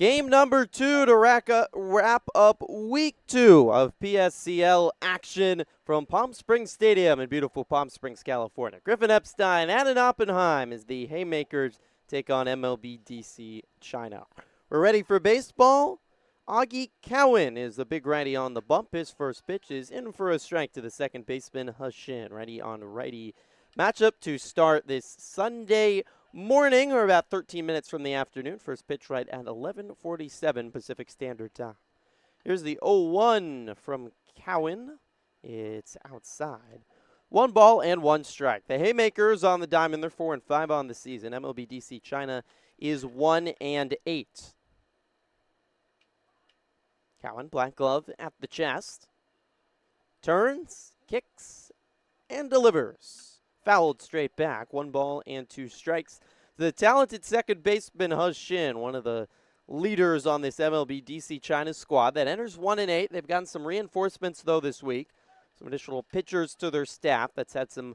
Game number 2 to wrap up week 2 of PSCL action from Palm Springs Stadium in beautiful Palm Springs, California. Griffin Epstein and in Oppenheim as the Haymakers take on MLB DC China. We're ready for baseball. Augie Cowan is the big righty on the bump. His first pitch is in for a strike to the second baseman, Hushin. Righty on righty matchup to start this Sunday morning, or about 13 minutes from the afternoon. First pitch right at 11:47 Pacific Standard Time. Here's the 0-1 from Cowan. It's outside. 1 ball and 1 strike. The Haymakers on the diamond. They're 4-5 on the season. MLB DC China is 1-8. Cowan, black glove at the chest. Turns, kicks, and delivers. Fouled straight back. 1 ball and 2 strikes. The talented second baseman, Hushin, one of the leaders on this MLB DC China squad that enters 1-8. They've gotten some reinforcements, though, this week. Some additional pitchers to their staff that's had some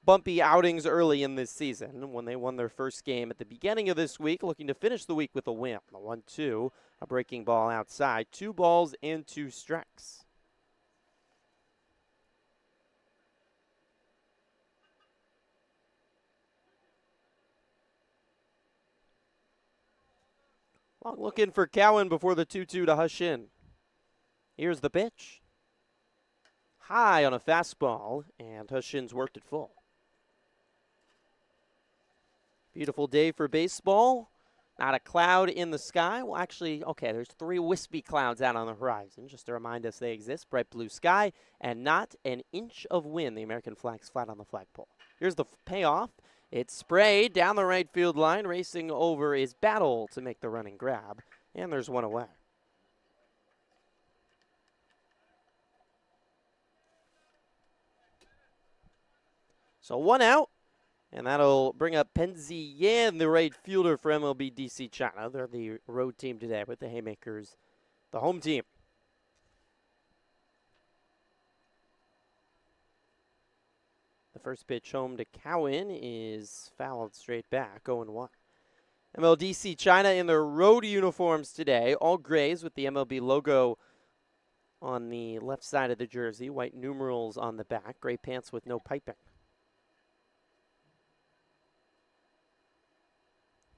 bumpy outings early in this season when they won their first game at the beginning of this week, looking to finish the week with a win. The 1-2, a breaking ball outside. 2 balls and 2 strikes. Long looking for Cowan before the 2-2 to Hushin. Here's the pitch. High on a fastball, and Hushin's worked it full. Beautiful day for baseball. Not a cloud in the sky. Well, actually, okay, there's 3 wispy clouds out on the horizon, just to remind us they exist. Bright blue sky, and not an inch of wind. The American flag's flat on the flagpole. Here's the payoff. It's sprayed down the right field line. Racing over is Battle to make the running grab. And there's 1 away. So 1 out. And that'll bring up Penzi Yan, the right fielder for MLB DC China. They're the road team today with the Haymakers, the home team. The first pitch home to Cowan is fouled straight back, 0-1. MLDC China in their road uniforms today, all grays with the MLB logo on the left side of the jersey, white numerals on the back, gray pants with no piping.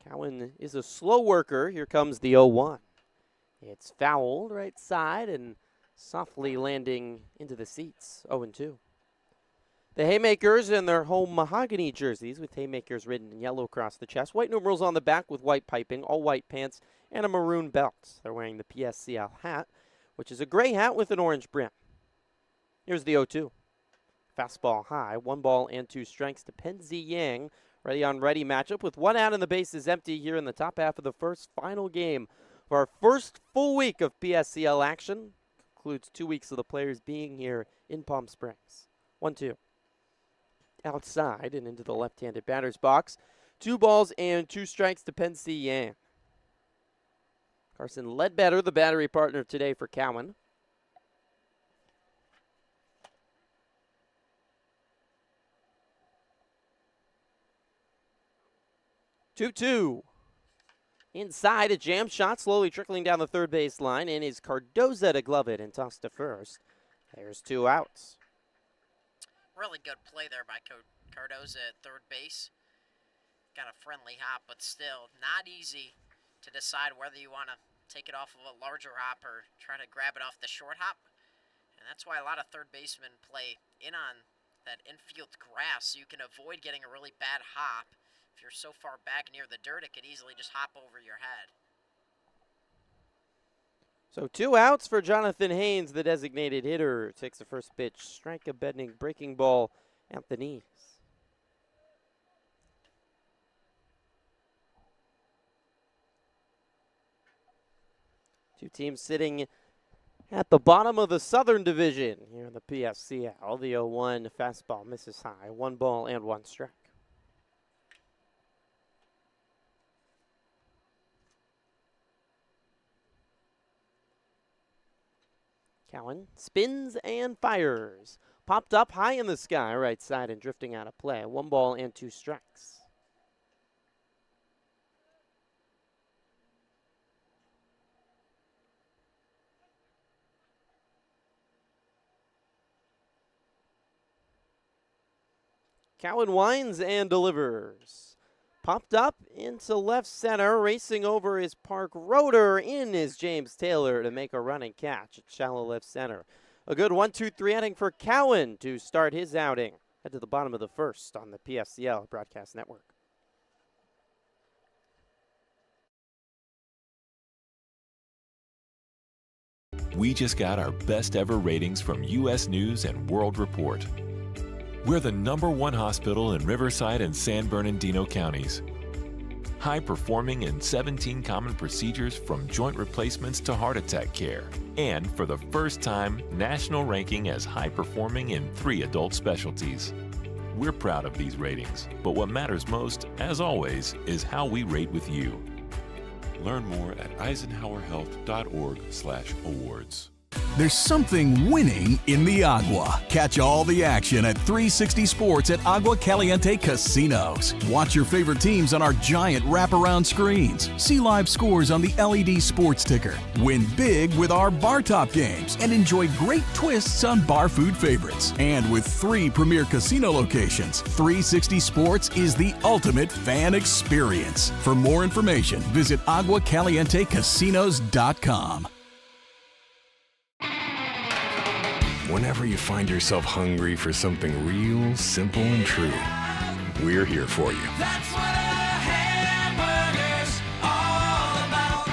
Cowan is a slow worker. Here comes the 0-1. It's fouled right side and softly landing into the seats, 0-2. The Haymakers in their home mahogany jerseys with Haymakers written in yellow across the chest. White numerals on the back with white piping, all white pants, and a maroon belt. They're wearing the PSCL hat, which is a gray hat with an orange brim. Here's the 0-2. Fastball high, 1 ball and 2 strikes to Penzi Yang. Ready on ready matchup with 1 out and the bases empty here in the top half of the first final game of our first full week of PSCL action. Includes 2 weeks of the players being here in Palm Springs. 1-2. Outside and into the left-handed batter's box. 2 balls and 2 strikes to Penzi Yang. Carson Ledbetter, the battery partner today for Cowan. Two. Inside, a jam shot slowly trickling down the third base line, and is Cardoza to glove it and toss to first. There's 2 outs. Really good play there by Cardoza at third base. Got a friendly hop, but still not easy to decide whether you want to take it off of a larger hop or try to grab it off the short hop. And that's why a lot of third basemen play in on that infield grass so you can avoid getting a really bad hop. If you're so far back near the dirt, it could easily just hop over your head. So 2 outs for Jonathan Haynes, the designated hitter. Takes the first pitch, strike a bending breaking ball at the knees. Two teams sitting at the bottom of the Southern Division here in the PSCL. The 0-1 fastball misses high. 1 ball and 1 strike. Cowan spins and fires. Popped up high in the sky, right side, and drifting out of play. 1 ball and 2 strikes. Cowan winds and delivers. Popped up into left center, racing over his Park Rotor. In is James Taylor to make a running catch at shallow left center. A good 1-2-3 inning for Cowan to start his outing. Head to the bottom of the first on the PFCL Broadcast Network. We just got our best ever ratings from U.S. News and World Report. We're the #1 hospital in Riverside and San Bernardino counties. High performing in 17 common procedures from joint replacements to heart attack care. And for the first time, national ranking as high performing in 3 adult specialties. We're proud of these ratings, but what matters most, as always, is how we rate with you. Learn more at eisenhowerhealth.org/awards. There's something winning in the Agua. Catch all the action at 360 Sports at Agua Caliente Casinos. Watch your favorite teams on our giant wraparound screens. See live scores on the LED sports ticker. Win big with our bar top games and enjoy great twists on bar food favorites. And with 3 premier casino locations, 360 Sports is the ultimate fan experience. For more information, visit aguacalientecasinos.com. Whenever you find yourself hungry for something real, simple, and true, we're here for you. That's what a hamburger's all about.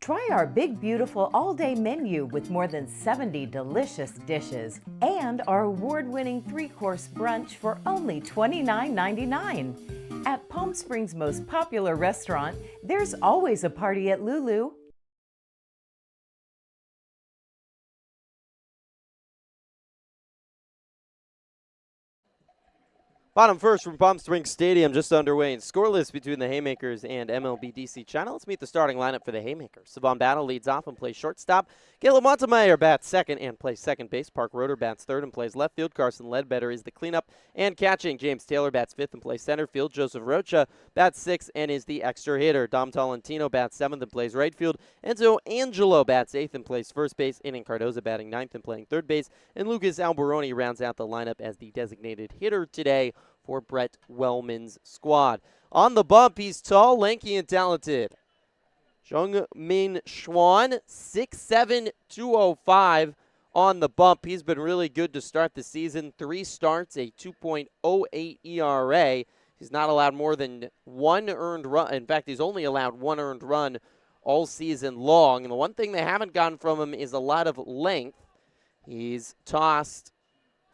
Try our big, beautiful all-day menu with more than 70 delicious dishes and our award-winning 3-course brunch for only $29.99. At Palm Springs' most popular restaurant, there's always a party at Lulu. Bottom first from Palm Springs Stadium, just underway and scoreless between the Haymakers and MLB DC China. Let's meet the starting lineup for the Haymakers. Savon Battle leads off and plays shortstop. Caleb Montemayor bats second and plays second base. Park Rotor bats third and plays left field. Carson Ledbetter is the cleanup and catching. James Taylor bats fifth and plays center field. Joseph Rocha bats sixth and is the extra hitter. Dom Tolentino bats seventh and plays right field. Enzo Angelo bats eighth and plays first base. Ian Cardoza batting ninth and playing third base. And Lucas Alberoni rounds out the lineup as the designated hitter today for Brett Wellman's squad. On the bump, he's tall, lanky, and talented. Jung-Min Schwan, 6'7", 205 on the bump. He's been really good to start the season. 3 starts, a 2.08 ERA. He's not allowed more than 1 earned run. In fact, he's only allowed 1 earned run all season long. And the one thing they haven't gotten from him is a lot of length. He's tossed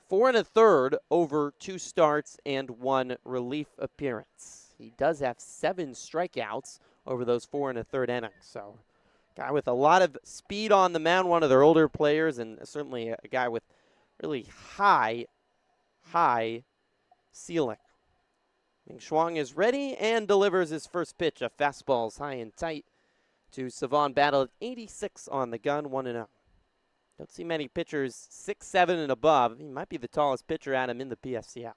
4 1/3 over 2 starts and 1 relief appearance. He does have 7 strikeouts over those 4 1/3 innings. So, guy with a lot of speed on the mound, one of their older players, and certainly a guy with really high ceiling. Ming Shuang is ready and delivers his first pitch. A fastball's high and tight to Savon Battle at 86 on the gun, 1-0. Don't see many pitchers 6'7" and above. He might be the tallest pitcher at him in the PFCL.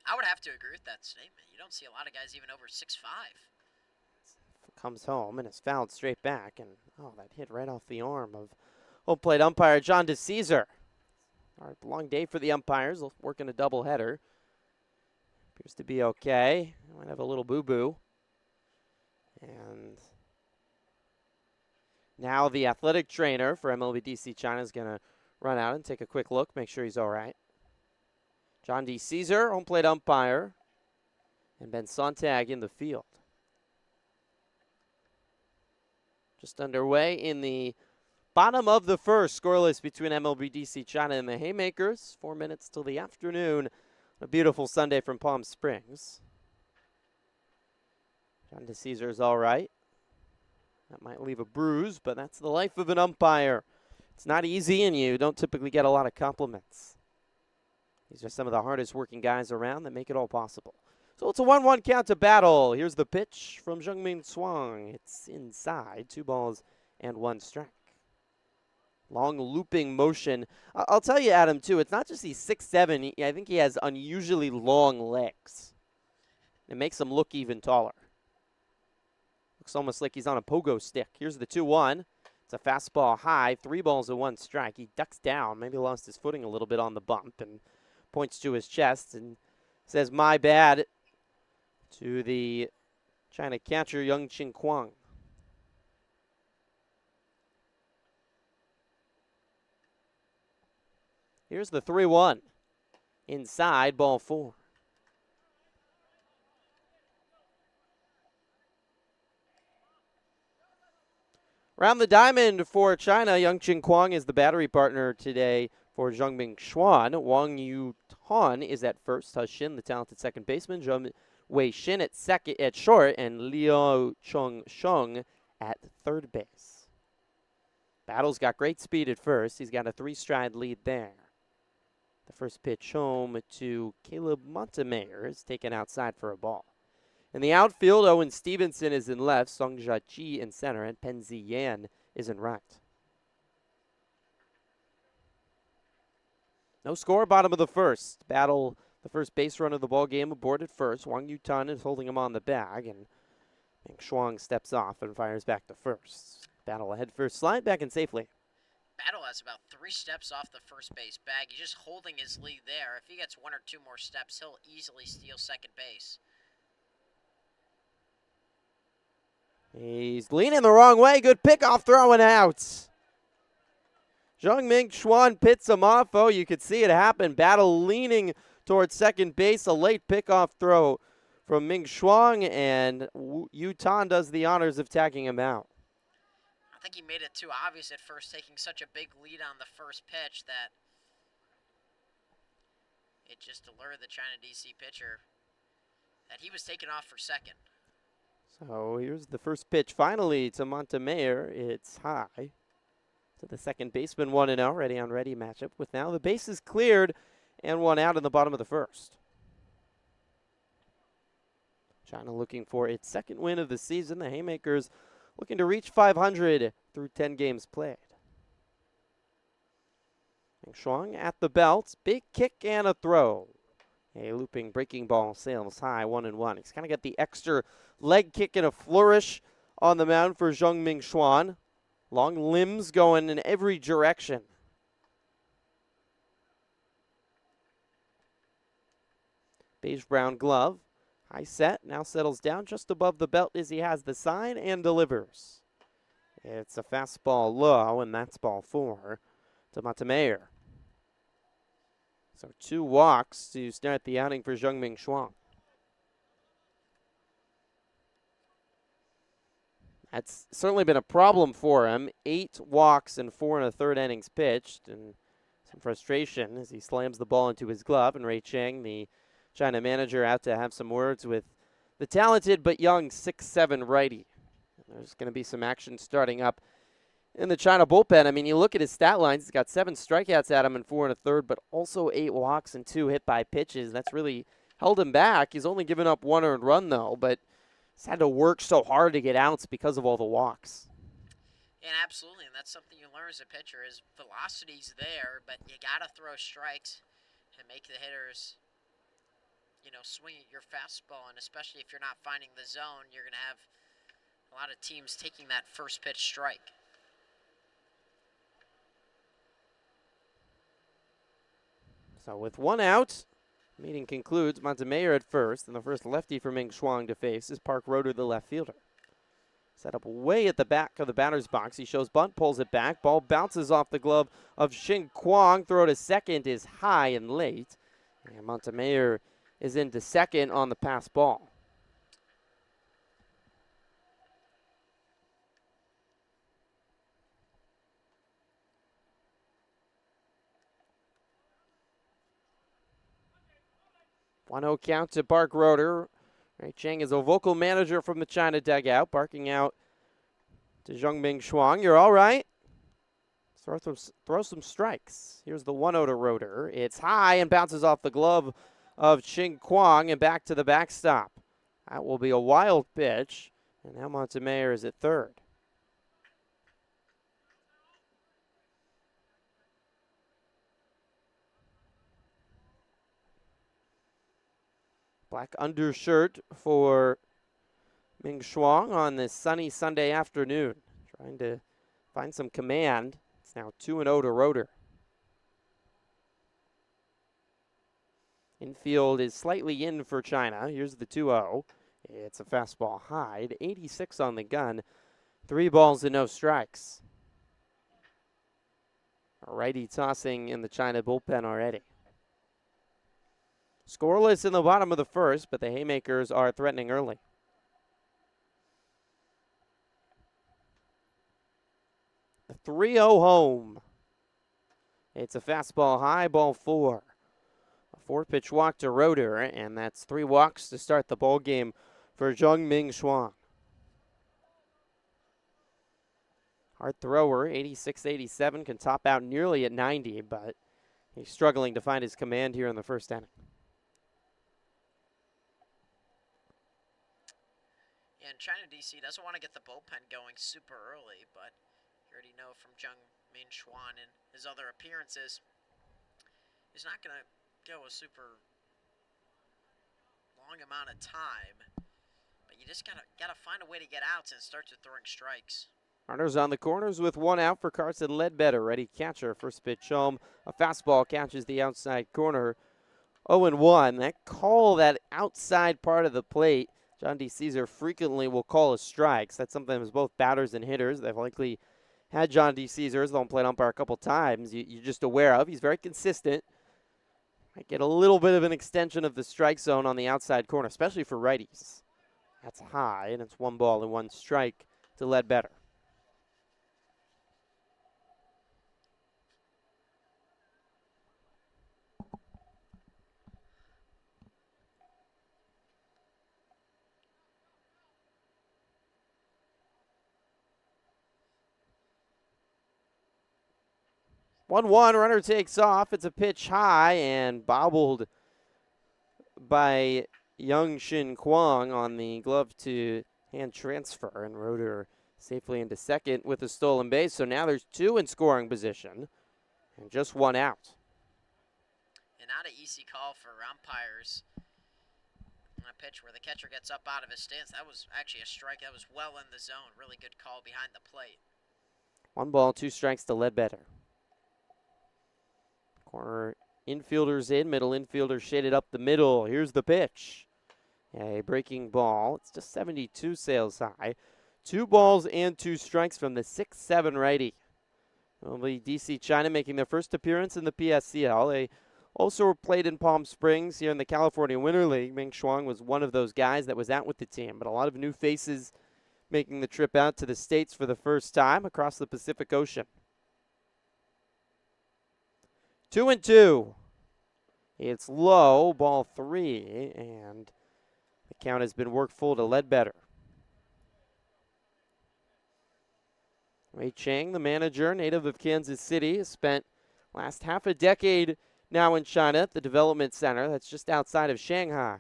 I would have to agree with that statement. You don't see a lot of guys even over 6'5". Comes home and is fouled straight back. And, oh, that hit right off the arm of home plate umpire John DeCesar. All right, long day for the umpires. Working a doubleheader. Appears to be okay. Might have a little boo-boo. And now the athletic trainer for MLB DC China is going to run out and take a quick look, make sure he's all right. John DeCesar, home plate umpire, and Ben Sontag in the field. Just underway in the bottom of the first, scoreless between MLB DC China and the Haymakers. 4 minutes till the afternoon. A beautiful Sunday from Palm Springs. John DeCesar is all right. That might leave a bruise, but that's the life of an umpire. It's not easy, and you don't typically get a lot of compliments. These are some of the hardest working guys around that make it all possible. So it's a 1-1 count to Battle. Here's the pitch from Jung-Min Shuang. It's inside, 2 balls and 1 strike. Long looping motion. I'll tell you, Adam, too, it's not just he's 6'7". I think he has unusually long legs. It makes him look even taller. Looks almost like he's on a pogo stick. Here's the 2-1. It's a fastball high, 3 balls and 1 strike. He ducks down, maybe lost his footing a little bit on the bump, and points to his chest and says, "My bad," to the China catcher, Young-Chin Kwang. Here's the 3-1. Inside, ball 4. Around the diamond for China, Young-Chin Kwang is the battery partner today for Zhongming Xuan. Wang Yutan is at first. Shin, the talented second baseman. Zhou Wei-shin at short, and Liu Chong-sheng at third base. Battle's got great speed at first. He's got a 3-stride lead there. The first pitch home to Caleb Montemayor is taken outside for a ball. In the outfield, Owen Stevenson is in left, Song Jia-chi in center, and Pen Ziyan is in right. No score, bottom of the first. Battle, the first base run of the ball game, aboard at first. Wang Yutan is holding him on the bag, and Ming Shuang steps off and fires back to first. Battle ahead first slide, back in safely. Battle has about 3 steps off the first base bag. He's just holding his lead there. If he gets 1 or 2 more steps, he'll easily steal second base. He's leaning the wrong way. Good pickoff throw and out. Zhongming Xuan pits him off. Oh, you could see it happen. Battle leaning towards second base. A late pickoff throw from Ming Shuang, and Yutan does the honors of tagging him out. I think he made it too obvious at first, taking such a big lead on the first pitch that it just alerted the China DC pitcher that he was taken off for second. So here's the first pitch finally to Montemayor. It's high to the second baseman, 1-0, ready on ready matchup with now the bases cleared and 1 out in the bottom of the first. China looking for its second win of the season. The Haymakers looking to reach 500 through 10 games played. Ming Shuang at the belt. Big kick and a throw. A looping breaking ball sails high, 1-1. He's kind of got the extra leg kick and a flourish on the mound for Zhongming Xuan. Long limbs going in every direction. Beige-brown glove. High set, now settles down just above the belt as he has the sign and delivers. It's a fastball low, and that's ball 4 to Montemayor. So 2 walks to start the outing for Zhongming Xuan. That's certainly been a problem for him. 8 walks and 4 1/3 innings pitched, and some frustration as he slams the ball into his glove. And Ray Chang, the China manager, out to have some words with the talented but young 6'7" righty. There's going to be some action starting up in the China bullpen. I mean, you look at his stat lines, he's got 7 strikeouts at him in 4 1/3, but also 8 walks and 2 hit by pitches. That's really held him back. He's only given up 1 earned run, though, but he's had to work so hard to get outs because of all the walks. And absolutely, and that's something you learn as a pitcher is velocity's there, but you got to throw strikes and make the hitters, swing at your fastball. And especially if you're not finding the zone, you're going to have a lot of teams taking that first pitch strike. So with 1 out, meeting concludes. Montemayor at first, and the first lefty for Ming Shuang to face is Park Roeder, the left fielder. Set up way at the back of the batter's box. He shows bunt, pulls it back. Ball bounces off the glove of Xin Kwang. Throw to second is high and late. And Montemayor is into second on the pass ball. One-0 count to Park Roeder. Ray Chang is a vocal manager from the China dugout, barking out to Zhongming Xuan. You're all right. Throw some strikes. Here's the 1-0 to Roeder. It's high and bounces off the glove of Xin Kwang and back to the backstop. That will be a wild pitch. And now Montemayor is at third. Black undershirt for Ming Shuang on this sunny Sunday afternoon. Trying to find some command. It's now 2-0 to Roeder. Infield is slightly in for China. Here's the 2-0. It's a fastball high to 86 on the gun. 3 balls and no strikes. A righty tossing in the China bullpen already. Scoreless in the bottom of the first, but the Haymakers are threatening early. The 3-0 home. It's a fastball high, ball 4. A 4-pitch walk to Roeder, and that's 3 walks to start the ball game for Jung-Ming Chuang. Hard thrower, 86-87, can top out nearly at 90, but he's struggling to find his command here in the first inning. Yeah, and China DC doesn't want to get the bullpen going super early, but you already know from Jung-Min Chuan and his other appearances, he's not going to go a super long amount of time. But you just gotta find a way to get outs and start to throwing strikes. Runners on the corners with 1 out for Carson Ledbetter. Ready catcher, first pitch home. A fastball catches the outside corner. 0-1. That call, that outside part of the plate, John D. Caesar frequently will call as strikes. That's something as both batters and hitters. They've likely had John D. Caesar as the home plate umpire a couple times. You're just aware of. He's very consistent. Might get a little bit of an extension of the strike zone on the outside corner, especially for righties. That's high, and it's 1 ball and 1 strike to Ledbetter. One, runner takes off. It's a pitch high and bobbled by Young Shin Kwang on the glove to hand transfer, and Roeder safely into second with a stolen base. So now there's 2 in scoring position and just 1 out. And not an easy call for umpires. On a pitch where the catcher gets up out of his stance. That was actually a strike. That was well in the zone. Really good call behind the plate. 1 ball, 2 strikes to Ledbetter. Corner infielders in, middle infielder shaded up the middle. Here's the pitch. A breaking ball. It's just 72 sails high. 2 balls and 2 strikes from the 6'7" righty. MLB DC China making their first appearance in the PSCL. They also played in Palm Springs here in the California Winter League. Ming Chuang was one of those guys that was out with the team, but a lot of new faces making the trip out to the States for the first time across the Pacific Ocean. 2-2. It's low, ball 3, and the count has been worked full to Ledbetter. Wei Chang, the manager, native of Kansas City, has spent last half a decade now in China at the development center that's just outside of Shanghai.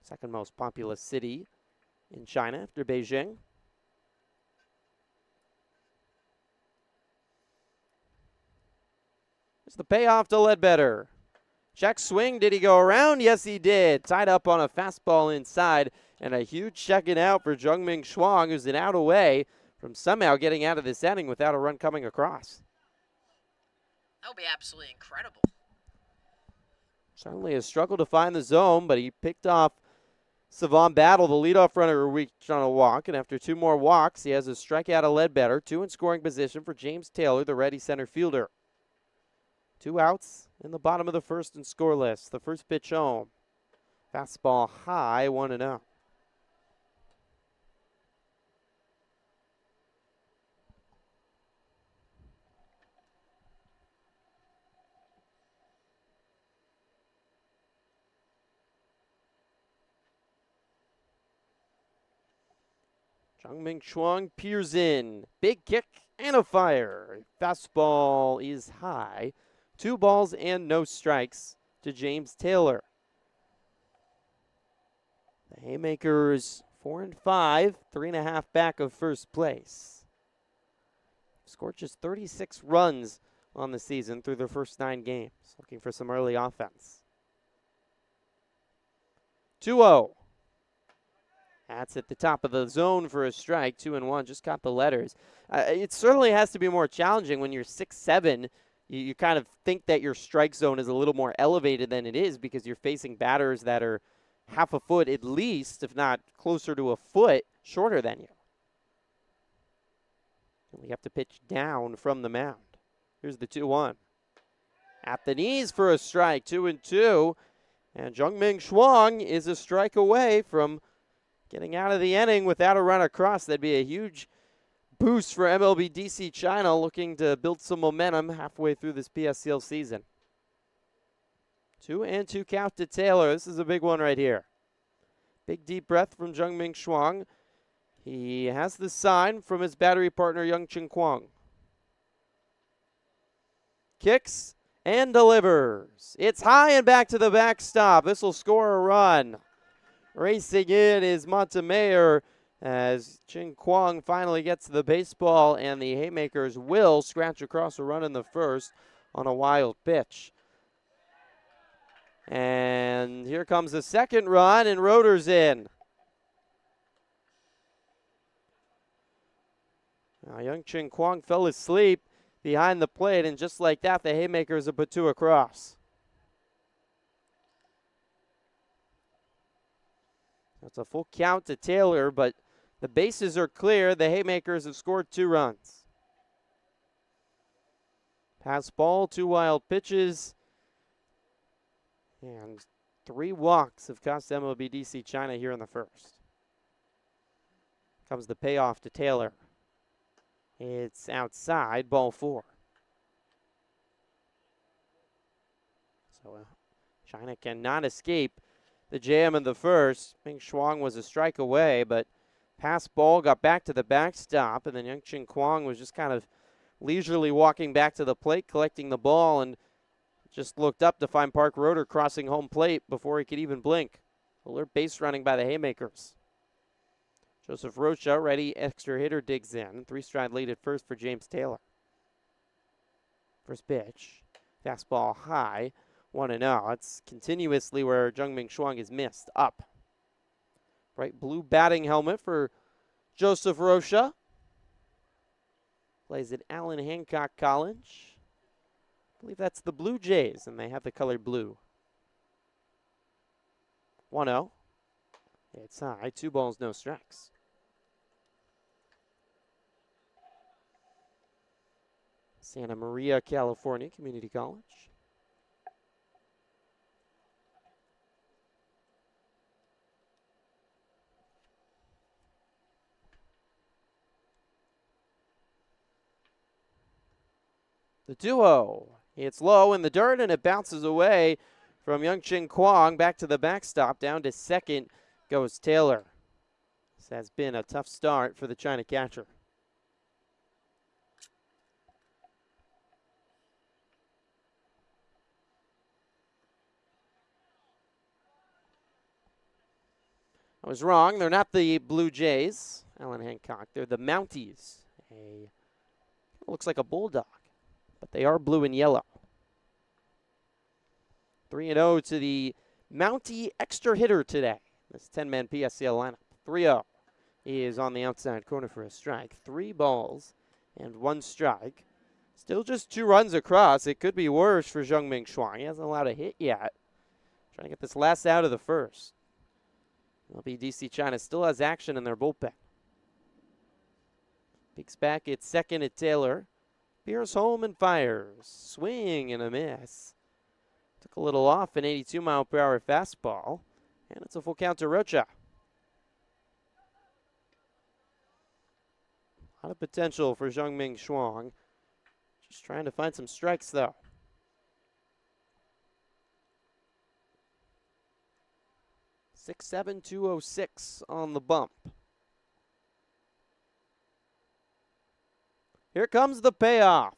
Second most populous city in China after Beijing. It's the payoff to Ledbetter. Check swing. Did he go around? Yes, he did. Tied up on a fastball inside, and a huge second out for Jung-Ming Chuang, who's an out away from somehow getting out of this inning without a run coming across. That would be absolutely incredible. Certainly a struggle to find the zone, but he picked off Savon Battle, the leadoff runner, who reached on a walk, and after 2 more walks, he has a strikeout of Ledbetter. 2 in scoring position for James Taylor, the ready center fielder. 2 outs in the bottom of the first and scoreless. The first pitch home. Fastball high, 1-0. Jung-Ming Chuang peers in. Big kick and a fire. Fastball is high. 2 balls and no strikes to James Taylor. The Haymakers 4-5, 3.5 back of first place. Scored just 36 runs on the season through their first 9 games. Looking for some early offense. 2-0. That's at the top of the zone for a strike. 2-1, just caught the letters. It certainly has to be more challenging when you're 6'7". You kind of think that your strike zone is a little more elevated than it is because you're facing batters that are half a foot at least, if not closer to a foot, shorter than you. And we have to pitch down from the mound. Here's the 2-1. At the knees for a strike, 2-2. And Jungming Shuang is a strike away from getting out of the inning without a run across. That'd be a huge boost for MLB DC China, looking to build some momentum halfway through this PSCL season. 2-2 count to Taylor. This is a big one right here. Big deep breath from Jungming Shuang. He has the sign from his battery partner, Youngchun Kwang. Kicks and delivers. It's high and back to the backstop. This will score a run. Racing in is Montemayor as Chin Kwang finally gets the baseball, and the Haymakers will scratch across a run in the first on a wild pitch. And here comes the second run, and Roeder's in. Now, Youngchun Kwang fell asleep behind the plate, and just like that, the Haymakers have put 2 across. That's a full count to Taylor, but the bases are clear. The Haymakers have scored 2 runs. Pass ball, 2 wild pitches, and 3 walks have cost MLB DC China here in the first. Comes the payoff to Taylor. It's outside, ball 4. So China cannot escape the jam in the first. Ming Shuang was a strike away, but pass ball got back to the backstop, and then Youngchun Kwang was just kind of leisurely walking back to the plate, collecting the ball, and just looked up to find Park Roeder crossing home plate before he could even blink. Alert base running by the Haymakers. Joseph Rocha, ready, extra hitter digs in. 3-stride lead at first for James Taylor. First pitch, fastball high, 1-0. It's continuously where Jungming Shuang is missed. Up. Bright blue batting helmet for Joseph Rocha. Plays at Allen Hancock College. I believe that's the Blue Jays, and they have the color blue. 1-0. It's high. 2 balls, no strikes. Santa Maria, California Community College. The 2-0. It's low in the dirt, and it bounces away from Youngchun Kwang. Back to the backstop. Down to second goes Taylor. This has been a tough start for the China catcher. I was wrong. They're not the Blue Jays, Allen Hancock. They're the Mounties. Looks like a bulldog, but they are blue and yellow. 3-0 to the Mountie extra hitter today. This 10-man PSCL lineup. 3-0. He is on the outside corner for a strike. 3 balls and 1 strike. Still just 2 runs across. It could be worse for Jungming Shuang. He hasn't allowed a hit yet. Trying to get this last out of the first. MLB DC China still has action in their bullpen. Peeks back at second at Taylor. Pierce home and fires. Swing and a miss. Took a little off, an 82-mile-per-hour fastball. And it's a full count to Rocha. A lot of potential for Jungming Shuang. Just trying to find some strikes, though. 6'7", 206 on the bump. Here comes the payoff.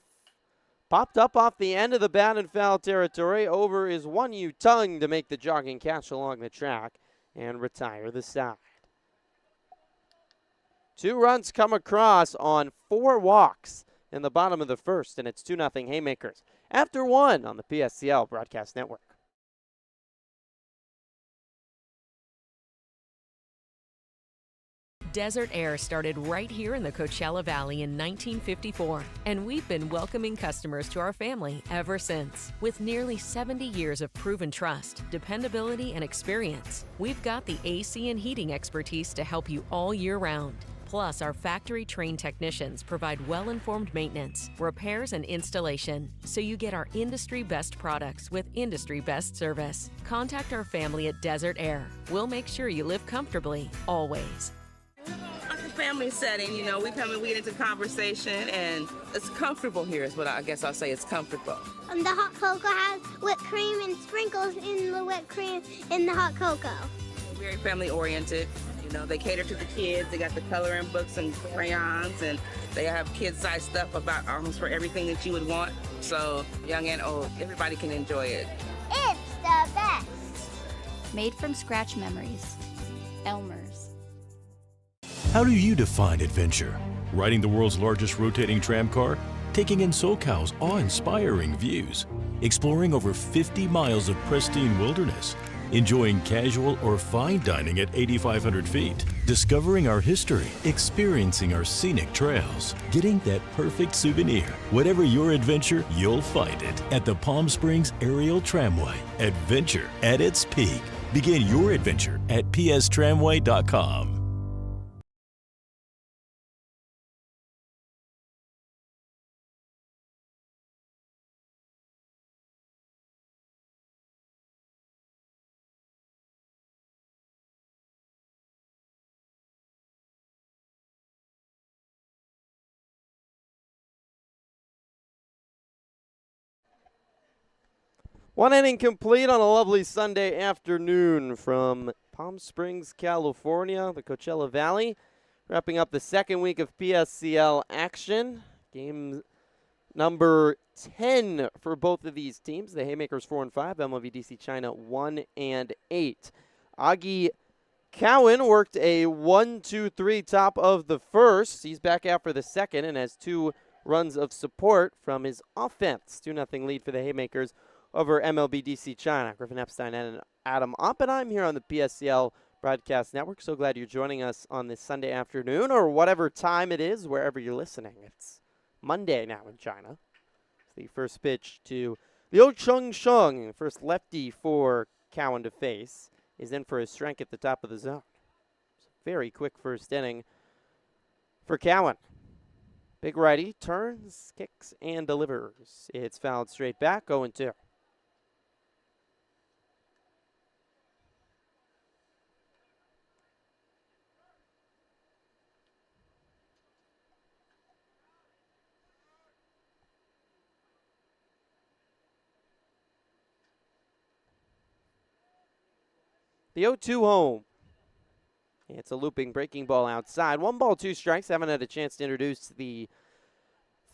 Popped up off the end of the bat in foul territory. Over is Won-Yu Tung to make the jogging catch along the track and retire the side. 2 runs come across on 4 walks in the bottom of the first, and it's 2-0 Haymakers. After 1 on the PSCL Broadcast Network. Desert Air started right here in the Coachella Valley in 1954, and we've been welcoming customers to our family ever since. With nearly 70 years of proven trust, dependability, and experience, we've got the AC and heating expertise to help you all year round. Plus, our factory-trained technicians provide well-informed maintenance, repairs, and installation, so you get our industry-best products with industry-best service. Contact our family at Desert Air. We'll make sure you live comfortably, always. It's a family setting, you know, we come and we get into conversation, and it's comfortable here is what I guess I'll say. It's comfortable. The hot cocoa has whipped cream and sprinkles in the whipped cream in the hot cocoa. Very family-oriented. You know, they cater to the kids. They got the coloring books and crayons, and they have kid-sized stuff about almost for everything that you would want. So young and old, everybody can enjoy it. It's the best. Made from scratch memories. Elmer's. How do you define adventure? Riding the world's largest rotating tram car? Taking in SoCal's awe-inspiring views? Exploring over 50 miles of pristine wilderness? Enjoying casual or fine dining at 8,500 feet? Discovering our history? Experiencing our scenic trails? Getting that perfect souvenir? Whatever your adventure, you'll find it at the Palm Springs Aerial Tramway. Adventure at its peak. Begin your adventure at pstramway.com. One inning complete on a lovely Sunday afternoon from Palm Springs, California, the Coachella Valley. Wrapping up the second week of PSCL action. Game number 10 for both of these teams. The Haymakers 4-5, MLB DC China 1-8. Augie Cowan worked a 1-2-3 top of the first. He's back after the second and has 2 runs of support from his offense. 2-0 lead for the Haymakers over MLB DC China. Griffin Epstein and Adam Oppenheim here on the PSCL Broadcast Network. So glad you're joining us on this Sunday afternoon or whatever time it is, wherever you're listening. It's Monday now in China. It's the first pitch to Liu Cheng, first lefty for Cowan to face, is in for a strike at the top of the zone. Very quick first inning for Cowan. Big righty, turns, kicks, and delivers. It's fouled straight back, 0-2. The 0-2 home. It's a looping breaking ball outside. 1 ball, 2 strikes. Haven't had a chance to introduce the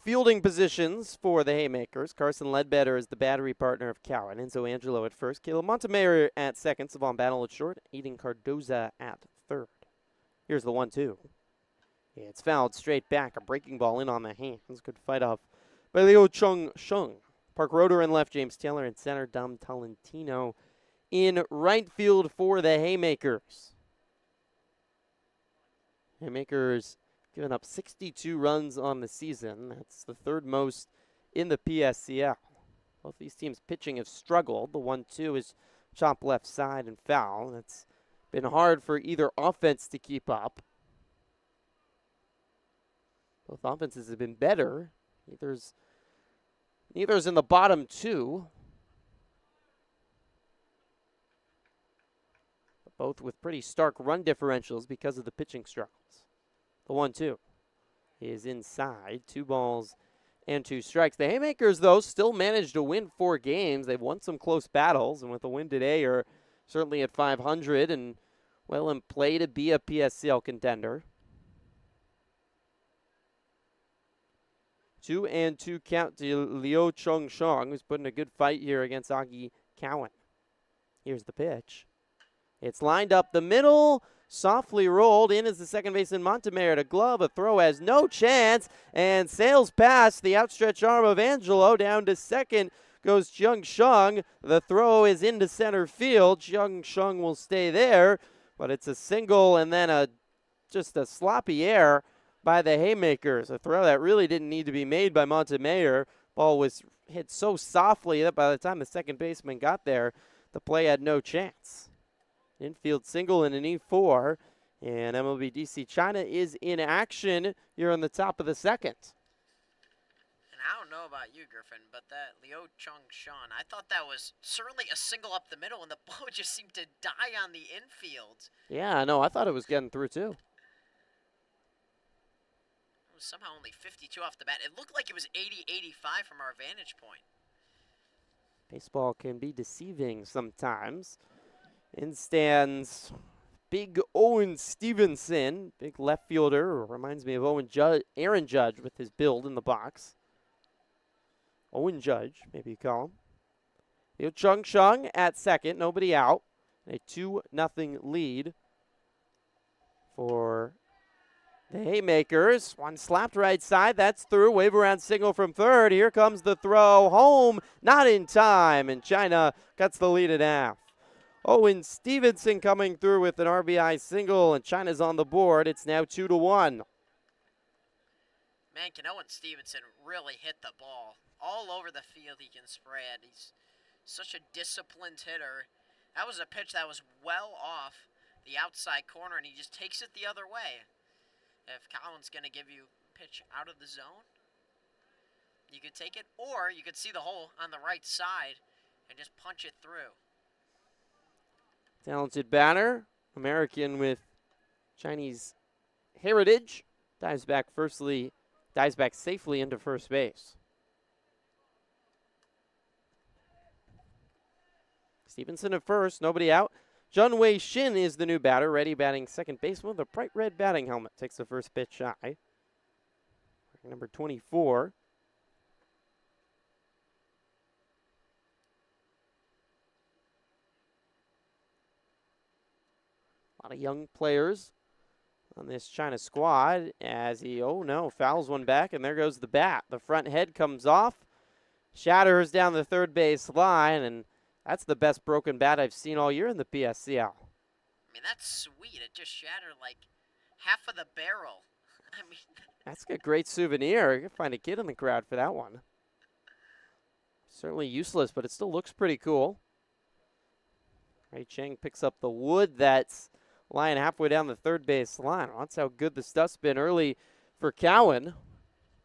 fielding positions for the Haymakers. Carson Ledbetter is the battery partner of Cowan. Enzo Angelo at first. Caleb Montemayor at second. Savon Battle at short. Aiden Cardoza at third. Here's the 1-2. It's fouled straight back. A breaking ball in on the hands. Good fight off by Liu Cheng. Park Roeder in left. James Taylor in center. Dom Tolentino in right field for the Haymakers. Haymakers giving up 62 runs on the season. That's the third most in the PSCL. Both these teams pitching have struggled. The 1-2 is chop left side and foul. It's been hard for either offense to keep up. Both offenses have been better. Neither's in the bottom 2. Both with pretty stark run differentials because of the pitching struggles. The 1-2 is inside. 2 balls and 2 strikes. The Haymakers, though, still managed to win 4 games. They've won some close battles, and with the win today are certainly at 500 and well in play to be a PSCL contender. 2-2 count to Liu Cheng, who's putting a good fight here against Augie Cowan. Here's the pitch. It's lined up the middle, softly rolled. In is the second baseman Montemayor to glove. A throw has no chance and sails past the outstretched arm of Angelo. Down to second goes Jiang Sheng. The throw is into center field. Jiang Sheng will stay there, but it's a single and then a just a sloppy error by the Haymakers. A throw that really didn't need to be made by Montemayor. Ball was hit so softly that by the time the second baseman got there, the play had no chance. Infield single and an E4, and MLB DC China is in action here on the top of the second. And I don't know about you, Griffin, but that Liu Chung-Shan, I thought that was certainly a single up the middle, and the ball just seemed to die on the infield. Yeah, no, I thought it was getting through too. It was somehow only 52 off the bat. It looked like it was 80-85 from our vantage point. Baseball can be deceiving sometimes. In stands big Owen Stevenson, big left fielder. Reminds me of Aaron Judge with his build in the box. Owen Judge, maybe you call him. Liu Chung-Shung at second, nobody out. A 2-0 lead for the Haymakers. One slapped right side, that's through. Wave around single from third. Here comes the throw home, not in time, and China cuts the lead in half. Owen Stevenson coming through with an RBI single, and China's on the board. It's now 2-1. Man, can Owen Stevenson really hit the ball all over the field? He can spread. He's such a disciplined hitter. That was a pitch that was well off the outside corner, and he just takes it the other way. If Cowan's going to give you a pitch out of the zone, you could take it, or you could see the hole on the right side and just punch it through. Talented batter, American with Chinese heritage, dives back safely into first base. Stevenson at first, nobody out. Jun Wei Shin is the new batter, ready batting second baseman with a bright red batting helmet. Takes the first pitch shy. Number 24. A lot of young players on this China squad as he, oh no, fouls one back, and there goes the bat. The front head comes off, shatters down the third base line, and that's the best broken bat I've seen all year in the PSCL. I mean, that's sweet. It just shattered like half of the barrel. I mean, that's a great souvenir. You can find a kid in the crowd for that one. Certainly useless, but it still looks pretty cool. Ray Chang picks up the wood that's lying halfway down the third base line. Well, that's how good the stuff's been early for Cowan.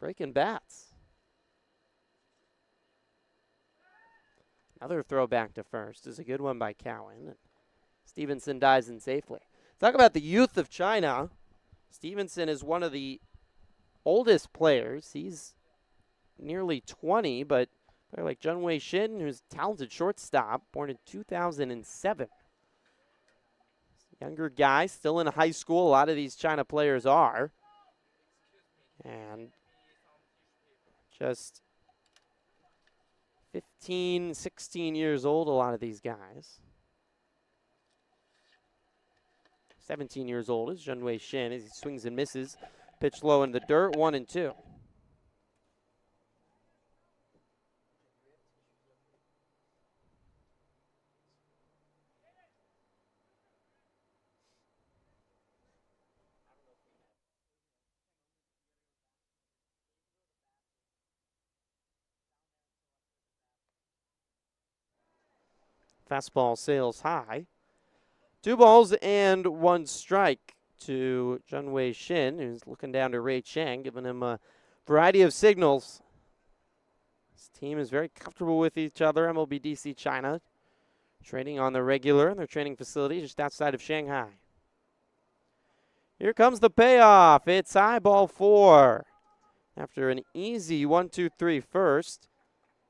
Breaking bats. Another throw back to first is a good one by Cowan. Stevenson dives in safely. Talk about the youth of China. Stevenson is one of the oldest players. He's nearly 20, but a player like Jun Wei Shin, who's a talented shortstop, born in 2007. Younger guy, still in high school. A lot of these China players are. And just 15, 16 years old, a lot of these guys. 17 years old is Jun Wei Shin as he swings and misses. Pitch low in the dirt, 1-2. Fastball sails high. 2 balls and 1 strike to Jun Wei Shin, who's looking down to Ray Chang, giving him a variety of signals. This team is very comfortable with each other. MLB DC China training on the regular in their training facility just outside of Shanghai. Here comes the payoff. It's high, ball 4. After an easy 1-2-3 first,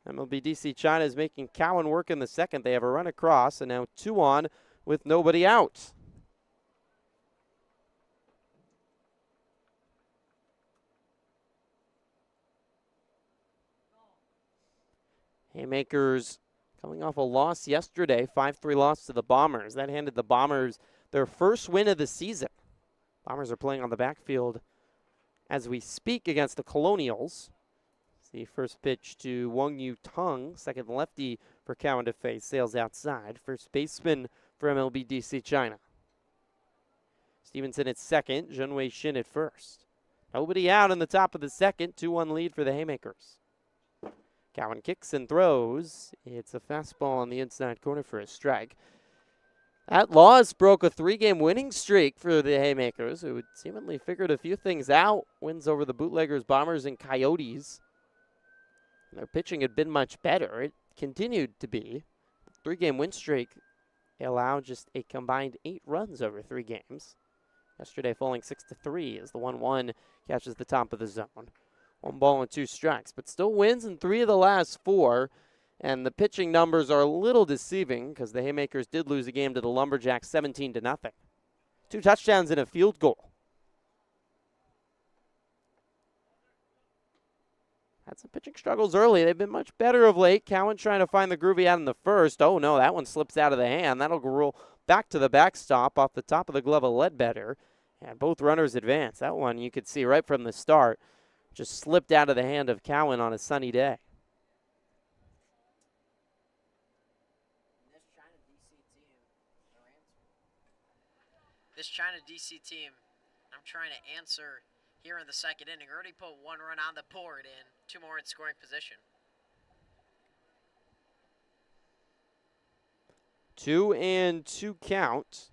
MLB DC China is making Cowan work in the second. They have a run across, and now 2 on with nobody out. Haymakers coming off a loss yesterday, 5-3 loss to the Bombers. That handed the Bombers their first win of the season. Bombers are playing on the backfield as we speak against the Colonials. The first pitch to Wang Yu Tung, second lefty for Cowan to face, sails outside. First baseman for MLB DC China. Stevenson at second, Junwei Shin at first. Nobody out in the top of the second, 2-1 lead for the Haymakers. Cowan kicks and throws. It's a fastball on the inside corner for a strike. That loss broke a 3-game winning streak for the Haymakers, who had seemingly figured a few things out. Wins over the Bootleggers, Bombers, and Coyotes. Their pitching had been much better. It continued to be. 3-game win streak allowed just a combined 8 runs over 3 games. Yesterday falling 6-3 as the 1-1 catches the top of the zone. 1 ball and 2 strikes, but still wins in 3 of the last 4. And the pitching numbers are a little deceiving because the Haymakers did lose a game to the Lumberjacks 17-0. 2 touchdowns and a field goal. Had some pitching struggles early. They've been much better of late. Cowan trying to find the groovy out in the first. Oh, no, that one slips out of the hand. That'll roll back to the backstop off the top of the glove of Ledbetter. And both runners advance. That one you could see right from the start. Just slipped out of the hand of Cowan on a sunny day. This China DC team, I'm trying to answer here in the second inning. Already put 1 run on the board and 2 more in scoring position. 2-2 count.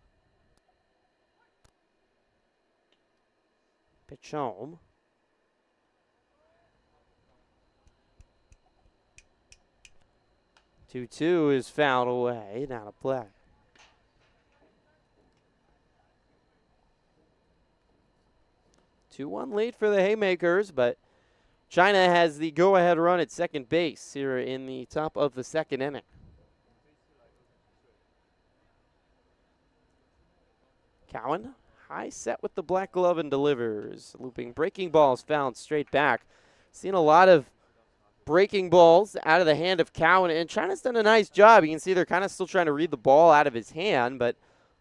Pitch home. 2-2 is fouled away. Now to play. Two-1 lead for the Haymakers, but China has the go-ahead run at second base here in the top of the second inning. Cowan, high set with the black glove and delivers. Looping breaking balls found straight back. Seen a lot of breaking balls out of the hand of Cowan, and China's done a nice job. You can see they're kind of still trying to read the ball out of his hand, but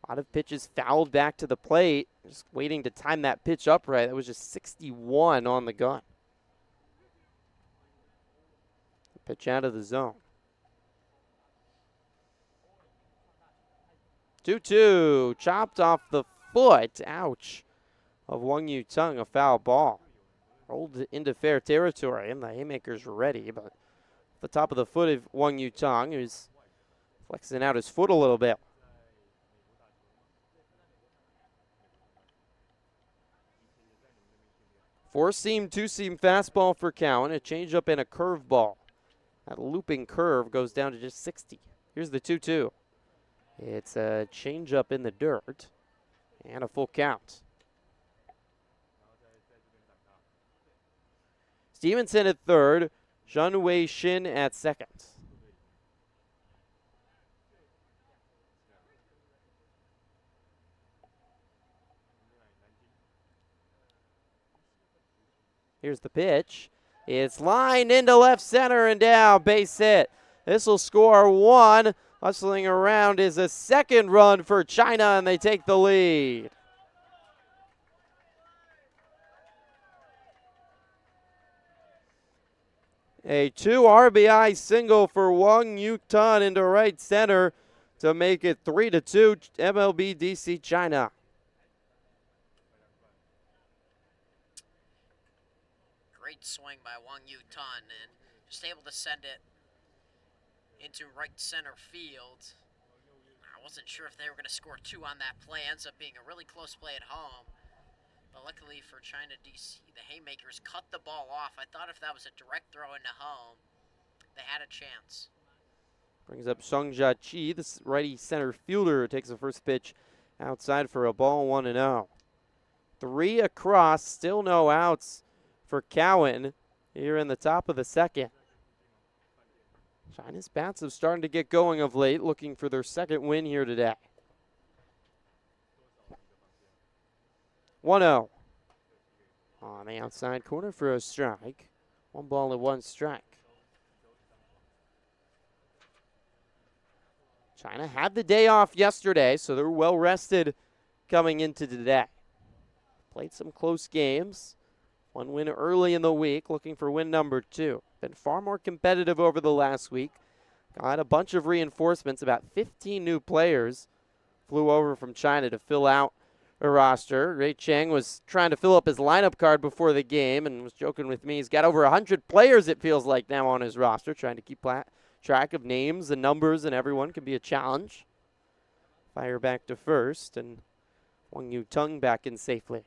a lot of pitches fouled back to the plate. Just waiting to time that pitch upright. That was just 61 on the gun. Pitch out of the zone. 2-2. Chopped off the foot. Ouch. Of Wang Yu Tung, a foul ball. Rolled into fair territory, and the Haymakers were ready, but the top of the foot of Wang Yu Tung, who's flexing out his foot a little bit. Four-seam, two-seam fastball for Cowan, a changeup and a curveball. That looping curve goes down to just 60. Here's the 2-2. It's a changeup in the dirt and a full count. Stevenson at third, Junwei Shin at second. Here's the pitch. It's lined into left center and down, base hit. This will score 1. Hustling around is a second run for China, and they take the lead. A 2 RBI single for Wang Yu Tung into right center to make it 3-2 MLB DC China. Great swing by Wang Yu Tung and just able to send it into right center field. I wasn't sure if they were going to score 2 on that play. Ends up being a really close play at home. But luckily for China DC, the Haymakers cut the ball off. I thought if that was a direct throw into home, they had a chance. Brings up Songjia Chi, this righty center fielder, takes the first pitch outside for a ball, 1-0. 3 across, still no outs for Cowan here in the top of the second. China's bats have started to get going of late, looking for their second win here today. 1-0 on the outside corner for a strike. 1 ball and 1 strike. China had the day off yesterday, so they're well rested coming into today. Played some close games. 1 win early in the week, looking for win number 2. Been far more competitive over the last week. Got a bunch of reinforcements. About 15 new players flew over from China to fill out roster. Ray Chang was trying to fill up his lineup card before the game and was joking with me. He's got over 100 players, it feels like, now on his roster. Trying to keep track of names and numbers and everyone can be a challenge. Fire back to first, and Wang Yu Tung back in safely.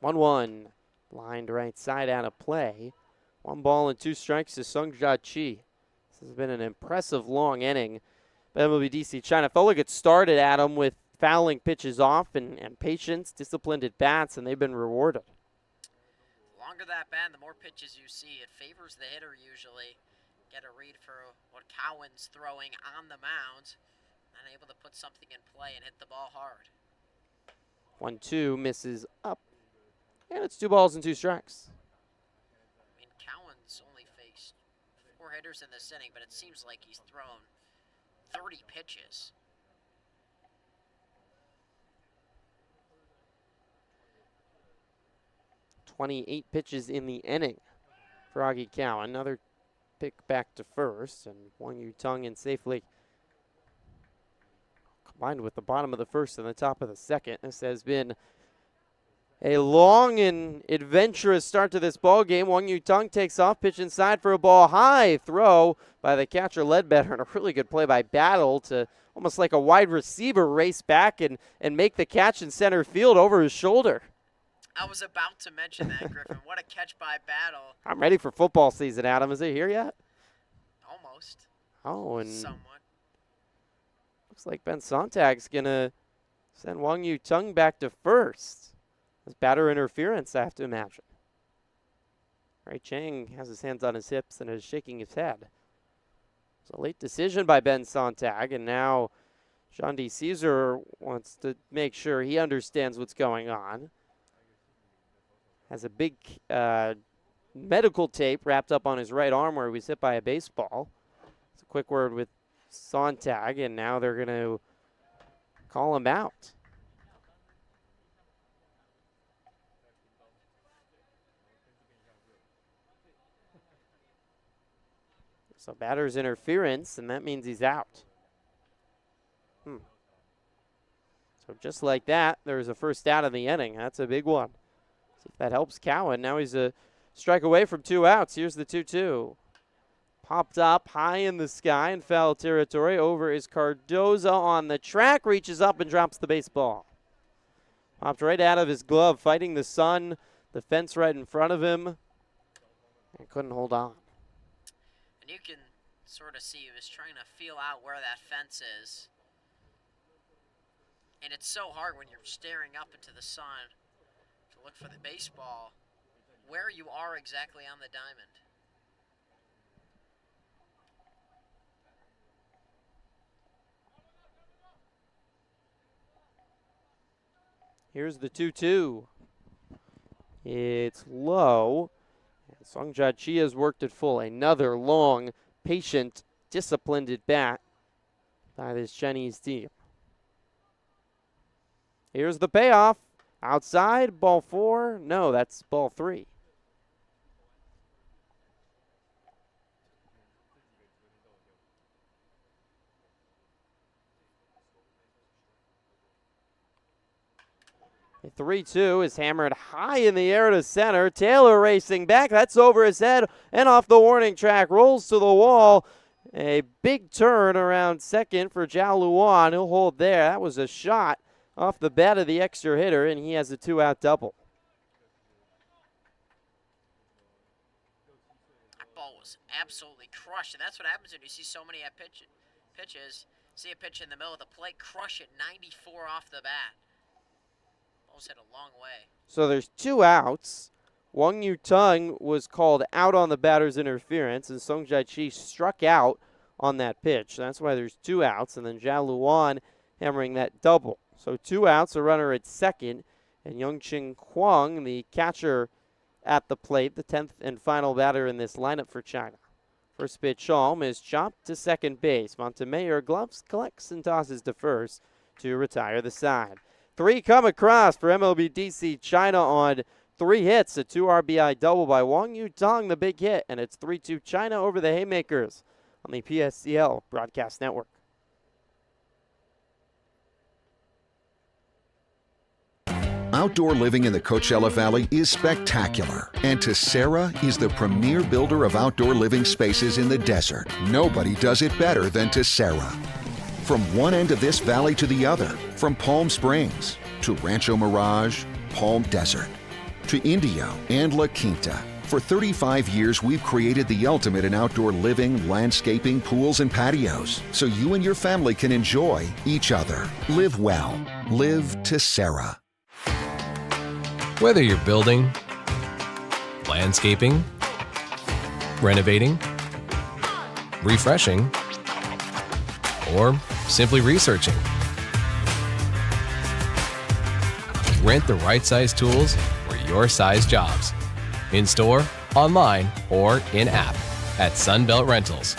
One. Lined right side out of play. 1 ball and 2 strikes to Sungjia Chi. This has been an impressive long inning. But MLB DC China felt like it started, Adam, with fouling pitches off and patience, disciplined at bats, and they've been rewarded. The longer that bat, the more pitches you see. It favors the hitter usually. Get a read for what Cowan's throwing on the mound. And able to put something in play and hit the ball hard. 1-2 misses up. And it's 2 balls and 2 strikes. I mean, Cowan's only faced 4 hitters in this inning, but it seems like he's thrown 30 pitches. "28 pitches in the inning for Augie Cowan. Another pick back to first, and Wang Yu Tung in safely combined with the bottom of the first and the top of the second. This has been a long and adventurous start to this ball game. Wang Yu Tung takes off, pitch inside for a ball high. Throw by the catcher Ledbetter, and a really good play by Battle to almost like a wide receiver race back and make the catch in center field over his shoulder. I was about to mention that, Griffin. What a catch by Battle. I'm ready for football season, Adam. Is it here yet? Almost. Oh, and somewhat. Looks like Ben Sontag's going to send Wang Yu Tung back to first. That's batter interference, I have to imagine. Ray Chang has his hands on his hips and is shaking his head. It's a late decision by Ben Sontag, and now Sean D. Caesar wants to make sure he understands what's going on. Has a big medical tape wrapped up on his right arm where he was hit by a baseball. It's a quick word with Sontag, and now they're going to call him out. So batter's interference, and that means he's out. So just like that, there's a first out of the inning. That's a big one. See if that helps Cowan. Now he's a strike away from 2 outs. Here's the 2-2. Popped up high in the sky in foul territory. Over is Cardoza on the track. Reaches up and drops the baseball. Popped right out of his glove, fighting the sun. The fence right in front of him. And couldn't hold on. And you can sort of see he was trying to feel out where that fence is. And it's so hard when you're staring up into the sun to look for the baseball, where you are exactly on the diamond. Here's the 2-2. It's low. Sungjia Chi has worked it full. Another long, patient, disciplined at bat by this Chinese team. Here's the payoff. Outside, ball 4. No, that's ball 3. The 3-2 is hammered high in the air to center. Taylor racing back. That's over his head and off the warning track. Rolls to the wall. A big turn around second for Zhao Luan. He'll hold there. That was a shot off the bat of the extra hitter, and he has a 2-out double. That ball was absolutely crushed, and that's what happens when you see so many pitches. See a pitch in the middle of the plate, crush it 94 off the bat. Ball's hit a long way. So there's 2 outs. Wang Yu Tung was called out on the batter's interference, and Sungjia Chi struck out on that pitch. That's why there's 2 outs, and then Zhao Luan hammering that double. So 2 outs, a runner at second, and Yongqing Kwang, the catcher at the plate, the 10th and final batter in this lineup for China. First pitch home is chopped to second base. Montemayor gloves, collects, and tosses to first to retire the side. 3 come across for MLB DC China on 3 hits, a 2 RBI double by Wang Yutong, the big hit, and it's 3-2 China over the Haymakers on the PSCL Broadcast Network. Outdoor living in the Coachella Valley is spectacular, and Tessera is the premier builder of outdoor living spaces in the desert. Nobody does it better than Tessera. From one end of this valley to the other, from Palm Springs to Rancho Mirage, Palm Desert, to Indio and La Quinta. For 35 years, we've created the ultimate in outdoor living, landscaping, pools, and patios, so you and your family can enjoy each other. Live well. Live Tessera. Whether you're building, landscaping, renovating, refreshing, or simply researching, rent the right size tools for your size jobs. In store, online, or in-app at Sunbelt Rentals,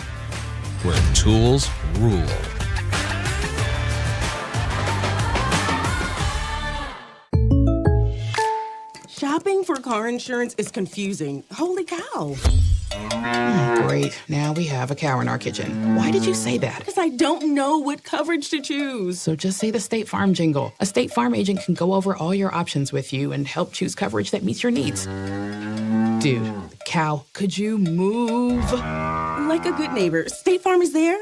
where tools rule. Shopping for car insurance is confusing. Holy cow. Great. Now we have a cow in our kitchen. Why did you say that? Because I don't know what coverage to choose. So just say the State Farm jingle. A State Farm agent can go over all your options with you and help choose coverage that meets your needs. Dude, cow, could you move? Like a good neighbor, State Farm is there.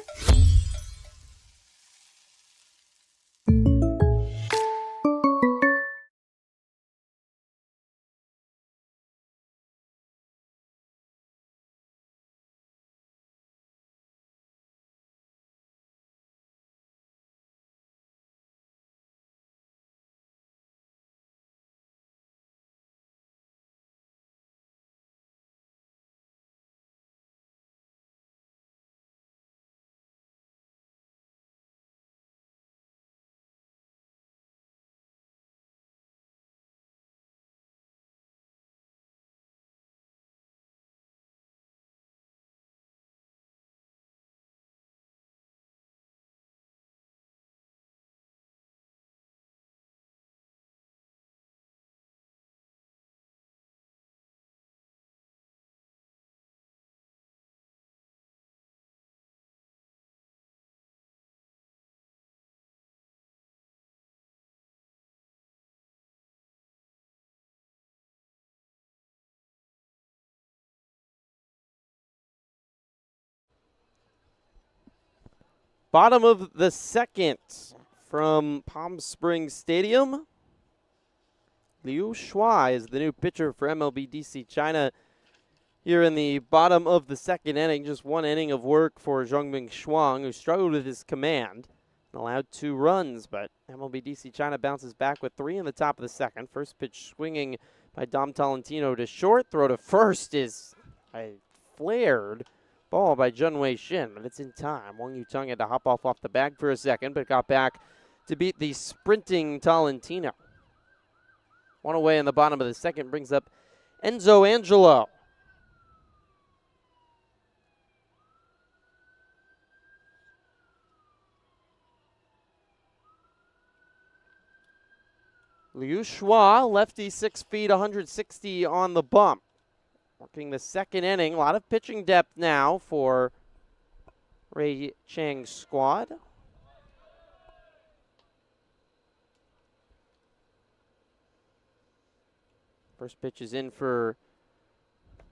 Bottom of the second from Palm Springs Stadium. Liu Shuai is the new pitcher for MLB DC China here in the bottom of the second inning. Just one inning of work for Zhongming Shuang, who struggled with his command and allowed 2 runs, but MLB DC China bounces back with 3 in the top of the second. First pitch swinging by Dom Tolentino to short. Throw to first is a flared ball by Junwei Shin, but it's in time. Wang Yutong had to hop off the bag for a second, but got back to beat the sprinting Tolentino. One away in the bottom of the second brings up Enzo Angelo. Liu Shua, lefty, 6 feet, 160 on the bump. Working the second inning. A lot of pitching depth now for Ray Chang's squad. First pitch is in for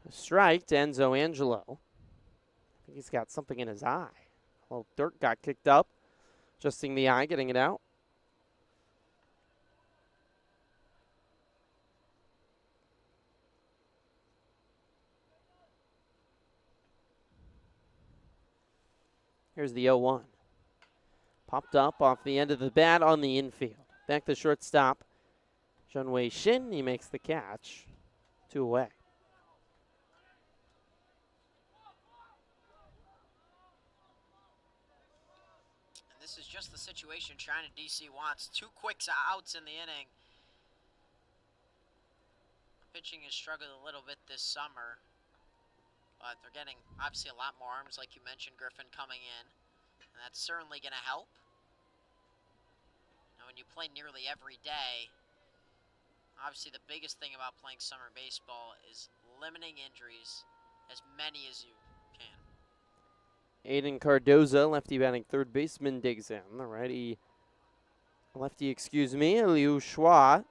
a strike to Enzo Angelo. I think he's got something in his eye. A little dirt got kicked up. Adjusting the eye, getting it out. Here's the 0-1. Popped up off the end of the bat on the infield. Back to shortstop, Junwei Shin. He makes the catch. 2 away. And this is just the situation China DC wants. 2 quick outs in the inning. Pitching has struggled a little bit this summer. But they're getting, obviously, a lot more arms, like you mentioned, Griffin, coming in. And that's certainly going to help. Now, when you play nearly every day, Obviously, the biggest thing about playing summer baseball is limiting injuries, as many as you can. Aiden Cardoza, lefty batting third baseman, digs in. The lefty, Liu Shua,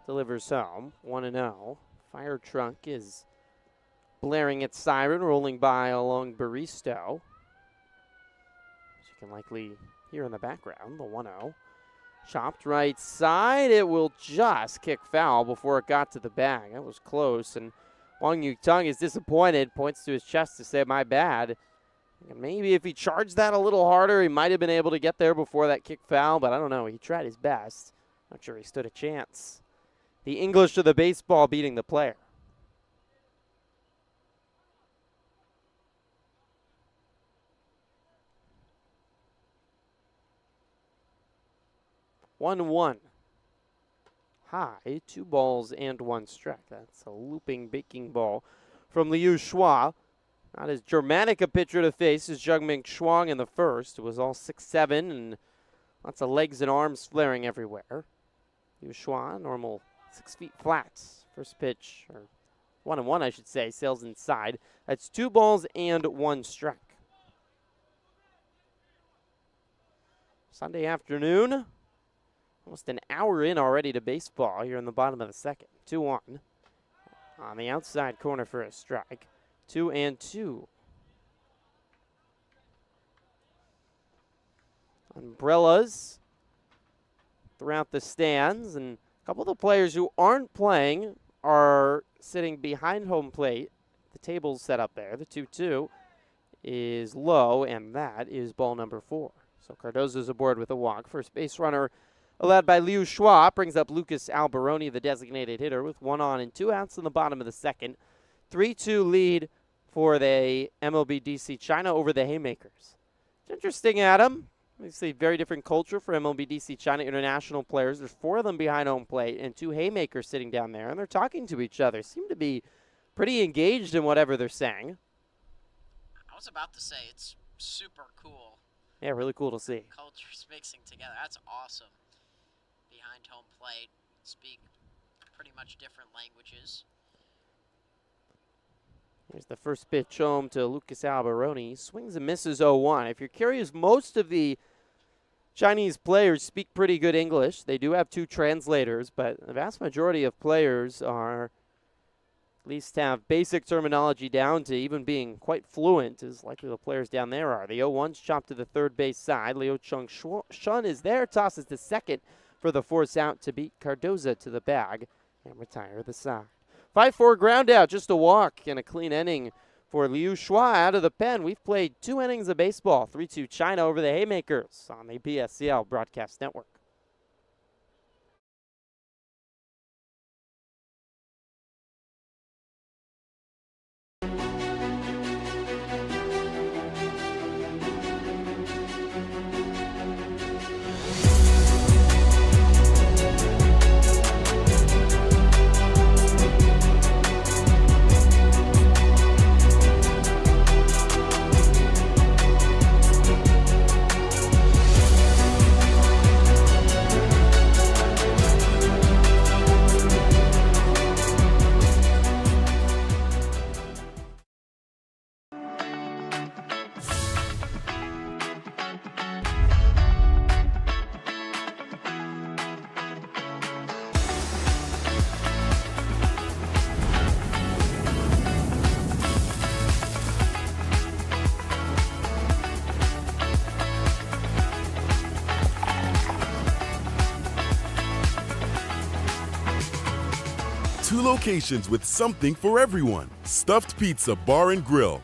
delivers home. 1-0. Fire truck is blaring its siren, rolling by along Baristo. As you can likely hear in the background, the 1-0. Chopped right side. It will just kick foul before it got to the bag. That was close, and Wang Yutong is disappointed, points to his chest to say, my bad. And maybe if he charged that a little harder, he might have been able to get there before that kick foul, but I don't know. He tried his best. Not sure he stood a chance. The English of the baseball beating the player. One. High, 2 balls and 1 strike. That's a looping, baking ball from Liu Shua. Not as dramatic a pitcher to face as Zhengming Shuang in the first. It was all 6-7 and lots of legs and arms flaring everywhere. Liu Shua, normal 6 feet flat. First pitch, or 1-1 I should say, sails inside. That's 2 balls and 1 strike. Sunday afternoon. Almost an hour in already to baseball here in the bottom of the second. 2-1. On the outside corner for a strike. 2-2. Umbrellas throughout the stands, and a couple of the players who aren't playing are sitting behind home plate. The table's set up there. The 2-2 is low, and that is ball number 4. So Cardozo's aboard with a walk. First base runner allowed by Liu Shua brings up Lucas Alberoni, the designated hitter, with 1 on and 2 outs in the bottom of the second. 3-2 lead for the MLB DC China over the Haymakers. It's interesting, Adam. Obviously, very different culture for MLB DC China international players. There's 4 of them behind home plate and 2 Haymakers sitting down there, and they're talking to each other. Seem to be pretty engaged in whatever they're saying. I was about to say, it's super cool. Yeah, really cool to see. Cultures mixing together. That's awesome. Behind home plate, speak pretty much different languages. Here's the first pitch home to Lucas Alberoni. Swings and misses 0-1. If you're curious, most of the Chinese players speak pretty good English. They do have 2 translators, but the vast majority of players are, at least have basic terminology down to even being quite fluent, as likely the players down there are. The 0-1's chopped to the third base side. Liu Chung Shun is there, tosses to second for the force out to beat Cardoza to the bag and retire the side. 5-4 ground out, just a walk and a clean inning for Liu Shua out of the pen. We've played 2 innings of baseball. 3-2 China over the Haymakers on the PSCL Broadcast Network. Two locations with something for everyone. Stuffed Pizza Bar and Grill.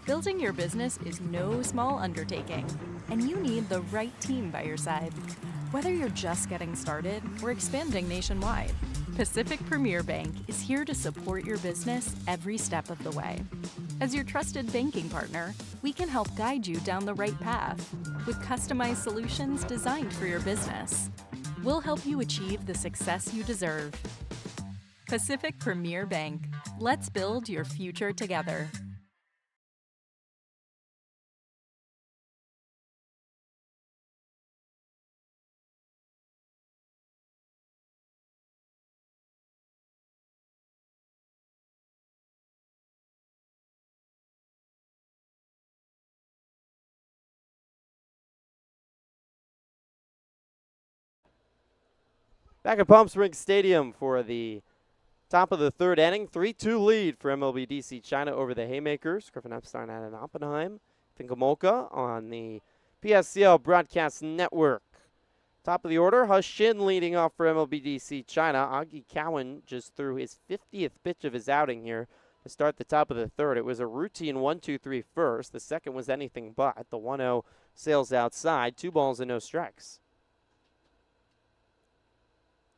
Building your business is no small undertaking, and you need the right team by your side. Whether you're just getting started or expanding nationwide, Pacific Premier Bank is here to support your business every step of the way. As your trusted banking partner, we can help guide you down the right path with customized solutions designed for your business. We'll help you achieve the success you deserve. Pacific Premier Bank. Let's build your future together. Back at Palm Springs Stadium for the top of the third inning. 3-2 lead for MLB DC China over the Haymakers. Griffin Epstein out in Oppenheim. Finkamolka on the PSCL Broadcast Network. Top of the order, Hush Shin leading off for MLB DC China. Augie Cowan just threw his 50th pitch of his outing here to start the top of the third. It was a routine 1-2-3 first. The second was anything but. The 1-0 sails outside. 2 balls and no strikes.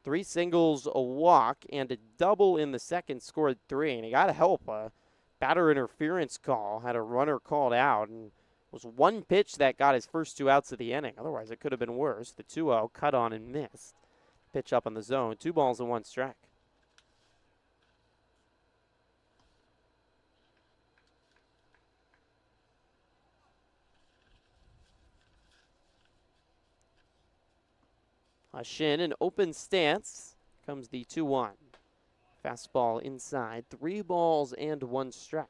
3 singles, a walk, and a double in the second, scored 3. And he got help. A batter interference call, had a runner called out, and was one pitch that got his first 2 outs of the inning. Otherwise, it could have been worse. The 2-0 cut on and missed. Pitch up on the zone. 2 balls and 1 strike. Shin in open stance. Comes the 2-1. Fastball inside. 3 balls and 1 strike.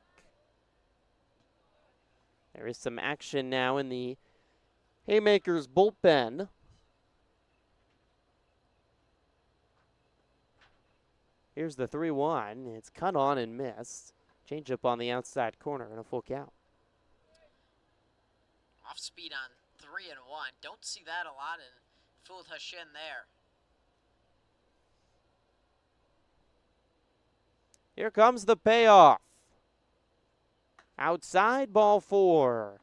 There is some action now in the Haymakers bullpen. Here's the 3-1. It's cut on and missed. Changeup on the outside corner and a full count. Off speed on 3-1. Don't see that a lot, and fooled Hashin there. Here comes the payoff. Outside, ball 4.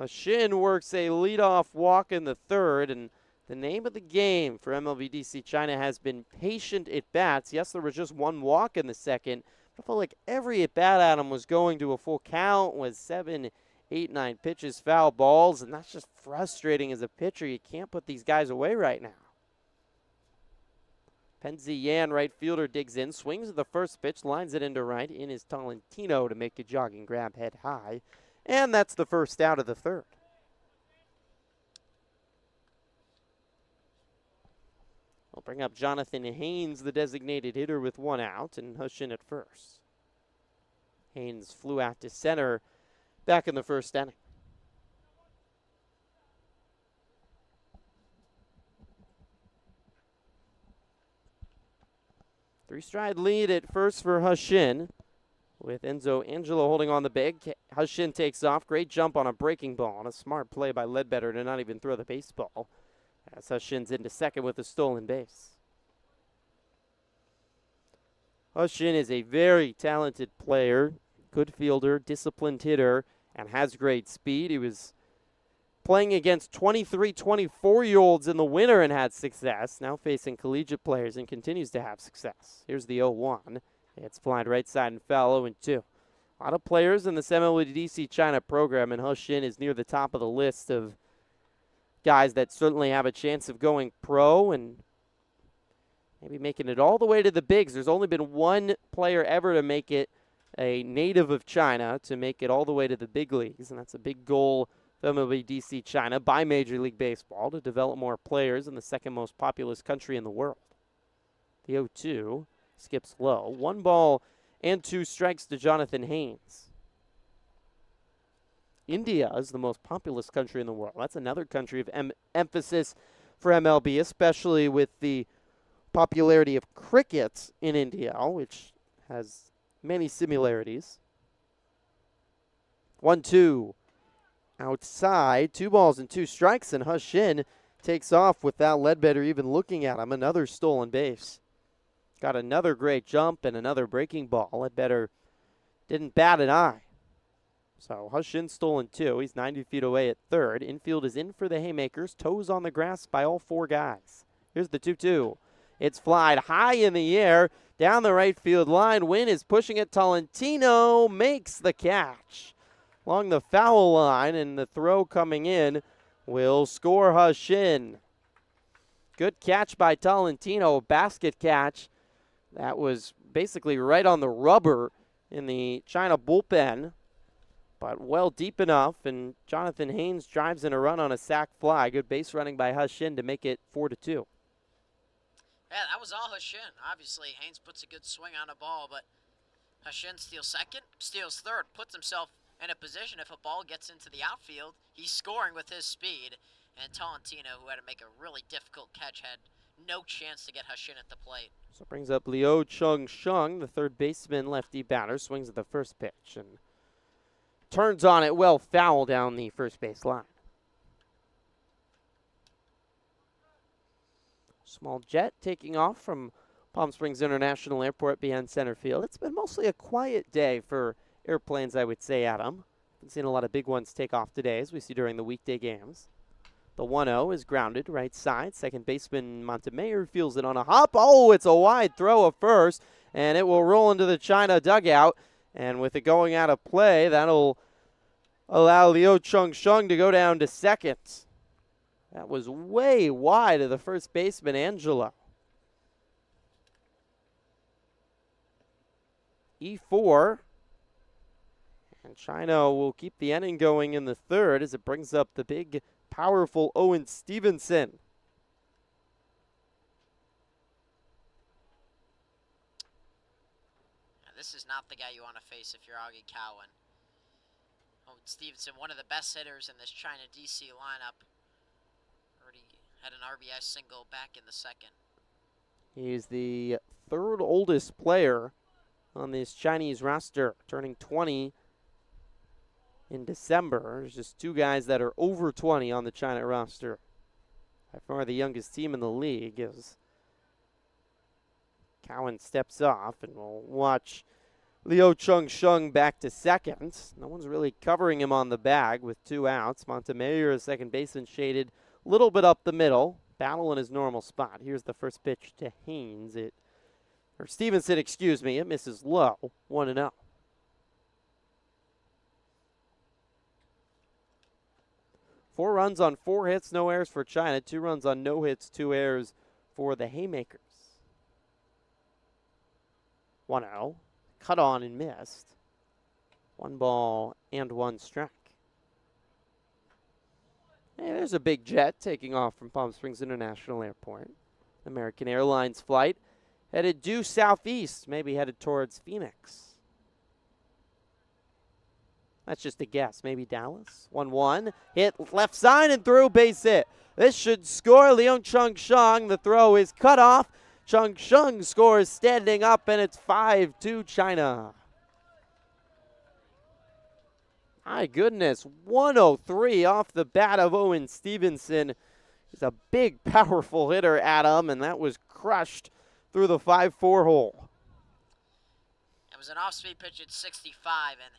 Shin works a leadoff walk in the third, and the name of the game for MLB DC China has been patient at-bats. Yes, there was just 1 walk in the second, but I felt like every at-bat at him was going to a full count, was 7, 8, 9 pitches, foul balls, and that's just frustrating as a pitcher. You can't put these guys away right now. Penzi Yan, right fielder, digs in, swings at the first pitch, lines it into right. In is Tolentino to make a jogging grab head high. And that's the first out of the third. We'll bring up Jonathan Haynes, the designated hitter, with 1 out, and Hushin at first. Haynes flew out to center back in the first inning. 3-stride lead at first for Hushin, with Enzo Angelo holding on the big. Hushin takes off. Great jump on a breaking ball, and a smart play by Ledbetter to not even throw the baseball, as Hushin's into second with a stolen base. Hushin is a very talented player, good fielder, disciplined hitter, and has great speed. He was playing against 23, 24-year-olds in the winter and had success. Now facing collegiate players and continues to have success. Here's the 0-1. It's flying right side and foul, 0-2. A lot of players in this MLB DC China program, and Hushin is near the top of the list of guys that certainly have a chance of going pro and maybe making it all the way to the bigs. There's only been 1 player ever to make it, a native of China, to make it all the way to the big leagues, and that's a big goal for MLB DC China by Major League Baseball to develop more players in the second most populous country in the world. The 0-2 skips low. 1 ball and 2 strikes to Jonathan Haynes. India is the most populous country in the world. That's another country of emphasis for MLB, especially with the popularity of cricket in India, which has many similarities. 1-2. Outside, 2 balls and 2 strikes, and Hushin takes off without Ledbetter even looking at him. Another stolen base. Got another great jump and another breaking ball. Ledbetter didn't bat an eye. So Hushin stolen 2. He's 90 feet away at third. Infield is in for the Haymakers. Toes on the grass by all 4 guys. Here's the 2-2. It's flied high in the air down the right field line. Wynn is pushing it. Tolentino makes the catch along the foul line, and the throw coming in will score Hushin. Good catch by Tolentino, basket catch. That was basically right on the rubber in the China bullpen, but well deep enough, and Jonathan Haynes drives in a run on a sac fly. Good base running by Hushin to make it 4-2. Yeah, that was all Hushin. Obviously, Haynes puts a good swing on a ball, but Hushin steals second, steals third, puts himself in a position if a ball gets into the outfield, he's scoring with his speed. And Tolentino, who had to make a really difficult catch, had no chance to get Hushin at the plate. So it brings up Liu Chung-shung, the third baseman, lefty batter, swings at the first pitch and turns on it well, foul down the first base line. Small jet taking off from Palm Springs International Airport behind center field. It's been mostly a quiet day for airplanes, I would say, Adam. Haven't seen a lot of big ones take off today, as we see during the weekday games. The 1-0 is grounded right side. Second baseman Montemayor feels it on a hop. Oh, it's a wide throw at first, and it will roll into the China dugout. And with it going out of play, that'll allow Liu Chung-shung to go down to second. That was way wide of the first baseman, Angelo. E4. And China will keep the inning going in the third as it brings up the big, powerful Owen Stevenson. Now, this is not the guy you want to face if you're Augie Cowan. Owen Stevenson, one of the best hitters in this China DC lineup. Already had an RBI single back in the second. He's the third oldest player on this Chinese roster, turning 20 in December. There's just two guys that are over 20 on the China roster. By far the youngest team in the league as Cowan steps off, and we'll watch Liu Chung-shung back to second. No one's really covering him on the bag with 2 outs. Montemayor, second baseman, shaded a little bit up the middle. Battle in his normal spot. Here's the first pitch to Haynes. Stevenson, excuse me. It misses low. 1-0. Four runs on 4 hits, no errors for China. 2 runs on no hits, 2 errors for the Haymakers. 1-0. Cut on and missed. 1 ball and 1 strike. Hey, there's a big jet taking off from Palm Springs International Airport. American Airlines flight headed due southeast, maybe headed towards Phoenix. That's just a guess. Maybe Dallas. 1-1. Hit left side and through, base hit. This should score. Liu Chung-shung. The throw is cut off. Chung-shung scores standing up, and it's 5-2 China. My goodness, 103 off the bat of Owen Stevenson. He's a big, powerful hitter, Adam, and that was crushed through the 5-4 hole. It was an off-speed pitch at 65, and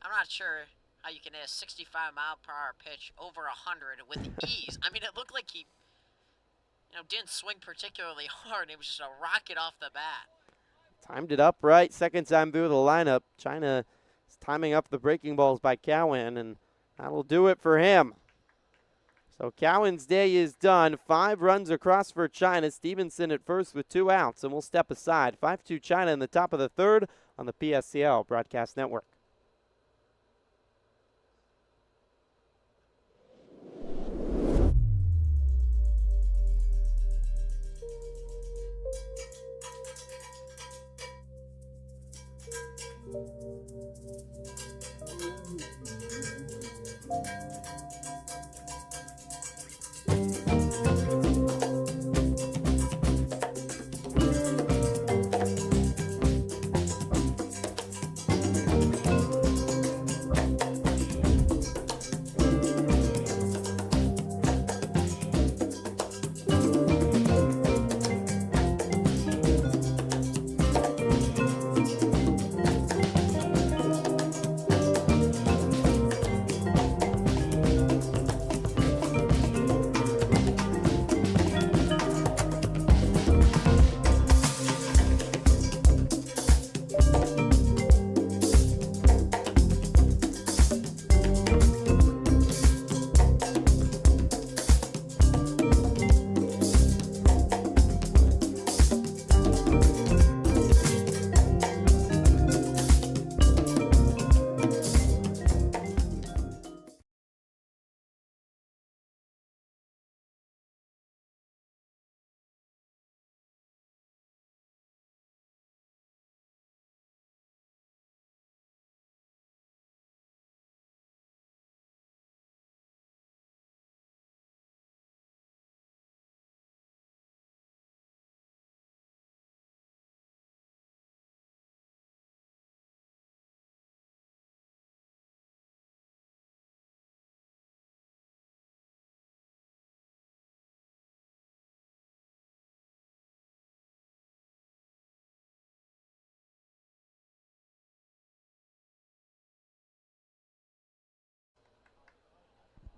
I'm not sure how you can hit a 65-mile-per-hour pitch over 100 with ease. I mean, it looked like he, didn't swing particularly hard. It was just a rocket off the bat. Timed it up right. Second time through the lineup. China is timing up the breaking balls by Cowan, and that'll do it for him. So Cowan's day is done. 5 runs across for China. Stevenson at first with 2 outs, and we'll step aside. 5-2 China in the top of the third on the PSCL Broadcast Network.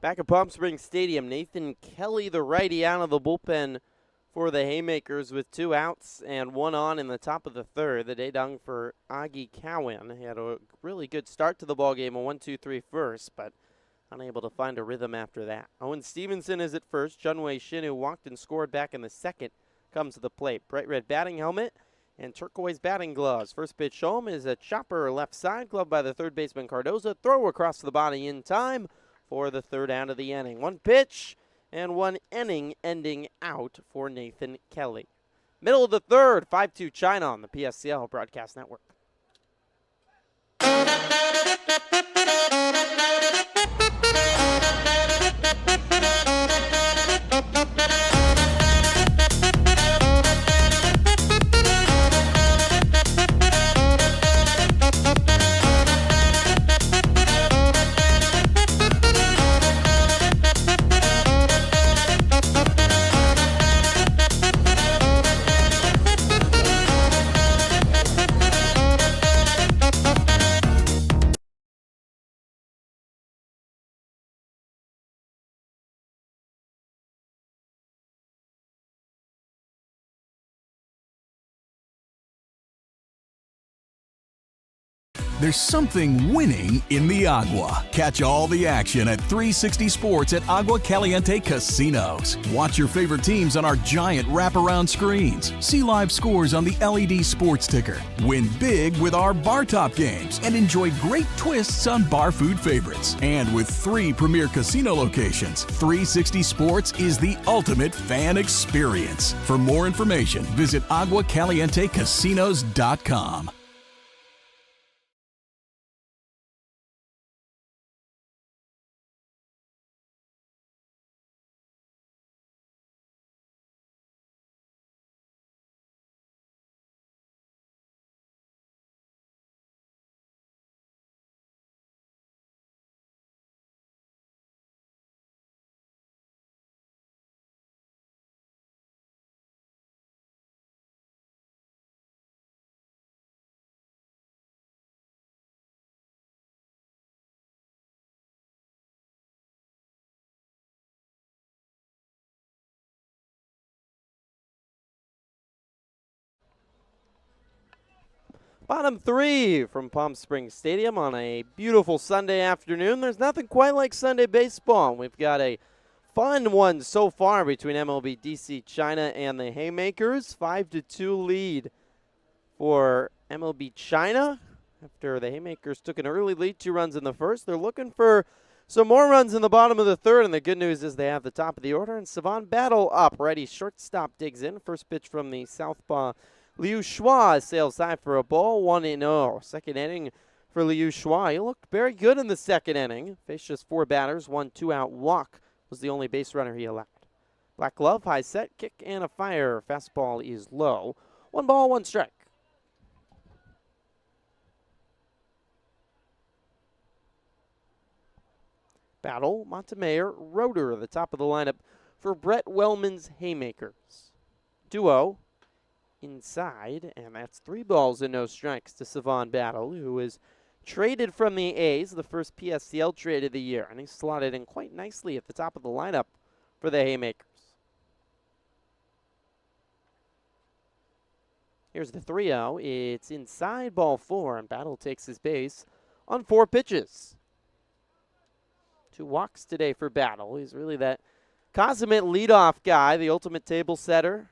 Back at Palm Springs Stadium, Nathan Kelly, the righty, out of the bullpen for the Haymakers with 2 outs and 1 on in the top of the third. The day done for Augie Cowan. He had a really good start to the ballgame, a 1-2-3 first, but unable to find a rhythm after that. Owen Stevenson is at first. Junwei Shin, who walked and scored back in the second, comes to the plate. Bright red batting helmet and turquoise batting gloves. First pitch home is a chopper left side, gloved by the third baseman Cardoza. Throw across the body in time for the third out of the inning. 1 pitch and 1 inning ending out for Nathan Kelly. Middle of the third, 5-2 China on the PSCL Broadcast Network. There's something winning in the Agua. Catch all the action at 360 Sports at Agua Caliente Casinos. Watch your favorite teams on our giant wraparound screens. See live scores on the LED sports ticker. Win big with our bar top games and enjoy great twists on bar food favorites. And with 3 premier casino locations, 360 Sports is the ultimate fan experience. For more information, visit aguacalientecasinos.com. Bottom 3 from Palm Springs Stadium on a beautiful Sunday afternoon. There's nothing quite like Sunday baseball. We've got a fun one so far between MLB DC China and the Haymakers. 5-2 lead for MLB China after the Haymakers took an early lead, 2 runs in the first. They're looking for some more runs in the bottom of the third, and the good news is they have the top of the order. And Savon Battle up. Righty shortstop digs in. First pitch from the southpaw Liu Shua sails high for a ball, 1-0. Second inning for Liu Shua. He looked very good in the second inning. Faced just 4 batters, 1 2-out walk was the only base runner he allowed. Black glove, high set, kick, and a fire. Fastball is low. 1 ball, 1 strike. Battle, Montemayor, Roeder, the top of the lineup for Brett Wellman's Haymakers. Duo inside, and that's 3 balls and no strikes to Savon Battle, who is traded from the A's, the first PSCL trade of the year, and he's slotted in quite nicely at the top of the lineup for the Haymakers. Here's the 3-0. It's inside, ball 4, and Battle takes his base on 4 pitches. 2 walks today for Battle. He's really that consummate leadoff guy, the ultimate table setter.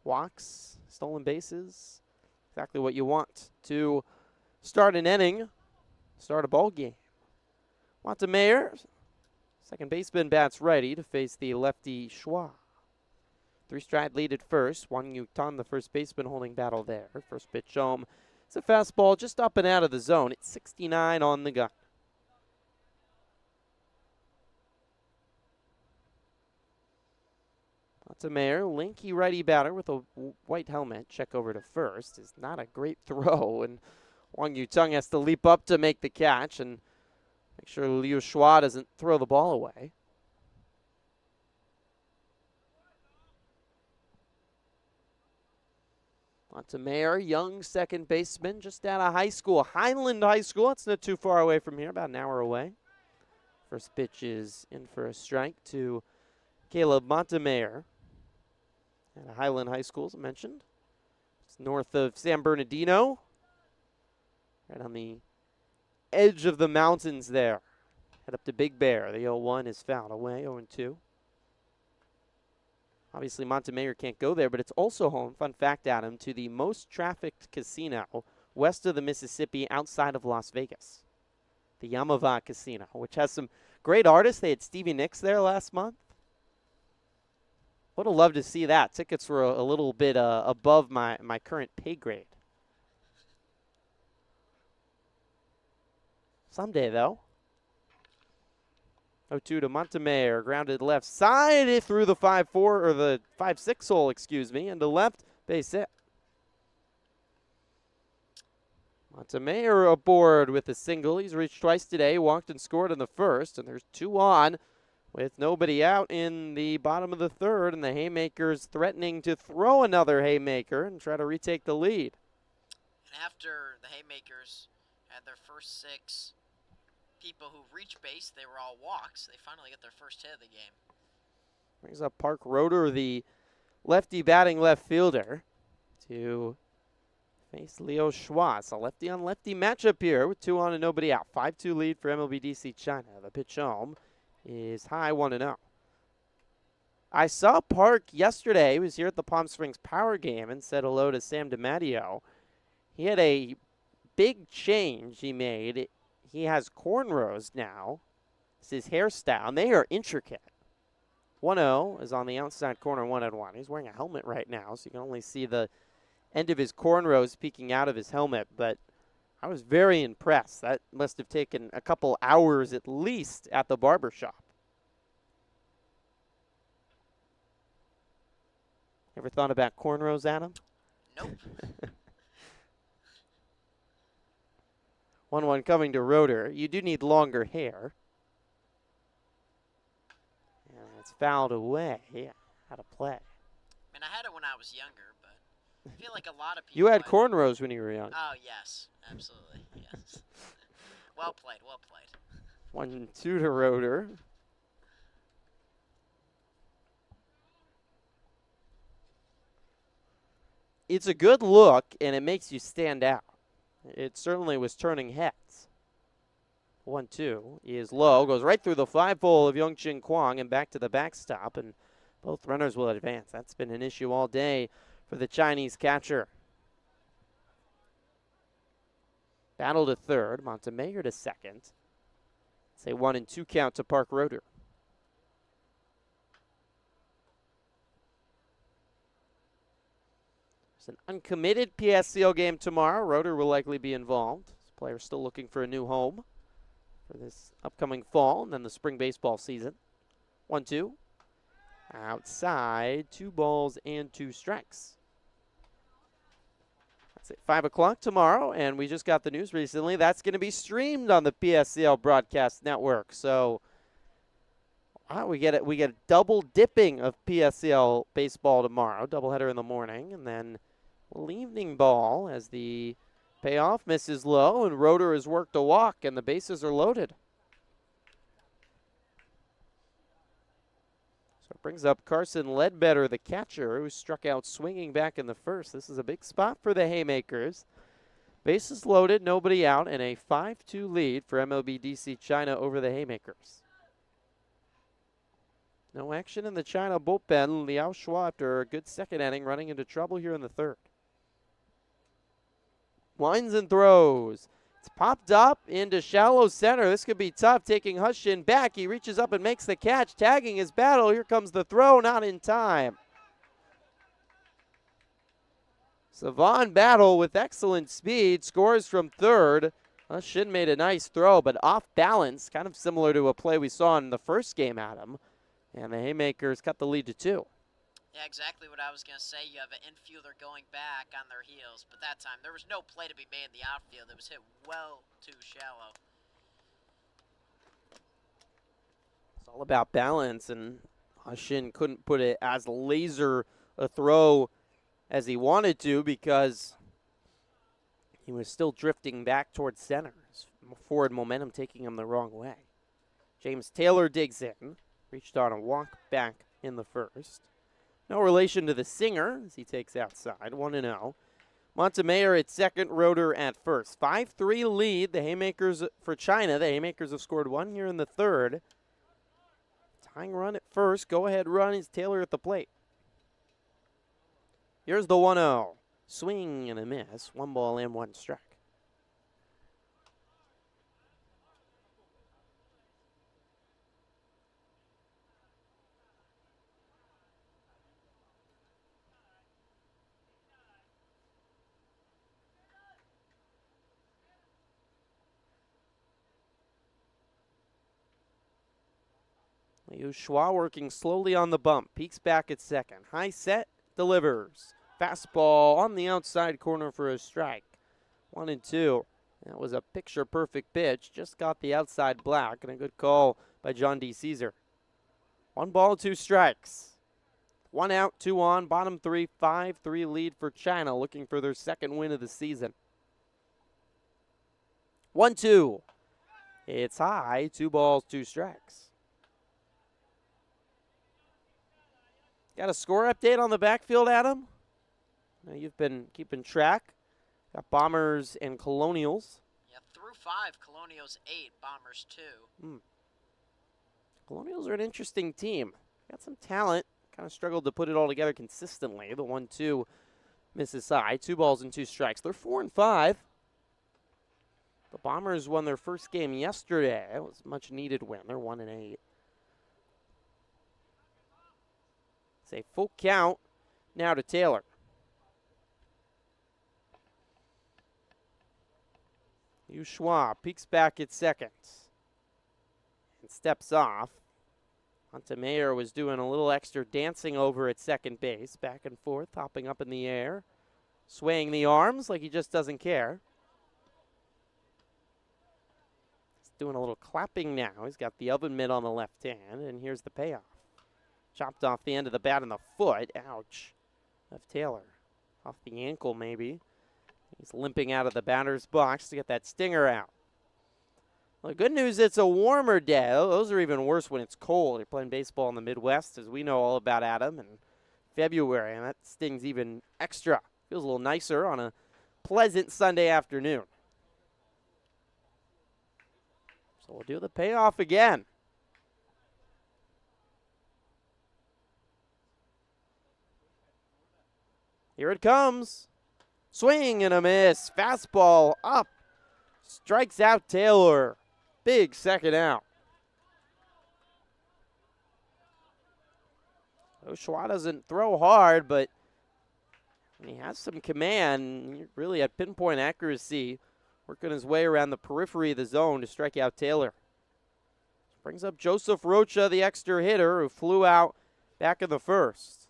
Walks, stolen bases, exactly what you want to start an inning, start a ball game. Montemayor, second baseman, bats righty to face the lefty Shua. 3-stride lead at first. Wang Yutan, the first baseman, holding Battle there. First pitch home. It's a fastball just up and out of the zone. It's 69 on the gun. Montemayor, lanky righty batter with a white helmet. Check over to first is not a great throw, and Wang Yutung has to leap up to make the catch and make sure Liu Shua doesn't throw the ball away. Montemayor, young second baseman, just out of high school. Highland High School, it's not too far away from here, about an hour away. First pitch is in for a strike to Caleb Montemayor at Highland High School, as I mentioned. It's north of San Bernardino, right on the edge of the mountains there. Head up to Big Bear. The 0-1 is fouled away, 0-2. Obviously, Montemayor can't go there, but it's also home, fun fact, Adam, to the most trafficked casino west of the Mississippi outside of Las Vegas, the Yamava Casino, which has some great artists. They had Stevie Nicks there last month. Would have loved to see that. Tickets were a little bit above my current pay grade. Someday, though. 0-2 to Montemayor, grounded left side. It through the 5-4 or the 5-6 hole, excuse me, into left, base hit. Montemayor aboard with a single. He's reached twice today, walked and scored in the first, and there's 2 on with nobody out in the bottom of the third, and the Haymakers threatening to throw another haymaker and try to retake the lead. And after the Haymakers had their first 6 people who reached base, they were all walks. They finally got their first hit of the game. Brings up Park Roeder, the lefty batting left fielder, to face Leo Schwartz. A lefty-on-lefty matchup here with 2 on and nobody out. 5-2 lead for MLB DC China. The pitch home is high, 1-0. I saw Park yesterday. He was here at the Palm Springs Power Game and said hello to Sam DiMatteo. He had a big change he made. He has cornrows now. It's his hairstyle, and they are intricate. 1-0 is on the outside corner, 1-1. He's wearing a helmet right now, so you can only see the end of his cornrows peeking out of his helmet, but I was very impressed. That must have taken a couple hours at least at the barber shop. Ever thought about cornrows, Adam? Nope. 1-1 coming to Roeder. You do need longer hair. And it's fouled away. Yeah, how to play. I mean, I had it when I was younger, but I feel like a lot of people... You had cornrows when you were young. Oh, yes. Absolutely, yes. Well played, well played. 1-2 to Roeder. It's a good look, and it makes you stand out. It certainly was turning heads. 1-2 is low, goes right through the 5-hole of Youngchin Kwong and back to the backstop, and both runners will advance. That's been an issue all day for the Chinese catcher. Battle to third, Montemayor to second. It's a 1-2 count to Park Roeder. It's an uncommitted PSCL game tomorrow. Roeder will likely be involved. This player still looking for a new home for this upcoming fall and then the spring baseball season. 1-2. Outside, 2 balls and 2 strikes. That's at 5 o'clock tomorrow, and we just got the news recently. That's going to be streamed on the PSCL Broadcast Network. So we get a double dipping of PSCL baseball tomorrow, doubleheader in the morning, and then a little evening ball as the payoff misses low, and Roeder has worked a walk, and the bases are loaded. So it brings up Carson Ledbetter, the catcher, who struck out swinging back in the first. This is a big spot for the Haymakers. Bases loaded, nobody out, and a 5-2 lead for MLB DC China over the Haymakers. No action in the China bullpen. Liao Shua, after a good second inning, running into trouble here in the third. Winds and throws. It's popped up into shallow center. This could be tough, taking Hushin back. He reaches up and makes the catch, tagging his battle. Here comes the throw, not in time. Savon Battle with excellent speed, scores from third. Hushin made a nice throw, but off balance, kind of similar to a play we saw in the first game, Adam. And the Haymakers cut the lead to 2. Yeah, exactly what I was going to say. You have an infielder going back on their heels, but that time there was no play to be made in the outfield. It was hit well too shallow. It's all about balance, and Hushin couldn't put it as laser a throw as he wanted to because he was still drifting back towards center. His forward momentum taking him the wrong way. James Taylor digs in. Reached on a walk back in the first. No relation to the Singer as he takes outside. 1-0. Montemayor at second, Roeder at first. 5-3 lead. The Haymakers for China. The Haymakers have scored one here in the third. Tying run at first. Go-ahead run is Taylor at the plate. Here's the 1-0. Swing and a miss. 1 ball and 1 strike. Liu Shua working slowly on the bump. Peeks back at second. High set, delivers. Fastball on the outside corner for a strike. 1-2. That was a picture-perfect pitch. Just got the outside black, and a good call by John D. Caesar. 1 ball, 2 strikes. 1 out, 2 on. Bottom 3, 5-3 lead for China, looking for their second win of the season. 1-2. It's high. 2 balls, 2 strikes. Got a score update on the backfield, Adam? Now you've been keeping track. Got Bombers and Colonials. Yeah, through 5, Colonials 8, Bombers 2. Colonials are an interesting team. Got some talent. Kind of struggled to put it all together consistently. The 1-2 misses high. 2 balls and 2 strikes. They're 4-5. The Bombers won their first game yesterday. It was a much needed win. They're 1-8. It's a full count now to Taylor. Yu Schwa peeks back at second and steps off. Montemayor was doing a little extra dancing over at second base, back and forth, hopping up in the air, swaying the arms like he just doesn't care. He's doing a little clapping now. He's got the oven mitt on the left hand, and here's the payoff. Chopped off the end of the bat and the foot. Ouch. Of Taylor. Off the ankle, maybe. He's limping out of the batter's box to get that stinger out. Well, the good news, it's a warmer day. Those are even worse when it's cold. You're playing baseball in the Midwest, as we know all about, Adam, in February, and that stings even extra. Feels a little nicer on a pleasant Sunday afternoon. So we'll do the payoff again. Here it comes. Swing and a miss. Fastball up. Strikes out Taylor. Big second out. Oshua doesn't throw hard, but he has some command. Really at pinpoint accuracy. Working his way around the periphery of the zone to strike out Taylor. Brings up Joseph Rocha, the extra hitter, who flew out back in the first.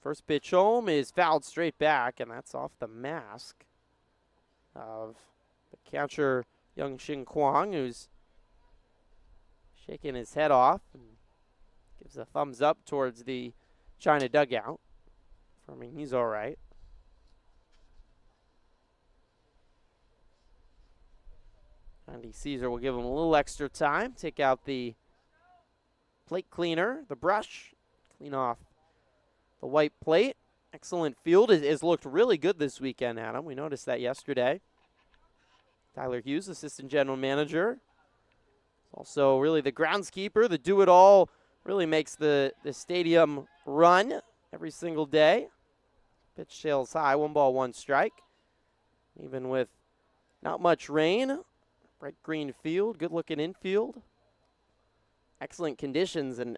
First pitch home is fouled straight back, and that's off the mask of the catcher, Young Shin Kwang, who's shaking his head off and gives a thumbs up towards the China dugout, affirming he's all right. Andy Caesar will give him a little extra time, take out the plate cleaner, the brush, clean off the white plate. Excellent field. Has looked really good this weekend, Adam. We noticed that yesterday. Tyler Hughes, assistant general manager. Also really the groundskeeper, the do-it-all. Really makes the stadium run every single day. Pitch sails high, 1 ball, 1 strike. Even with not much rain, bright green field, good-looking infield. Excellent conditions, and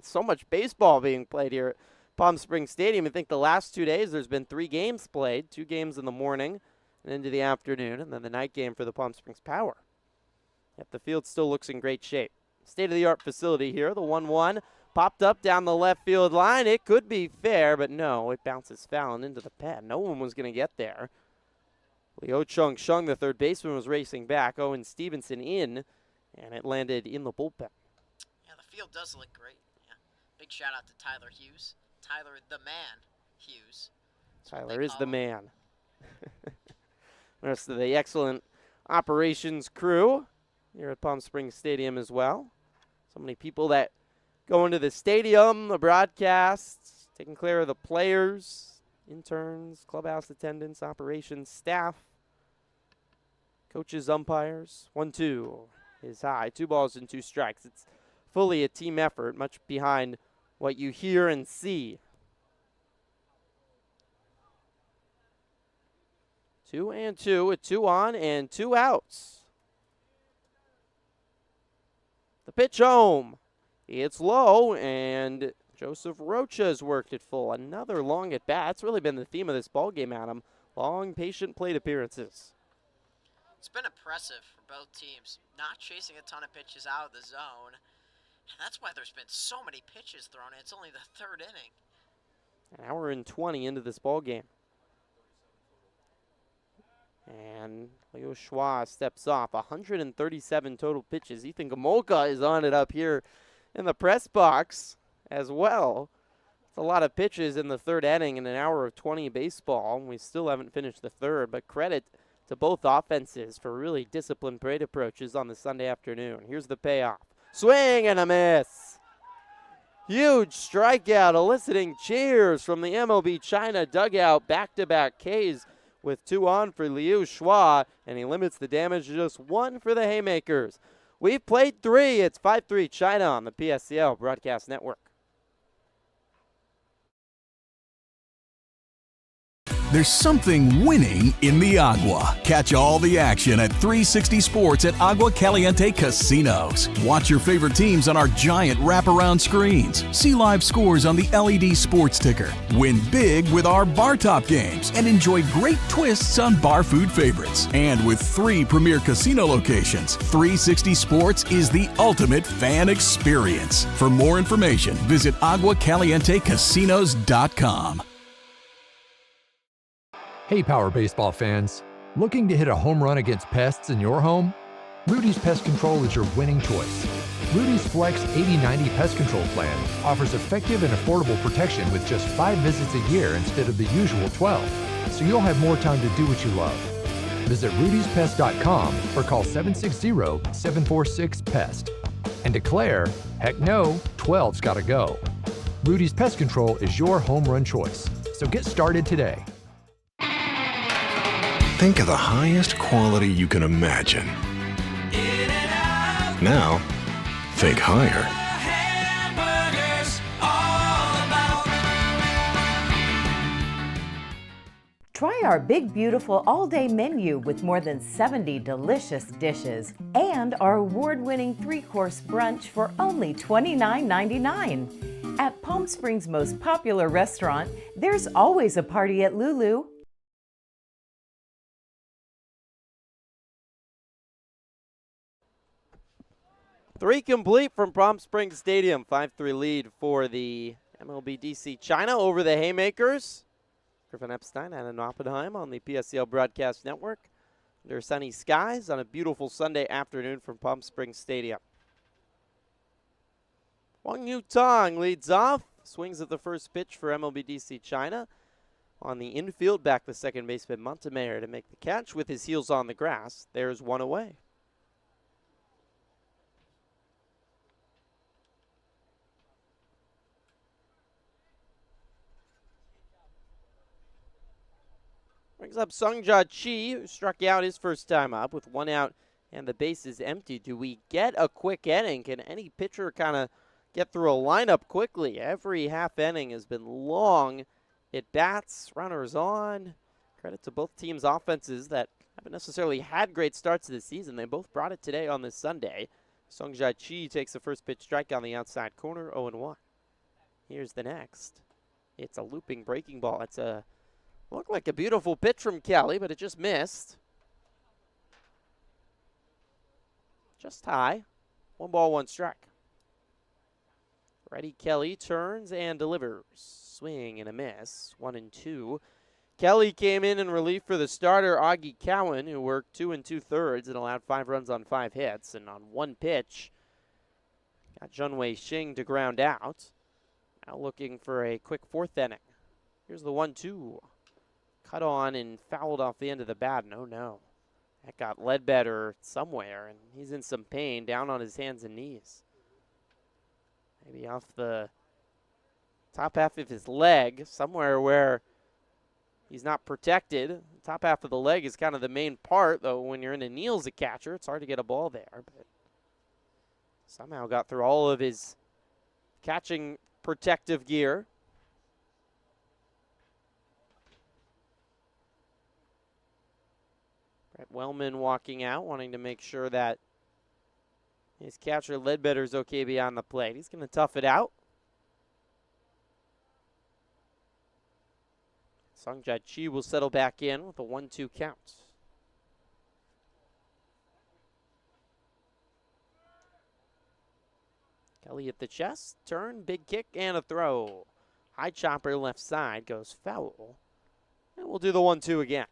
so much baseball being played here at Palm Springs Stadium. I think the last 2 days there's been 3 games played, 2 games in the morning and into the afternoon, and then the night game for the Palm Springs Power. Yet the field still looks in great shape. State-of-the-art facility here. The 1-1 popped up down the left field line. It could be fair, but no, it bounces foul and into the pad. No one was going to get there. Leo Chung Shung, the third baseman, was racing back. Owen Stevenson in, and it landed in the bullpen. Yeah, the field does look great. Yeah. Big shout out to Tyler Hughes. Tyler the Man Hughes. Tyler is the man. The rest of the excellent operations crew here at Palm Springs Stadium as well. So many people that go into the stadium, the broadcasts, taking care of the players, interns, clubhouse attendants, operations staff, coaches, umpires. 1-2 is high. 2 balls and 2 strikes. It's fully a team effort, much behind what you hear and see. 2-2 with 2 on and 2 outs. The pitch home. It's low, and Joseph Rocha has worked it full. Another long at bat. It's really been the theme of this ball game, Adam. Long, patient plate appearances. It's been impressive for both teams, not chasing a ton of pitches out of the zone. And that's why there's been so many pitches thrown. It's only the 3rd inning. An hour and 20 into this ball game. And Leo Schwa steps off. 137 total pitches. Ethan Gamolka is on it up here in the press box as well. It's a lot of pitches in the 3rd inning in an hour of 20 baseball. We still haven't finished the 3rd, but credit to both offenses for really disciplined plate approaches on the Sunday afternoon. Here's the payoff. Swing and a miss. Huge strikeout, eliciting cheers from the MLB China dugout. Back-to-back Ks with 2 on for Liu Schwa, and he limits the damage to just 1 for the Haymakers. We've played 3. It's 5-3 China on the PSCL Broadcast Network. There's something winning in the agua. Catch all the action at 360 Sports at Agua Caliente Casinos. Watch your favorite teams on our giant wraparound screens. See live scores on the LED sports ticker. Win big with our bar top games and enjoy great twists on bar food favorites. And with 3 premier casino locations, 360 Sports is the ultimate fan experience. For more information, visit aguacalientecasinos.com. Hey, Power Baseball fans. Looking to hit a home run against pests in your home? Rudy's Pest Control is your winning choice. Rudy's Flex 80/90 Pest Control Plan offers effective and affordable protection with just 5 visits a year instead of the usual 12, so you'll have more time to do what you love. Visit rudyspest.com or call 760-746-PEST and declare, heck no, 12's gotta go. Rudy's Pest Control is your home run choice, so get started today. Think of the highest quality you can imagine. Now, think higher. Try our big, beautiful all-day menu with more than 70 delicious dishes and our award-winning 3-course brunch for only $29.99. At Palm Springs' most popular restaurant, there's always a party at Lulu. 3 complete from Palm Springs Stadium. 5-3 lead for the MLB DC China over the Haymakers. Griffin Epstein and Adam Oppenheim on the PSCL Broadcast Network. Under sunny skies on a beautiful Sunday afternoon from Palm Springs Stadium. Wang Yu Tong leads off. Swings at the first pitch for MLB DC China. On the infield, back the second baseman Montemayor to make the catch with his heels on the grass. There's 1 away. Brings up Sungja Chi, who struck out his first time up with 1 out and the bases empty. Do we get a quick inning? Can any pitcher kind of get through a lineup quickly? Every half inning has been long. It bats, runners on. Credit to both teams' offenses that haven't necessarily had great starts to the season. They both brought it today on this Sunday. Sungja Chi takes the first pitch strike on the outside corner, 0-1. Here's the next. It's a looping breaking ball. It's a looked like a beautiful pitch from Kelly, but it just missed. Just high. 1 ball, 1 strike. Ready Kelly turns and delivers. Swing and a miss. 1-2. Kelly came in relief for the starter, Augie Cowan, who worked 2 2/3 and allowed 5 runs on 5 hits. And on 1 pitch, got Junwei Xing to ground out. Now looking for a quick 4th inning. Here's the 1-2. Cut on and fouled off the end of the bat. No. That got Ledbetter somewhere, and he's in some pain, down on his hands and knees. Maybe off the top half of his leg, somewhere where he's not protected. The top half of the leg is kind of the main part, though when you're in a kneel as a catcher, it's hard to get a ball there. But somehow got through all of his catching protective gear. Brett Wellman walking out, wanting to make sure that his catcher Ledbetter's okay beyond the plate. He's going to tough it out. Songjia Chi will settle back in with a 1-2 count. Kelly at the chest, turn, big kick, and a throw. High chopper left side goes foul. And we'll do the 1-2 again.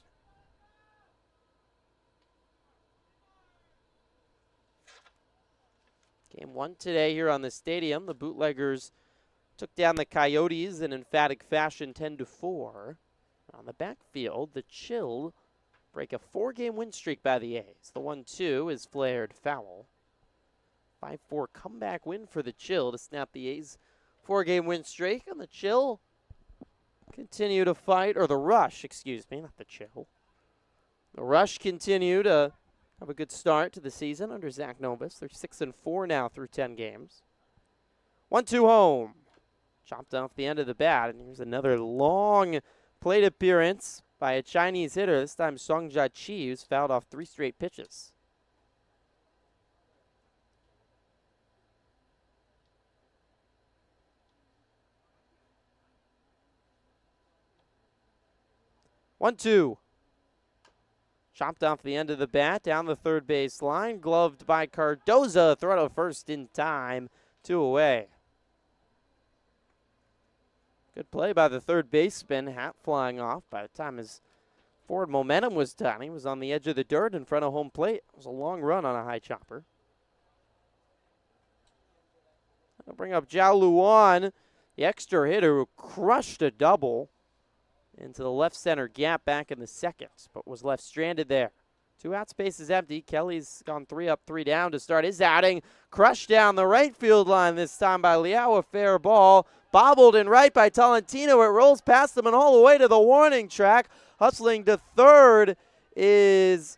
Game 1 today here on the stadium. The Bootleggers took down the Coyotes in emphatic fashion 10-4. On the backfield, the Chill break a 4-game win streak by the A's. The 1-2 is flared foul. 5-4 comeback win for the Chill to snap the A's 4-game win streak. And the Chill continue to fight, or the Rush, excuse me, not the Chill. The Rush continue to have a good start to the season under Zach Novus. They're 6-4 now through 10 games. 1-2 home. Chopped off the end of the bat, and here's another long plate appearance by a Chinese hitter. This time Songjia Chi, who's fouled off 3 straight pitches. One, two. Chopped off the end of the bat, down the third base line. Gloved by Cardoza. Throw to first in time. 2 away. Good play by the third baseman. Hat flying off by the time his forward momentum was done. He was on the edge of the dirt in front of home plate. It was a long run on a high chopper. I'll bring up Zhao Luan, the extra hitter who crushed a double into the left center gap back in the second, but was left stranded there. 2 out, space is empty. Kelly's gone 3 up, 3 down to start his outing. Crushed down the right field line this time by Liao, a fair ball. Bobbled in right by Tolentino. It rolls past him and all the way to the warning track. Hustling to third is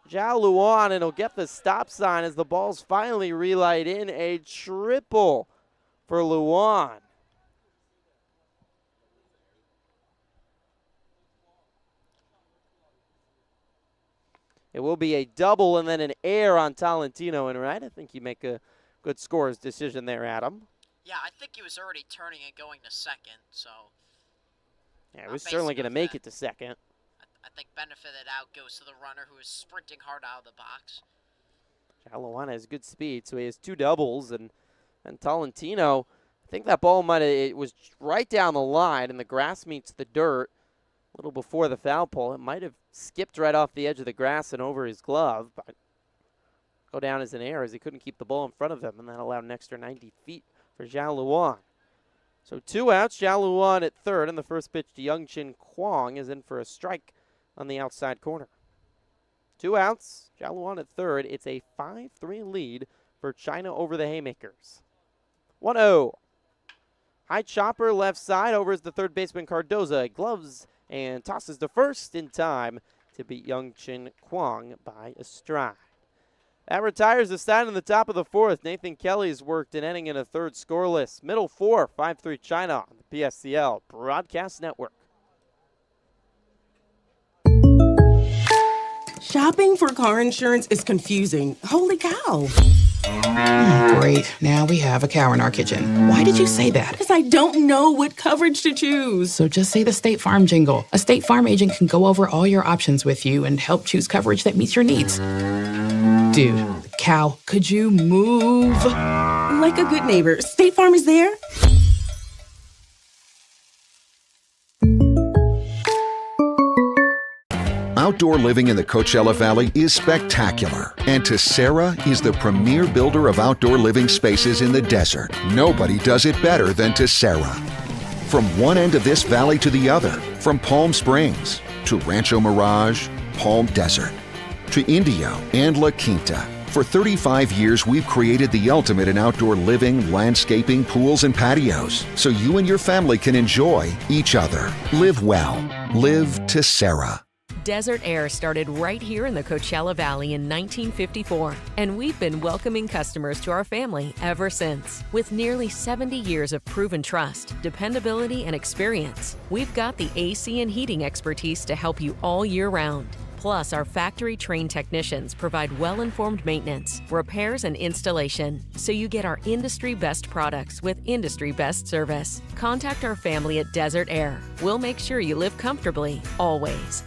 Zhao Luan, and he'll get the stop sign as the ball's finally relight in. A triple for Luan. It will be a double and then an air on Tolentino and right. I think you make a good scorer's decision there, Adam. Yeah, I think he was already turning and going to second, so. Yeah, he was certainly going to make it to second. I think benefited out goes to the runner who is sprinting hard out of the box. Luan has good speed, so he has 2 doubles, and Tolentino, I think that ball it was right down the line, and the grass meets the dirt. A little before the foul pole. It might have skipped right off the edge of the grass and over his glove, but go down as an error as he couldn't keep the ball in front of him, and that allowed an extra 90 feet for Zhao Luan. So 2 outs, Zhao Luan at third, and the first pitch to Youngchin Kwong is in for a strike on the outside corner. 2 outs, Zhao Luan at third. It's a 5-3 lead for China over the Haymakers. 1-0. High chopper left side over is the third baseman Cardoza. Gloves and tosses to first in time to beat Youngchin Kwong by a stride. That retires the side in the top of the 4th. Nathan Kelly's worked an inning in a third scoreless. Middle 4, 5-3 China on the PSCL Broadcast Network. Shopping for car insurance is confusing. Holy cow. Great. Now we have a cow in our kitchen. Why did you say that? Because I don't know what coverage to choose. So just say the State Farm jingle. A State Farm agent can go over all your options with you and help choose coverage that meets your needs. Dude, cow, could you move? Like a good neighbor, State Farm is there. Outdoor living in the Coachella Valley is spectacular, and Tessera is the premier builder of outdoor living spaces in the desert. Nobody does it better than Tessera. From one end of this valley to the other, from Palm Springs to Rancho Mirage Palm Desert. To Indio and La Quinta. For 35 years, we've created the ultimate in outdoor living, landscaping, pools, and patios, so you and your family can enjoy each other. Live well. Live Tessera. Desert Air started right here in the Coachella Valley in 1954, and we've been welcoming customers to our family ever since. With nearly 70 years of proven trust, dependability, and experience, we've got the AC and heating expertise to help you all year round. Plus, our factory-trained technicians provide well-informed maintenance, repairs, and installation, so you get our industry-best products with industry-best service. Contact our family at Desert Air. We'll make sure you live comfortably, always.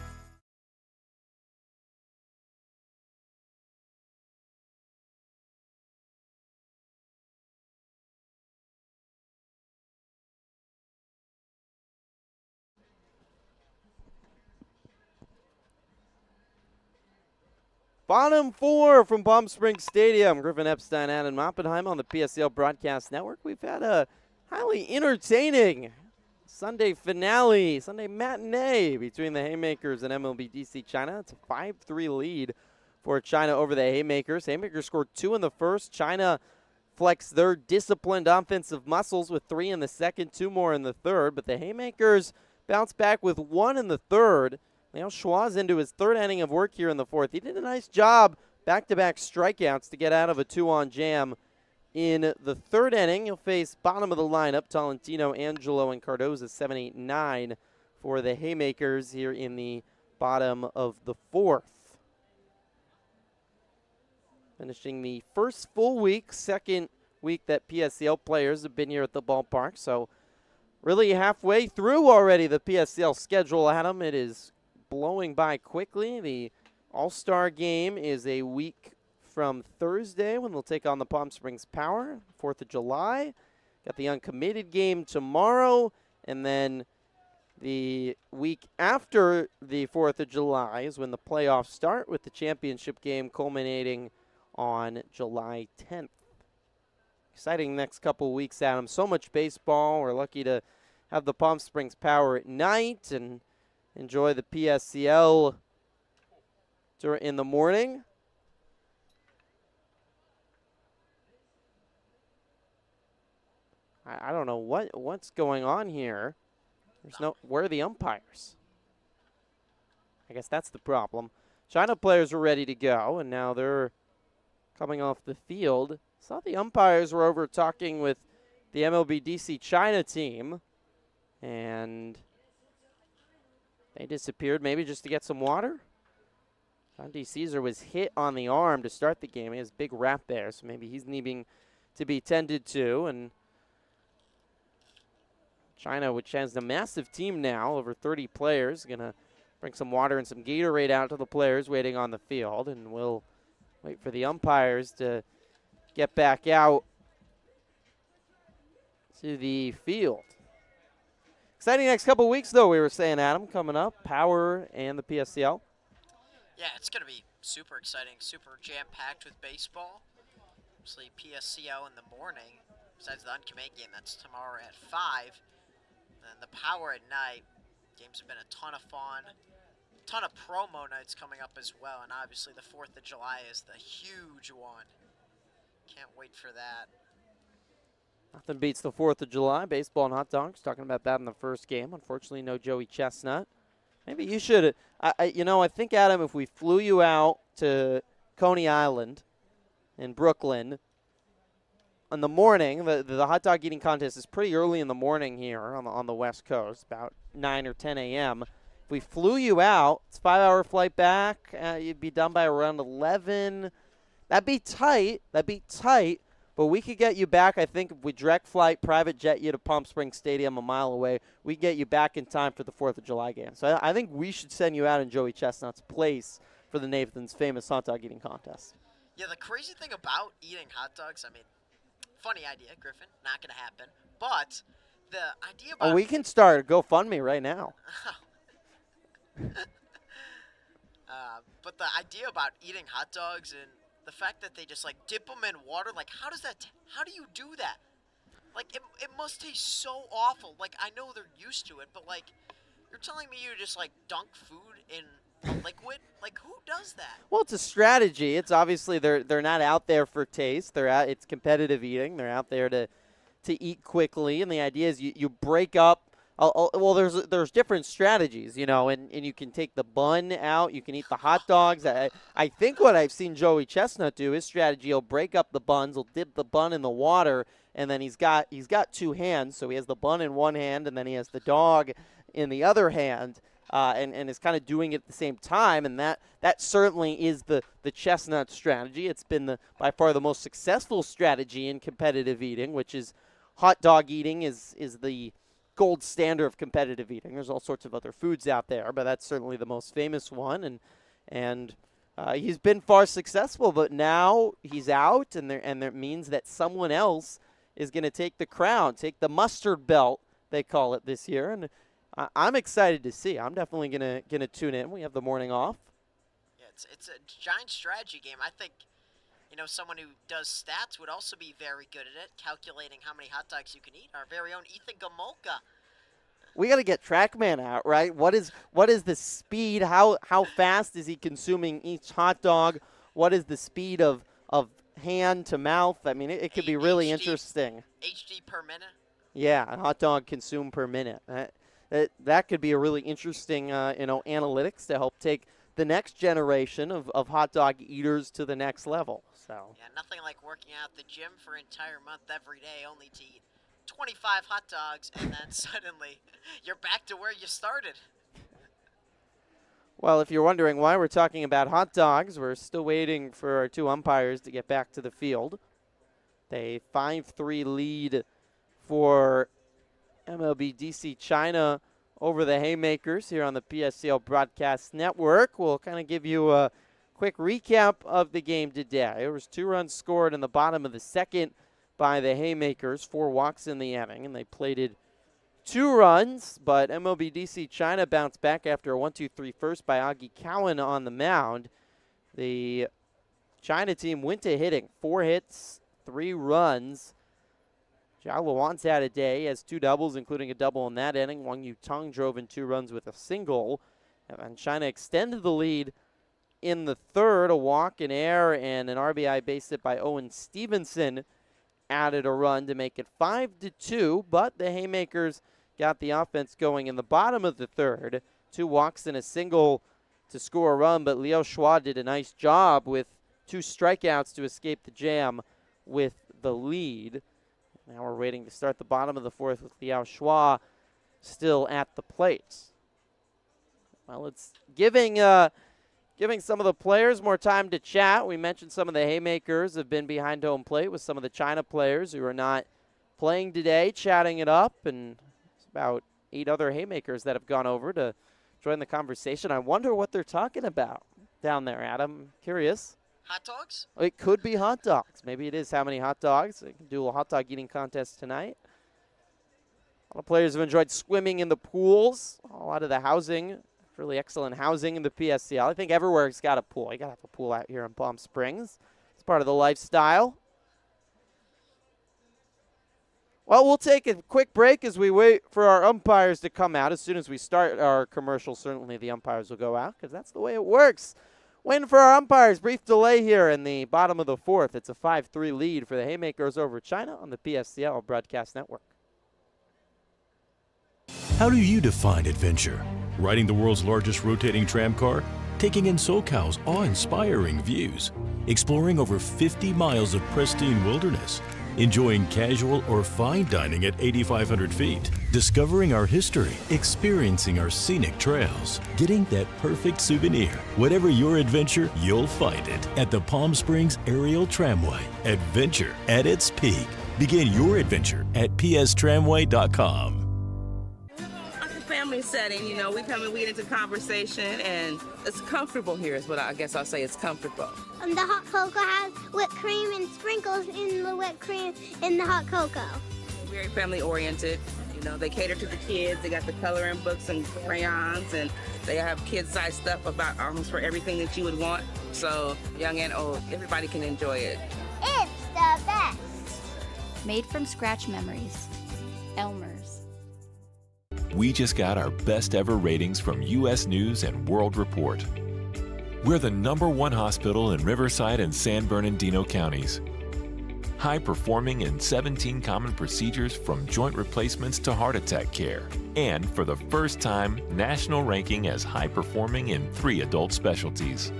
Bottom four from Palm Springs Stadium. Griffin Epstein, Adam Oppenheim on the PSL Broadcast Network. We've had a highly entertaining Sunday finale, Sunday matinee between the Haymakers and MLB DC China. It's a 5-3 lead for China over the Haymakers. Haymakers scored 2 in the first. China flexed their disciplined offensive muscles with 3 in the second, 2 more in the third. But the Haymakers bounced back with 1 in the third. Leo Schwaz into his third inning of work here in the fourth. He did a nice job, back-to-back strikeouts to get out of a 2-on jam in the third inning. He'll face bottom of the lineup, Tolentino, Angelo, and Cardoza, 7, 8, 9 for the Haymakers here in the bottom of the fourth. Finishing the first full week, second week that PSCL players have been here at the ballpark. So really halfway through already the PSCL schedule, Adam. It is blowing by quickly. The All-Star game is a week from Thursday when they'll take on the Palm Springs Power, 4th of July. Got the uncommitted game tomorrow, and then the week after the 4th of July is when the playoffs start, with the championship game culminating on July 10th. Exciting next couple weeks, Adam. So much baseball. We're lucky to have the Palm Springs Power at night and enjoy the PSCL in the morning. I don't know what's going on here. Where are the umpires? I guess that's the problem. China players are ready to go, and now they're coming off the field. Saw the umpires were over talking with the MLB DC China team, and they disappeared, maybe just to get some water. John D. Caesar was hit on the arm to start the game. He has a big wrap there, so maybe he's needing to be tended to. And China, which has a massive team now, over 30 players, going to bring some water and some Gatorade out to the players waiting on the field. And we'll wait for the umpires to get back out to the field. Exciting next couple weeks, though, we were saying, Adam, coming up. Power and the PSCL. Yeah, it's going to be super exciting, super jam-packed with baseball. Obviously, PSCL in the morning, besides the uncommitted game, that's tomorrow at 5. And the Power at night. Games have been a ton of fun. A ton of promo nights coming up as well. And obviously, the 4th of July is the huge one. Can't wait for that. Nothing beats the 4th of July. Baseball and hot dogs. Talking about that in the first game. Unfortunately, no Joey Chestnut. Maybe you should. I think, Adam, if we flew you out to Coney Island in Brooklyn in the morning, the hot dog eating contest is pretty early in the morning here on the West Coast, about 9 or 10 a.m. If we flew you out, it's a 5-hour flight back. You'd be done by around 11. That'd be tight. But we could get you back, I think, if we direct flight, private jet you to Palm Springs Stadium a mile away, we get you back in time for the 4th of July game. So I think we should send you out in Joey Chestnut's place for the Nathan's famous hot dog eating contest. Yeah, the crazy thing about eating hot dogs, I mean, funny idea, Griffin, not going to happen. But the idea about... Oh, we can start a GoFundMe right now. But the idea about eating hot dogs and the fact that they just, like, dip them in water, like, how do you do that? Like, it must taste so awful. Like, I know they're used to it, but, like, you're telling me you just, like, dunk food in a liquid? Like, who does that? Well, it's a strategy. It's obviously they're not out there for taste. It's competitive eating. They're out there to eat quickly, and the idea is you break up. Well, there's different strategies, and you can take the bun out. You can eat the hot dogs. I think what I've seen Joey Chestnut do, his strategy, he'll break up the buns. He'll dip the bun in the water, and then he's got two hands. So he has the bun in one hand, and then he has the dog in the other hand, and is kind of doing it at the same time. And that certainly is the Chestnut strategy. It's been by far the most successful strategy in competitive eating, which is hot dog eating is the gold standard of competitive eating. There's all sorts of other foods out there, but that's certainly the most famous one, and he's been far successful. But now he's out, and that means that someone else is going to take the crown, take the mustard belt, they call it this year, and I'm excited to see. I'm definitely gonna tune in. We have the morning off. Yeah, it's a giant strategy game. I think someone who does stats would also be very good at it, calculating how many hot dogs you can eat. Our very own Ethan Gomolka. We got to get TrackMan out, right? What is the speed? How fast is he consuming each hot dog? What is the speed of hand to mouth? I mean, it could be really interesting. HD per minute? Yeah, a hot dog consumed per minute. That could be a really interesting, analytics to help take the next generation of hot dog eaters to the next level. So yeah, nothing like working out at the gym for an entire month every day only to eat 25 hot dogs, and then suddenly you're back to where you started. Well, if you're wondering why we're talking about hot dogs, we're still waiting for our two umpires to get back to the field. A 5-3 lead for MLB DC China over the Haymakers here on the PSCL Broadcast Network. We'll kind of give you a quick recap of the game today. There was 2 runs scored in the bottom of the second by the Haymakers, 4 walks in the inning, and they plated 2 runs, but MLB DC China bounced back after a 1-2-3 first by Augie Cowan on the mound. The China team went to hitting, 4 hits, 3 runs. Zhao Luan's had a day, has 2 doubles, including a double in that inning. Wang Yutong drove in 2 runs with a single, and China extended the lead in the third. A walk, an error, and an RBI base hit by Owen Stevenson added a run to make it 5-2, but the Haymakers got the offense going in the bottom of the third. 2 walks and a single to score a run, but Liao Shua did a nice job with 2 strikeouts to escape the jam with the lead. Now we're waiting to start the bottom of the fourth with Liao Shua still at the plate. Well, it's giving some of the players more time to chat. We mentioned some of the Haymakers have been behind home plate with some of the China players who are not playing today, chatting it up, and it's about 8 other Haymakers that have gone over to join the conversation. I wonder what they're talking about down there, Adam. Curious. Hot dogs? It could be hot dogs. Maybe it is how many hot dogs. They can do a hot dog eating contest tonight. A lot of players have enjoyed swimming in the pools. A lot of the housing, really excellent housing in the PSCL. I think everywhere's got a pool. You got to have a pool out here in Palm Springs. It's part of the lifestyle. Well, we'll take a quick break as we wait for our umpires to come out. As soon as we start our commercial, certainly the umpires will go out because that's the way it works. Waiting for our umpires. Brief delay here in the bottom of the fourth. It's a 5-3 lead for the Haymakers over China on the PSCL Broadcast Network. How do you define adventure? Riding the world's largest rotating tram car? Taking in SoCal's awe-inspiring views? Exploring over 50 miles of pristine wilderness? Enjoying casual or fine dining at 8,500 feet? Discovering our history? Experiencing our scenic trails? Getting that perfect souvenir? Whatever your adventure, you'll find it at the Palm Springs Aerial Tramway. Adventure at its peak. Begin your adventure at pstramway.com. Family setting, we come and we get into conversation, and it's comfortable here is what I guess I'll say. It's comfortable. The hot cocoa has whipped cream and sprinkles in the whipped cream in the hot cocoa. Very family oriented. They cater to the kids. They got the coloring books and crayons, and they have kid-sized stuff about almost for everything that you would want. So young and old, everybody can enjoy it. It's the best. Made from scratch memories. Elmer's. we just got our best ever ratings from U.S. News and World Report. We're the #1 hospital in Riverside and San Bernardino counties. High performing in 17 common procedures from joint replacements to heart attack care. And for the first time, national ranking as high performing in 3 adult specialties.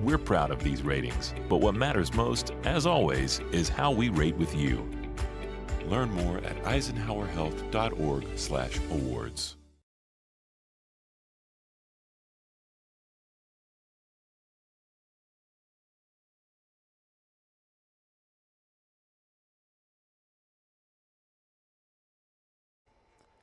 We're proud of these ratings, but what matters most, as always, is how we rate with you. Learn more at eisenhowerhealth.org/awards.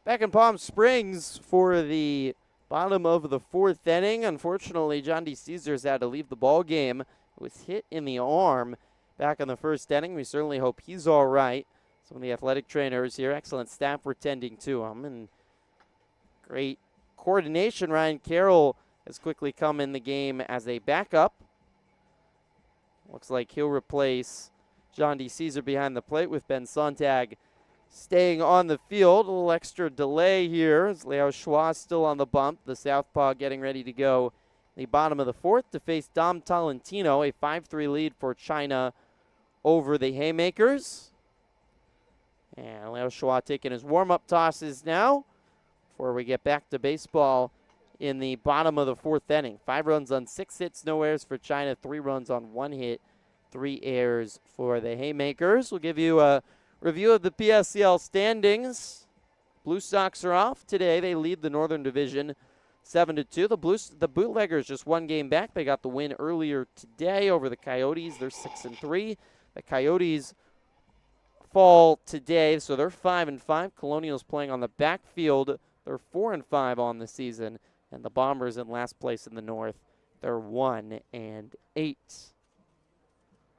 Back in Palm Springs for the bottom of the 4th inning. Unfortunately, John D. Caesars had to leave the ball game. Was hit in the arm back in the 1st inning. We certainly hope he's all right. Some of the athletic trainers here, excellent staff were tending to him, and great coordination. Ryan Carroll has quickly come in the game as a backup. Looks like he'll replace John D. Caesar behind the plate with Ben Sontag staying on the field. A little extra delay here as Liao Shua still on the bump. The southpaw getting ready to go the bottom of the 4th to face Dom Tolentino, a 5-3 lead for China over the Haymakers. And Liao Shua taking his warm-up tosses now before we get back to baseball in the bottom of the 4th inning. 5 runs on 6 hits, no errors for China, 3 runs on 1 hit, 3 errors for the Haymakers. We'll give you a review of the PSCL standings. Blue Sox are off today. They lead the Northern Division 7-2. The Bootleggers just 1 game back. They got the win earlier today over the Coyotes. They're 6-3. The Coyotes fall today, so they're 5-5. Colonial's playing on the backfield. They're 4-5 on the season. And the Bombers in last place in the North. They're 1-8.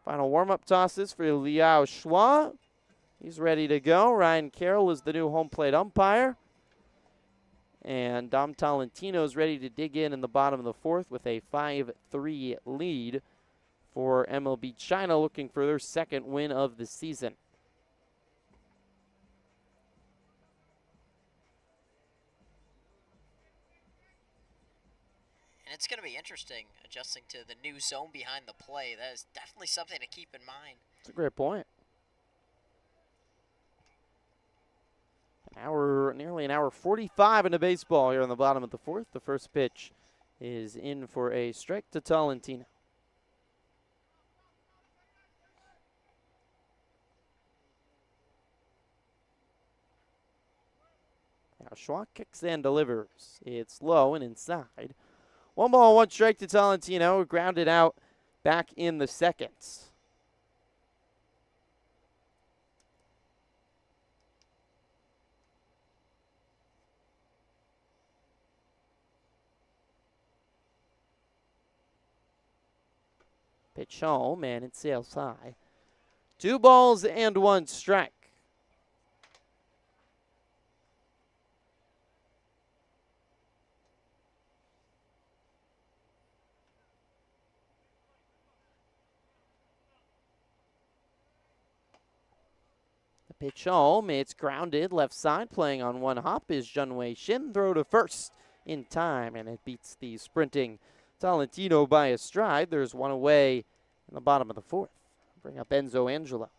Final warm-up tosses for Liao Shua. He's ready to go. Ryan Carroll is the new home plate umpire. And Dom Tolentino is ready to dig in the bottom of the 4th with a 5-3 lead for MLB China, looking for their 2nd win of the season. And it's going to be interesting adjusting to the new zone behind the play. That is definitely something to keep in mind. That's a great point. Nearly an hour 45 into baseball here on the bottom of the 4th. The first pitch is in for a strike to Tolentino. Now Schwach kicks and delivers. It's low and inside. 1 ball, 1 strike to Tolentino. Grounded out back in the 2nd. Pitch home, and it sails high. 2 balls and 1 strike. The pitch home, it's grounded left side. Playing on 1 hop is Junwei Shin. Throw to first in time, and it beats the sprinting Tolentino by a stride. There's 1 away in the bottom of the 4th. Bring up Enzo Angelo.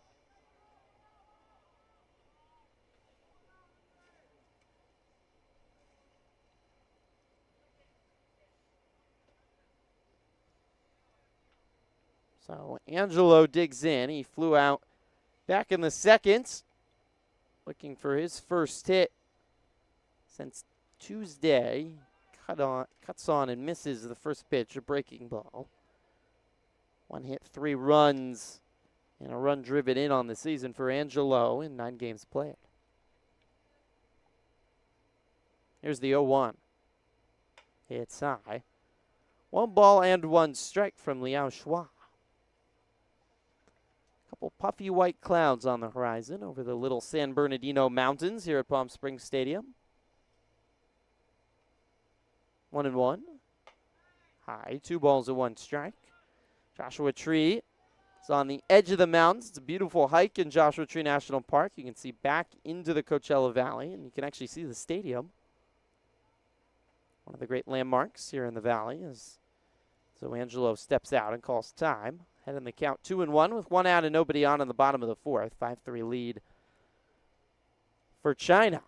So Angelo digs in. He flew out back in the 2nd, looking for his first hit since Tuesday. Cuts on and misses the first pitch, a breaking ball. 1 hit, 3 runs, and a run driven in on the season for Angelo in 9 games played. Here's the 0-1. It's high. 1 ball and 1 strike from Liao Shua. Couple puffy white clouds on the horizon over the little San Bernardino Mountains here at Palm Springs Stadium. 1-1. High, 2 balls and 1 strike. Joshua Tree is on the edge of the mountains. It's a beautiful hike in Joshua Tree National Park. You can see back into the Coachella Valley, and you can actually see the stadium one of the great landmarks here in the Valley. So Angelo steps out and calls time. Head in the count 2-1 with 1 out and nobody on in the bottom of the 4th. 5-3 lead for China.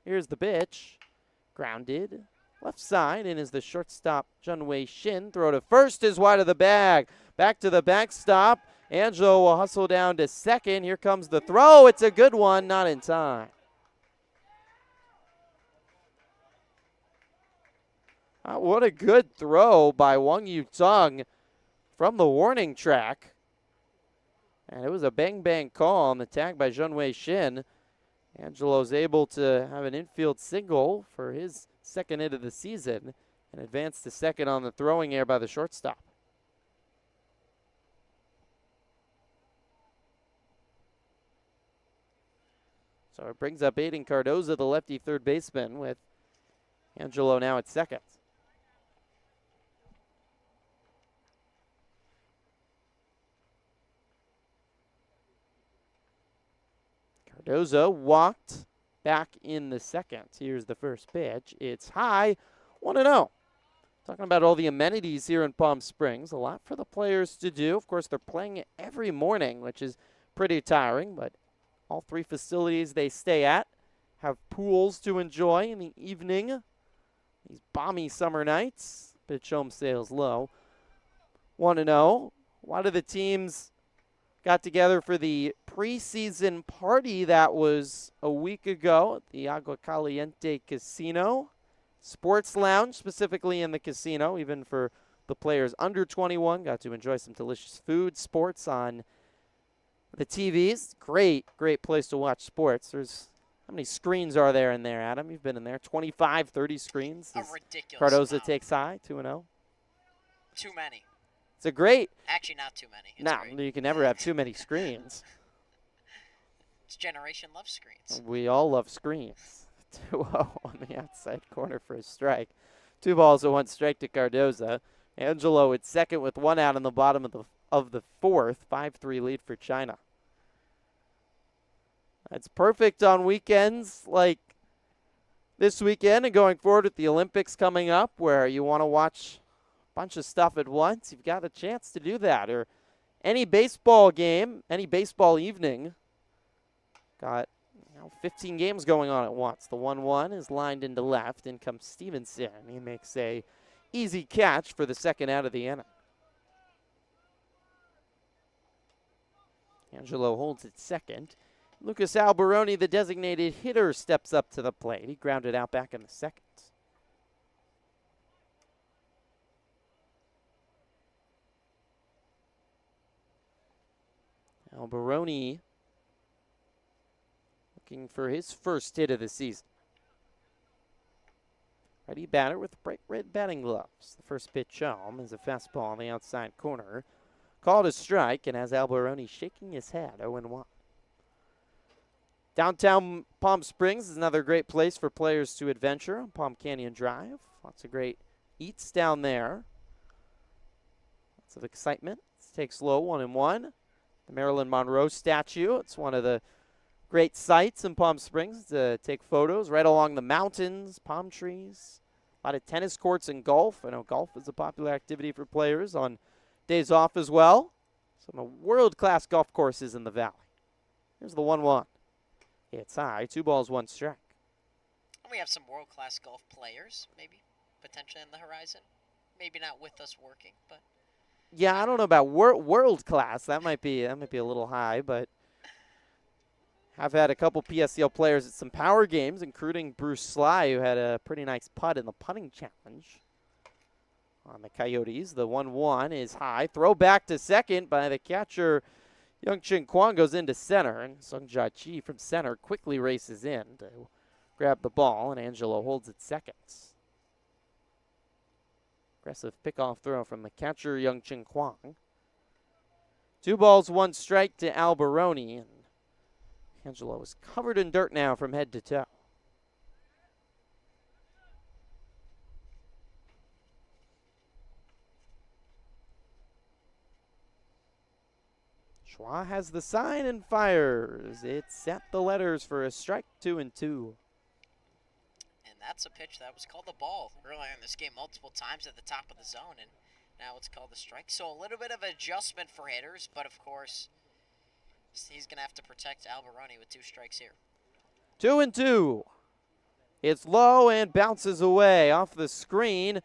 Here's the pitch. Grounded. Left side, and is the shortstop, Junwei Shin. Throw to first is wide of the bag. Back to the backstop. Angelo will hustle down to second. Here comes the throw. It's a good one, not in time. What a good throw by Wang Yutong from the warning track. And it was a bang-bang call on the tag by Junwei Shin. Angelo's able to have an infield single for his second hit of the season and advance to second on the throwing error by the shortstop. So it brings up Aiden Cardoza, the lefty third baseman, with Angelo now at second. Cardoza walked back in the second. Here's the first pitch. It's high, 1-0. Talking about all the amenities here in Palm Springs. A lot for the players to do. Of course, they're playing every morning, which is pretty tiring, but all 3 facilities they stay at have pools to enjoy in the evening. These balmy summer nights. Pitch home sales low. 1-0. A lot of the teams got together for the preseason party that was a week ago at the Agua Caliente Casino. Sports lounge, specifically in the casino, even for the players under 21. Got to enjoy some delicious food, sports on the TVs. Great place to watch sports. How many screens are there in there, Adam? You've been in there. 25, 30 screens. A ridiculous Cardoza amount. takes high, 2-0. Too many. It's a great. Actually, not too many. No, you can never have too many screens. This generation loves screens. We all love screens. 2-0 on the outside corner for a strike. 2 balls and 1 strike to Cardoza. Angelo at second with 1 out in the bottom of the 4th. 5-3 lead for China. That's perfect on weekends like this weekend and going forward with the Olympics coming up, where you want to watch a bunch of stuff at once. You've got a chance to do that. Or any baseball game, any baseball evening. Got 15 games going on at once. The 1-1 is lined into left. In comes Stevenson. He makes a easy catch for the second out of the inning. Angelo holds it second. Lucas Alberoni, the designated hitter, steps up to the plate. He grounded out back in the second. Alberoni looking for his first hit of the season. Ready batter with bright red batting gloves. The first pitch home is a fastball on the outside corner. Called a strike, and has Alberoni shaking his head, 0-1. Downtown Palm Springs is another great place for players to adventure on Palm Canyon Drive. Lots of great eats down there. Lots of excitement. Let's take slow, 1-1. The Marilyn Monroe statue. It's one of the great sights in Palm Springs to take photos right along the mountains, palm trees. A lot of tennis courts and golf. I know golf is a popular activity for players on days off as well. Some world-class golf courses in the valley. Here's the 1-1. It's high, 2 balls, 1 strike. We have some world-class golf players, maybe, potentially on the horizon. Maybe not with us working, but. Yeah, I don't know about world-class. That might be a little high, but I've had a couple PSCL players at some power games, including Bruce Sly, who had a pretty nice putt in the putting challenge on the Coyotes. The 1-1 is high. Throw back to second by the catcher. Young Chin Kwang goes into center, and Sung Ja Chi from center quickly races in to grab the ball, and Angelo holds it second. Aggressive pickoff throw from the catcher, Young Chin Kwang. 2 balls, 1 strike to Alberoni, and Angelo is covered in dirt now from head to toe. Schwa has the sign and fires. It's set the letters for a strike, 2-2. And that's a pitch that was called the ball earlier in this game multiple times at the top of the zone, and now it's called the strike. So a little bit of adjustment for hitters, but of course, he's going to have to protect Alberoni with 2 strikes here. 2-2. It's low and bounces away off the screen.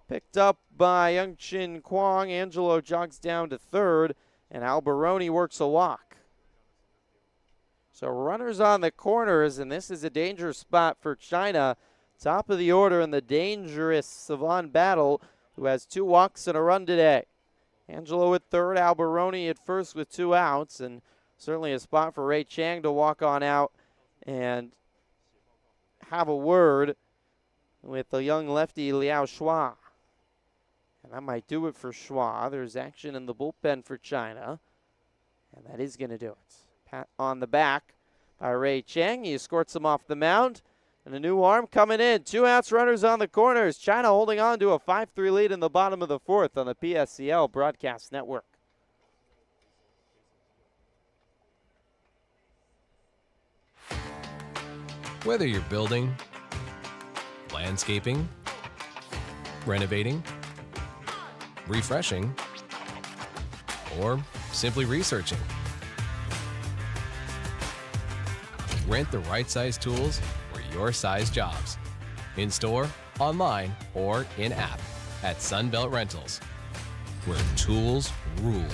Picked up by Youngchin Kwong. Angelo jogs down to third, and Alberoni works a walk. So runners on the corners, and this is a dangerous spot for China. Top of the order in the dangerous Savon battle, who has 2 walks and a run today. Angelo at third, Alberoni at first with 2 outs, and certainly a spot for Ray Chang to walk on out and have a word with the young lefty Liao Schwa. And that might do it for Schwa. There's action in the bullpen for China, and that is going to do it. Pat on the back by Ray Chang. He escorts him off the mound, and a new arm coming in. 2 outs, runners on the corners. China holding on to a 5-3 lead in the bottom of the 4th on the PSCL Broadcast Network. Whether you're building, landscaping, renovating, refreshing, or simply researching, rent the right size tools for your size jobs. In store, online, or in app at Sunbelt Rentals, where tools rule.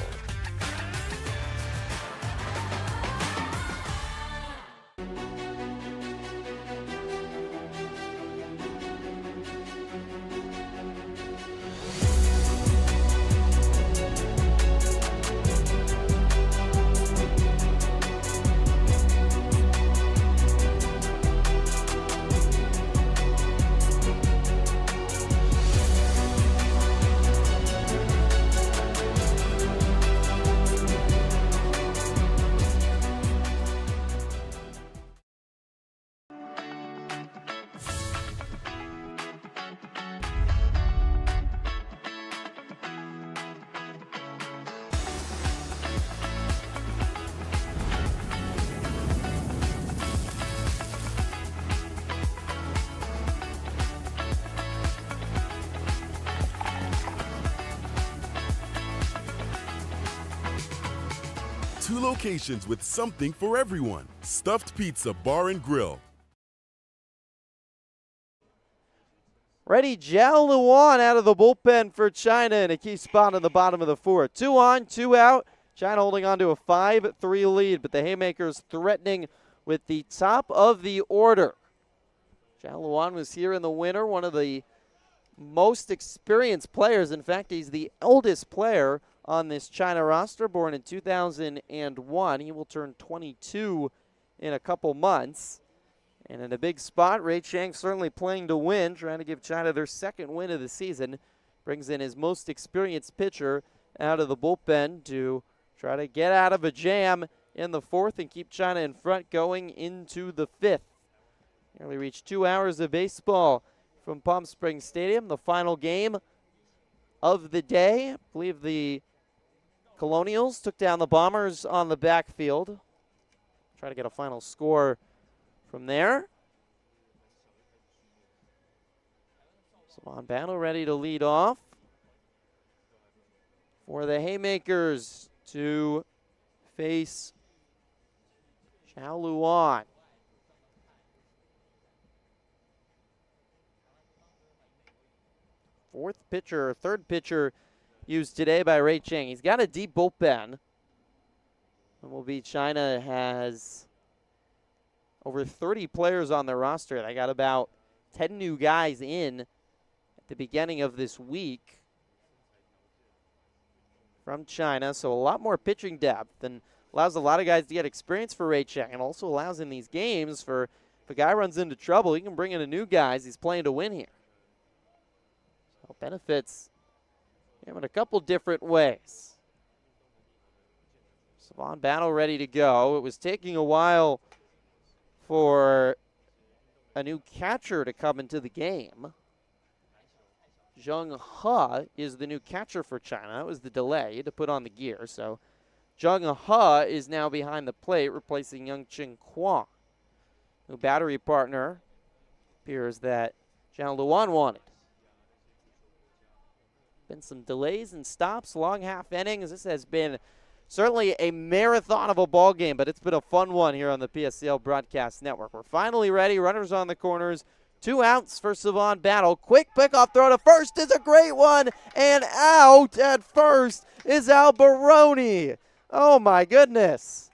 Two locations with something for everyone. Stuffed Pizza Bar and Grill. Ready, Jiao Luan out of the bullpen for China in a key spot in the bottom of the 4th. 2 on, 2 out. China holding on to a 5-3 lead, but the Haymakers threatening with the top of the order. Jiao Luan was here in the winter, one of the most experienced players. In fact, he's the eldest player on this China roster, born in 2001. He will turn 22 in a couple months. And in a big spot, Ray Chang certainly playing to win, trying to give China their 2nd win of the season. Brings in his most experienced pitcher out of the bullpen to try to get out of a jam in the 4th and keep China in front going into the 5th. Nearly reached 2 hours of baseball from Palm Springs Stadium. The final game of the day. I believe the Colonials took down the Bombers on the backfield. Try to get a final score from there. Savon Battle ready to lead off for the Haymakers to face Jiao Luan. Third pitcher used today by Ray Chang. He's got a deep bullpen. China has over 30 players on their roster. They got about 10 new guys in at the beginning of this week from China. So a lot more pitching depth and allows a lot of guys to get experience for Ray Chang, and also allows in these games for if a guy runs into trouble, he can bring in a new guy as he's playing to win here. So benefits him in a couple different ways. Savon Battle ready to go. It was taking a while for a new catcher to come into the game. Zheng He is the new catcher for China. That was the delay to put on the gear, so Jung He is now behind the plate, replacing Young Ching Kwon. New battery partner appears that Zhang Luan wanted. Been some delays and stops, long half innings. This has been certainly a marathon of a ball game, but it's been a fun one here on the PSCL Broadcast Network. We're finally ready. Runners on the corners. 2 outs for Savon Battle. Quick pickoff throw to first is a great one, and out at first is Alberoni. Oh my goodness.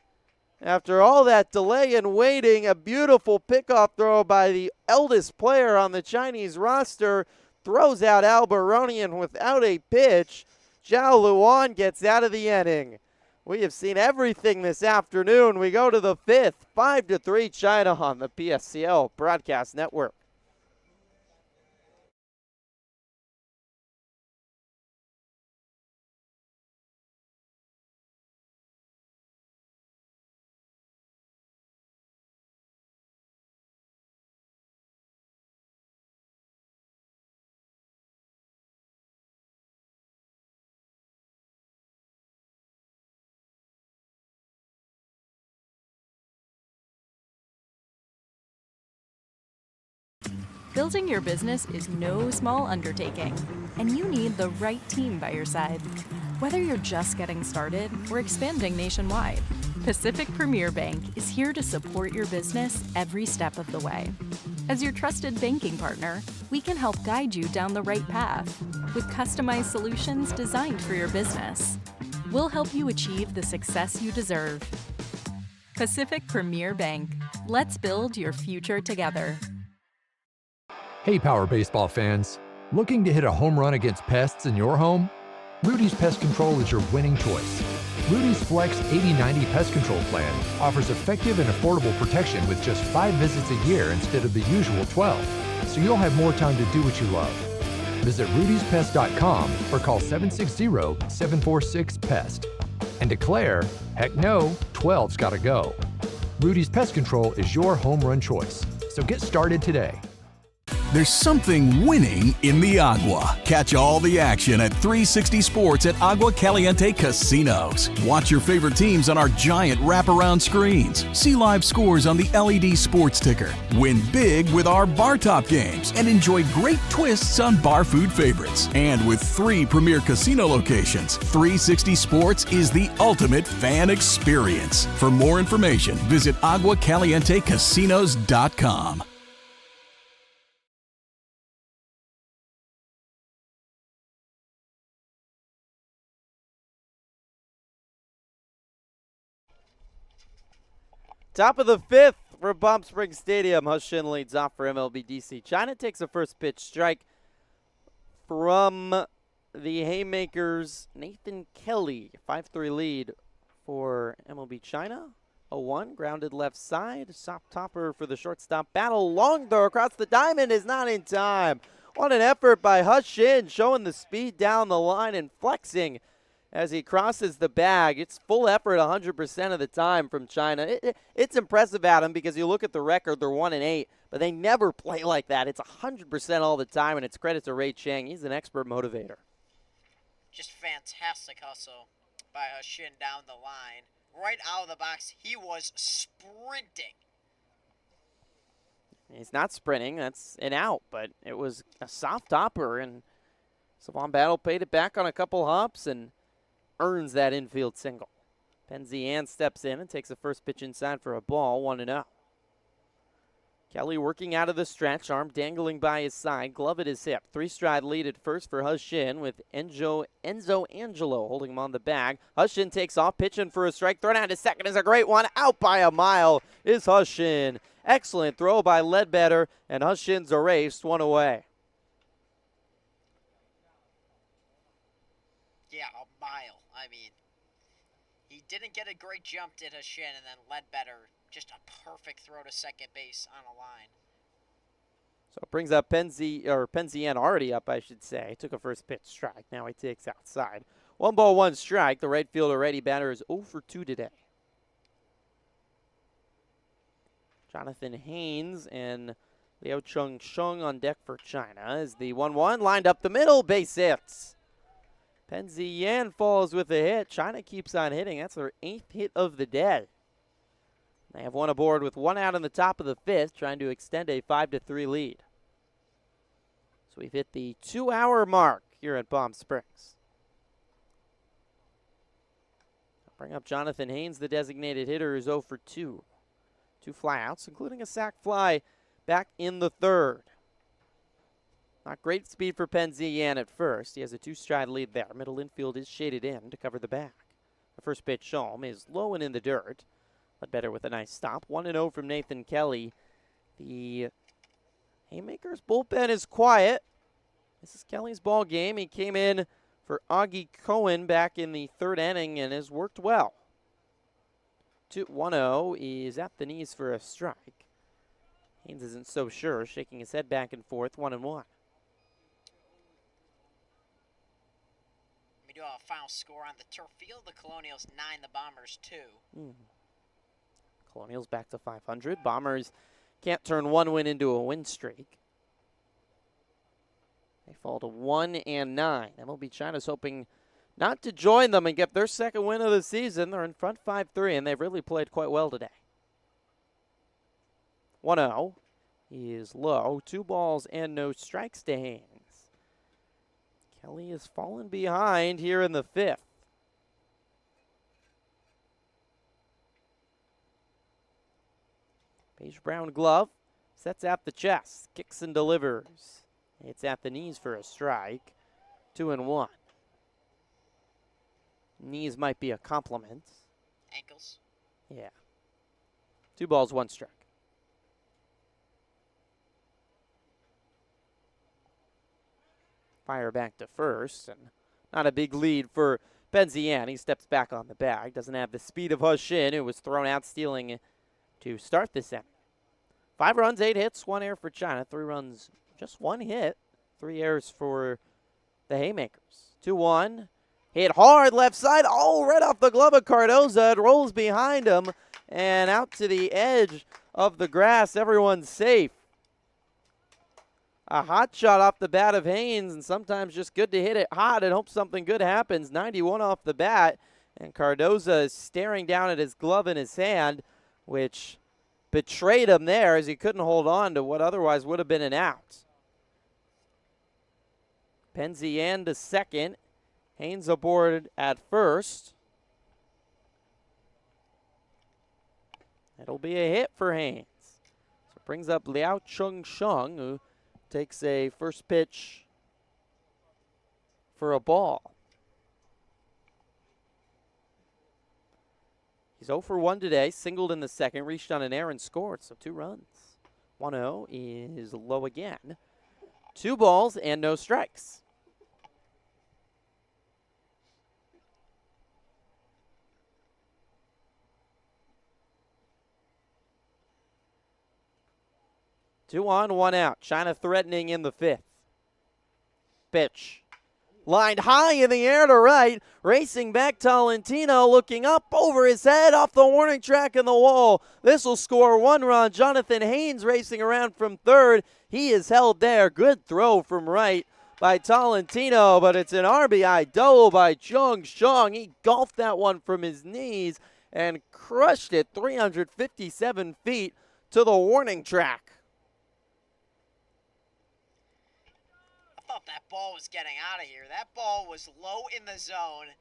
After all that delay and waiting, a beautiful pickoff throw by the eldest player on the Chinese roster. Throws out Alberoni, and without a pitch, Zhao Luan gets out of the inning. We have seen everything this afternoon. We go to the 5th, 5-3 China on the PSCL Broadcast Network. Building your business is no small undertaking, and you need the right team by your side. Whether you're just getting started or expanding nationwide, Pacific Premier Bank is here to support your business every step of the way. As your trusted banking partner, we can help guide you down the right path with customized solutions designed for your business. We'll help you achieve the success you deserve. Pacific Premier Bank. Let's build your future together. Hey, Power Baseball fans. Looking to hit a home run against pests in your home? Rudy's Pest Control is your winning choice. Rudy's Flex 80/90 Pest Control Plan offers effective and affordable protection with just 5 visits a year instead of the usual 12, so you'll have more time to do what you love. Visit rudyspest.com or call 760-746-PEST and declare, heck no, 12's gotta go. Rudy's Pest Control is your home run choice, so get started today. There's something winning in the Agua. Catch all the action at 360 Sports at Agua Caliente Casinos. Watch your favorite teams on our giant wraparound screens. See live scores on the LED sports ticker. Win big with our bar top games and enjoy great twists on bar food favorites. And with 3 premier casino locations, 360 Sports is the ultimate fan experience. For more information, visit aguacalientecasinos.com. Top of the 5th for Palm Springs Stadium. Hushin leads off for MLB DC China. Takes a first pitch strike from the Haymakers. Nathan Kelly, 5-3 lead for MLB China. 0-1, grounded left side. Soft topper for the shortstop. Battle long throw across the diamond is not in time. What an effort by Hushin, showing the speed down the line and flexing as he crosses the bag. It's full effort 100% of the time from China. It's impressive, Adam, because you look at the record, they're 1-8, but they never play like that. It's 100% all the time, and it's credit to Ray Chang. He's an expert motivator. Just fantastic hustle by Hushin down the line. Right out of the box, he was sprinting. He's not sprinting. That's an out, but it was a soft topper, and Savon Battle paid it back on a couple hops and earns that infield single. Penzian steps in and takes the first pitch inside for a ball, 1-0. Kelly working out of the stretch, arm dangling by his side, glove at his hip. 3-stride lead at first for Hushin with Enzo Angelo holding him on the bag. Hushin takes off, pitching for a strike. Thrown out to second is a great one. Out by a mile is Hushin. Excellent throw by Ledbetter, and Hushin's erased, 1 away. Yeah, a mile. I mean, he didn't get a great jump, did Hushin, and then Ledbetter, just a perfect throw to second base on a line. So it brings up Penzian already up, I should say. Took a first pitch strike. Now he takes outside. 1 ball, 1 strike. The right fielder righty batter is 0 for 2 today. Jonathan Haynes and Liao Chung Sheng on deck for China as the 1-1 lined up the middle, base hits. Penzi Yan falls with a hit. China keeps on hitting. That's their 8th hit of the day. They have one aboard with 1 out in the top of the 5th, trying to extend a 5-3 lead. So we've hit the 2-hour mark here at Palm Springs. Bring up Jonathan Haynes, the designated hitter, is 0 for 2. 2 flyouts, including a sac fly back in the 3rd. Not great speed for Penzi Yan at first. He has a 2-stride lead there. Middle infield is shaded in to cover the back. The first pitch home is low and in the dirt, but better with a nice stop. 1-0 from Nathan Kelly. The Haymakers bullpen is quiet. This is Kelly's ball game. He came in for Augie Cohen back in the 3rd inning and has worked well. 1-0 is at the knees for a strike. Haynes isn't so sure, shaking his head back and forth, 1-1. We do have a final score on the turf field. The Colonials 9, the Bombers 2. Colonials back to 500. Bombers can't turn one win into a win streak. They fall to 1-9. MLB China's hoping not to join them and get their 2nd win of the season. They're in front 5-3, and they've really played quite well today. 1-0 is low. 2 balls and no strikes to Haynes. Kelly has fallen behind here in the 5th. Paige Brown glove sets at the chest. Kicks and delivers. It's at the knees for a strike. 2-1. Knees might be a compliment. Ankles. Yeah. 2 balls, 1 strike. Fire back to first, and not a big lead for Penzi Yan. He steps back on the bag. Doesn't have the speed of Hush In, who was thrown out stealing to start this inning. 5 runs, 8 hits, 1 error for China. 3 runs, just 1 hit. 3 errors for the Haymakers. 2-1. Hit hard left side. Oh, right off the glove of Cardoza. It rolls behind him and out to the edge of the grass. Everyone's safe. A hot shot off the bat of Haynes, and sometimes just good to hit it hot and hope something good happens. 91 off the bat, and Cardoza is staring down at his glove in his hand, which betrayed him there as he couldn't hold on to what otherwise would have been an out. Penzi Yan to second. Haynes aboard at first. It'll be a hit for Haynes. So it brings up Liao Chung Sheng, who takes a first pitch for a ball. He's 0 for 1 today, singled in the 2nd, reached on an error and scored, so 2 runs. 1-0 is low again. 2 balls and no strikes. Two on, 1 out. China threatening in the 5th. Pitch. Lined high in the air to right. Racing back, Tolentino looking up over his head off the warning track in the wall. This will score 1 run. Jonathan Haynes racing around from 3rd. He is held there. Good throw from right by Tolentino, but it's an RBI double by Chung Sheng. He golfed that one from his knees and crushed it 357 feet to the warning track. I thought that ball was getting out of here. That ball was low in the zone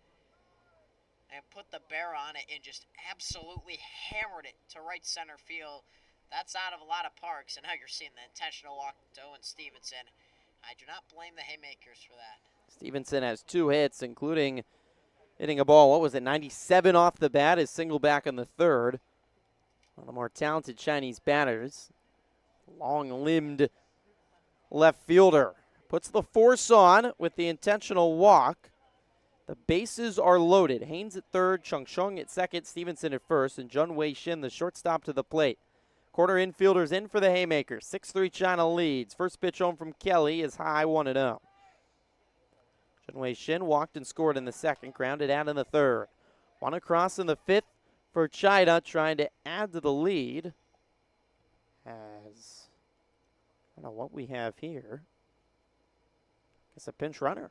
and put the bear on it and just absolutely hammered it to right center field. That's out of a lot of parks, and now you're seeing the intentional walk to Owen Stevenson. I do not blame the Haymakers for that. Stevenson has 2 hits, including hitting a ball, 97 off the bat, his single back in the 3rd. One of the more talented Chinese batters. Long-limbed left fielder. Puts the force on with the intentional walk. The bases are loaded. Haynes at 3rd, Chung Sheng at 2nd, Stevenson at 1st, and Jun Wei Shin, the shortstop, to the plate. Corner infielders in for the Haymakers. 6-3 China leads. First pitch home from Kelly is high, 1-0. Jun Wei Shin walked and scored in the 2nd, grounded out in the 3rd. 1 across in the 5th for China, trying to add to the lead. As I don't know what we have here. It's a pinch runner.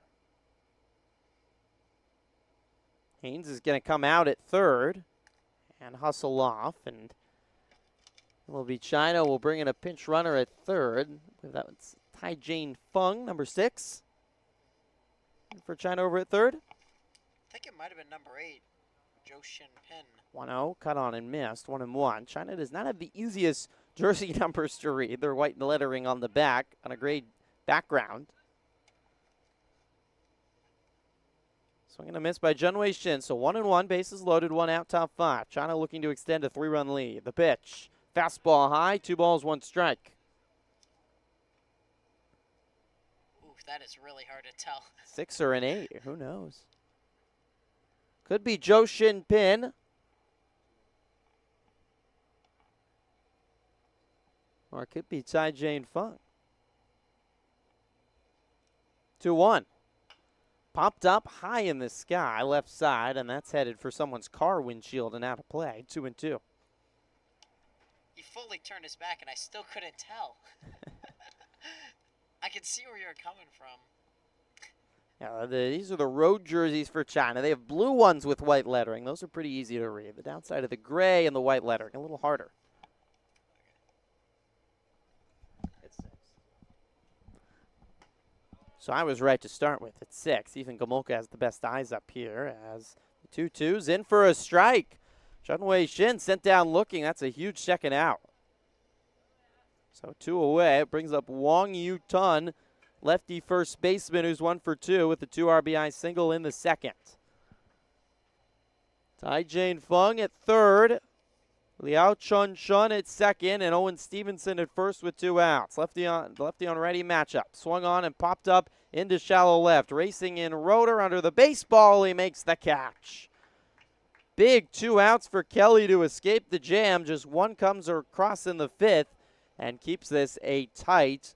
Haynes is going to come out at third and hustle off, and MLB China will bring in a pinch runner at third. That's Tai Jane Fung, number 6. For China over at third. I think it might have been number 8, Joe Shin Pin. 1-0, cut on and missed, 1-1. China does not have the easiest jersey numbers to read. They're white lettering on the back on a gray background. Swing and a miss by Junwei Shin. So 1-1, bases loaded, 1 out, top 5. China looking to extend a 3-run lead. The pitch, fastball high, 2 balls, 1 strike. Ooh, that is really hard to tell. 6 or an 8, who knows? Could be Joe Shin Pin. Or it could be Tai Jane Fung. 2-1. Popped up high in the sky, left side, and that's headed for someone's car windshield and out of play. 2-2. He fully turned his back, and I still couldn't tell. I can see where you're coming from. Yeah, these are the road jerseys for China. They have blue ones with white lettering. Those are pretty easy to read. The downside of the gray and the white lettering, a little harder. So I was right to start with. It's 6. Ethan Gomolka has the best eyes up here as the 2-2's in for a strike. Junwei Shin sent down looking. That's a huge second out. So 2 away. It brings up Wong Yu Tun, lefty first baseman, who's 1 for 2 with the 2 RBI single in the second. Tai Jane Fung at third. Liao Chun Chun at second, and Owen Stevenson at first with 2 outs. Lefty on righty matchup. Swung on and popped up into shallow left. Racing in Roeder under the baseball. He makes the catch. Big 2 outs for Kelly to escape the jam. Just 1 comes across in the 5th and keeps this a tight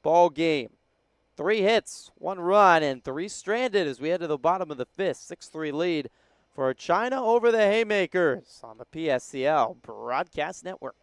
ball game. 3 hits, 1 run, and 3 stranded as we head to the bottom of the 5th. 6-3 lead for China over the Haymakers on the PSCL Broadcast Network.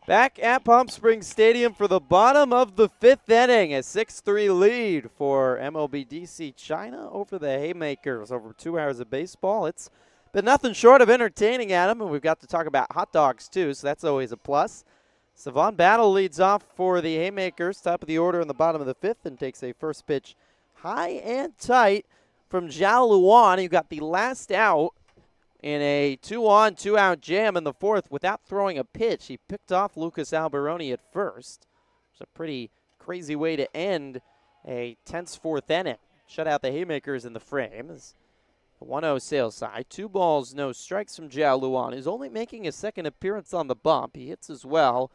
Back at Palm Springs Stadium for the bottom of the 5th inning. A 6-3 lead for MLB DC China over the Haymakers. Over 2 hours of baseball. It's been nothing short of entertaining, Adam, and we've got to talk about hot dogs too, so that's always a plus. Savon Battle leads off for the Haymakers, top of the order in the bottom of the 5th, and takes a first pitch high and tight from Zhao Luan. He got the last out in a 2-on, 2-out jam in the 4th without throwing a pitch. He picked off Lucas Alberoni at first. It's a pretty crazy way to end a tense 4th inning. Shut out the Haymakers in the frame. The 1-0 sales side. 2 balls, no strikes from Zhao Luan, who's only making his second appearance on the bump. He hits as well.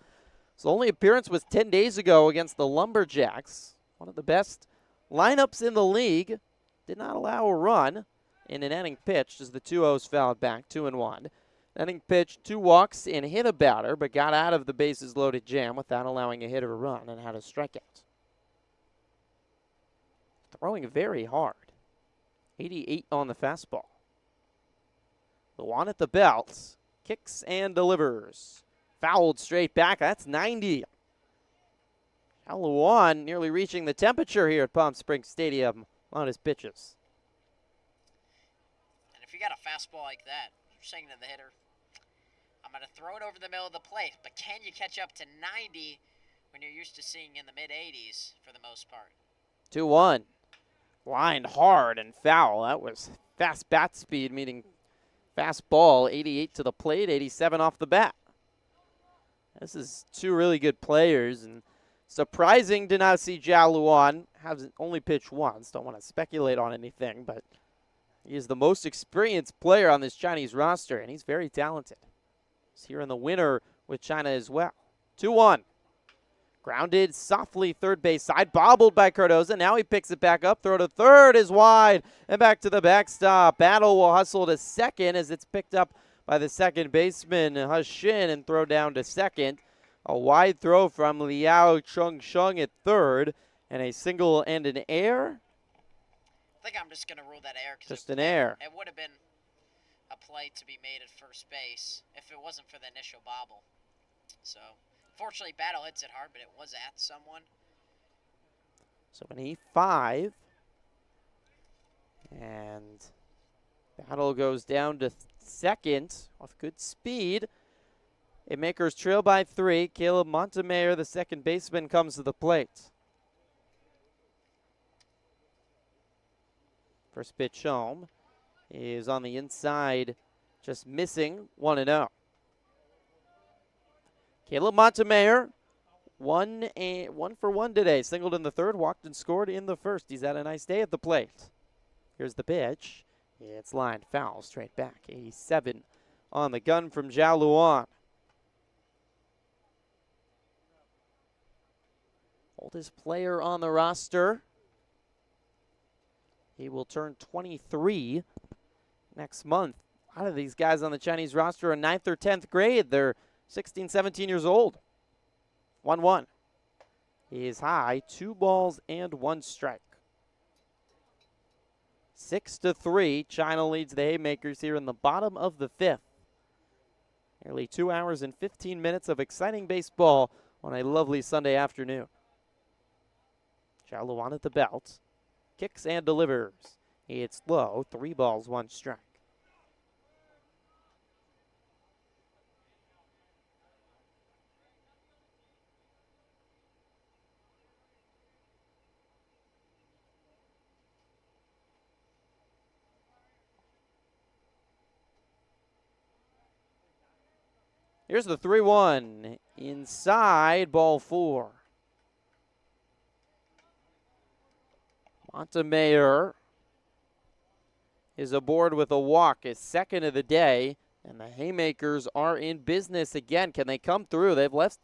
His only appearance was 10 days ago against the Lumberjacks. One of the best lineups in the league. Did not allow a run in an inning pitched as the 2-0s fouled back, 2-1. Inning pitch, 2 walks and hit a batter, but got out of the bases loaded jam without allowing a hit or a run and had a strikeout. Throwing very hard. 88 on the fastball. Luan at the belt. Kicks and delivers. Fouled straight back. That's 90. Luan nearly reaching the temperature here at Palm Springs Stadium on his pitches. And if you got a fastball like that, you're saying to the hitter, I'm going to throw it over the middle of the plate, but can you catch up to 90 when you're used to seeing in the mid-80s for the most part? 2-1. Lined hard and foul. That was fast bat speed, meaning fast ball. 88 to the plate, 87 off the bat. This is 2 really good players, and surprising to not see Zhao Luan have only pitched once. Don't want to speculate on anything, but he is the most experienced player on this Chinese roster, and he's very talented. He's here in the winner with China as well. 2-1. Grounded softly third base side, bobbled by Cardoza. Now he picks it back up. Throw to third is wide, and back to the backstop. Battle will hustle to second as it's picked up by the second baseman, Hush Shin, and throw down to second. A wide throw from Liao Chung at third, and a single and an error. I think I'm just going to rule that error. Just an error. It would have been a play to be made at first base if it wasn't for the initial bobble. So, fortunately, Battle hits it hard, but it was at someone. So an E5. And Battle goes down to second with good speed. Haymakers trail by 3. Caleb Montemayor, the second baseman, comes to the plate. First pitch home is on the inside, just missing 1-0. Caleb Montemayor, 1 for 1 today. Singled in the 3rd, walked and scored in the 1st. He's had a nice day at the plate. Here's the pitch. It's lined foul straight back. 87 on the gun from Zhao Luan. Oldest player on the roster. He will turn 23 next month. A lot of these guys on the Chinese roster are 9th or 10th grade. They're 16, 17 years old. 1-1. He is high. 2 balls and 1 strike. 6-3. China leads the Haymakers here in the bottom of the 5th. Nearly 2 hours and 15 minutes of exciting baseball on a lovely Sunday afternoon. Zhao Luan at the belt. Kicks and delivers. He hits low. 3 balls, 1 strike. Here's the 3-1. Inside, ball 4. Montemayor is aboard with a walk, his second of the day, and the Haymakers are in business again. Can they come through? They've left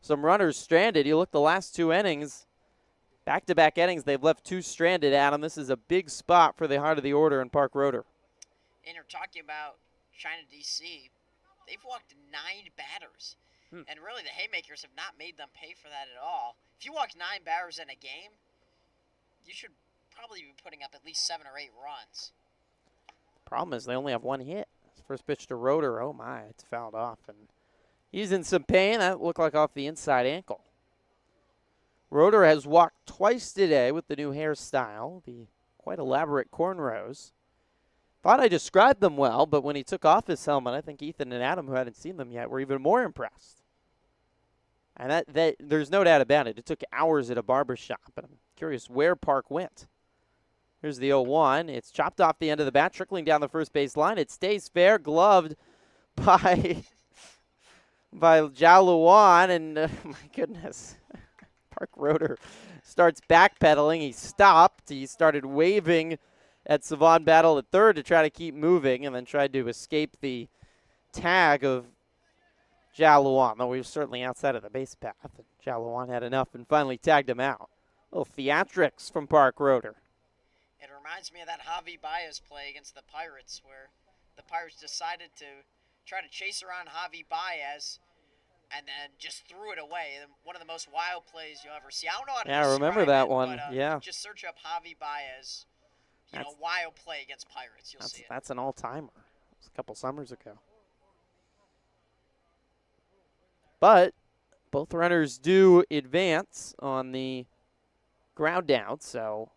some runners stranded. You look the last 2 innings, back-to-back innings, they've left 2 stranded, Adam. This is a big spot for the heart of the order in Park Roeder. And you're talking about China DC. They've walked 9 batters. And really, the Haymakers have not made them pay for that at all. If you walk 9 batters in a game, you should probably be putting up at least 7 or 8 runs. Problem is they only have 1 hit. First pitch to Roeder. Oh, my. It's fouled off. And He's in some pain. That looked like off the inside ankle. Roeder has walked twice today with the new hairstyle, the quite elaborate cornrows. Thought I described them well, but when he took off his helmet, I think Ethan and Adam, who hadn't seen them yet, were even more impressed. And that there's no doubt about it. It took hours at a barber shop, and I'm curious where Park went. Here's the 0-1. It's chopped off the end of the bat, trickling down the first base line. It stays fair, gloved by Zhao Luan, and my goodness, Park Roeder starts backpedaling. He stopped. He started waving at Savon Battle at third to try to keep moving, and then tried to escape the tag of Zhao Luan, though he was certainly outside of the base path. And Zhao Luan had enough and finally tagged him out. A little theatrics from Park Roeder. It reminds me of that Javi Baez play against the Pirates, where the Pirates decided to try to chase around Javi Baez and then just threw it away. One of the most wild plays you'll ever see. I don't know how to I remember describe that it, one. but, Yeah. Just search up Javi Baez, wild play against Pirates. You'll see it. That's an all-timer. It was a couple summers ago. But both runners do advance on the ground out, so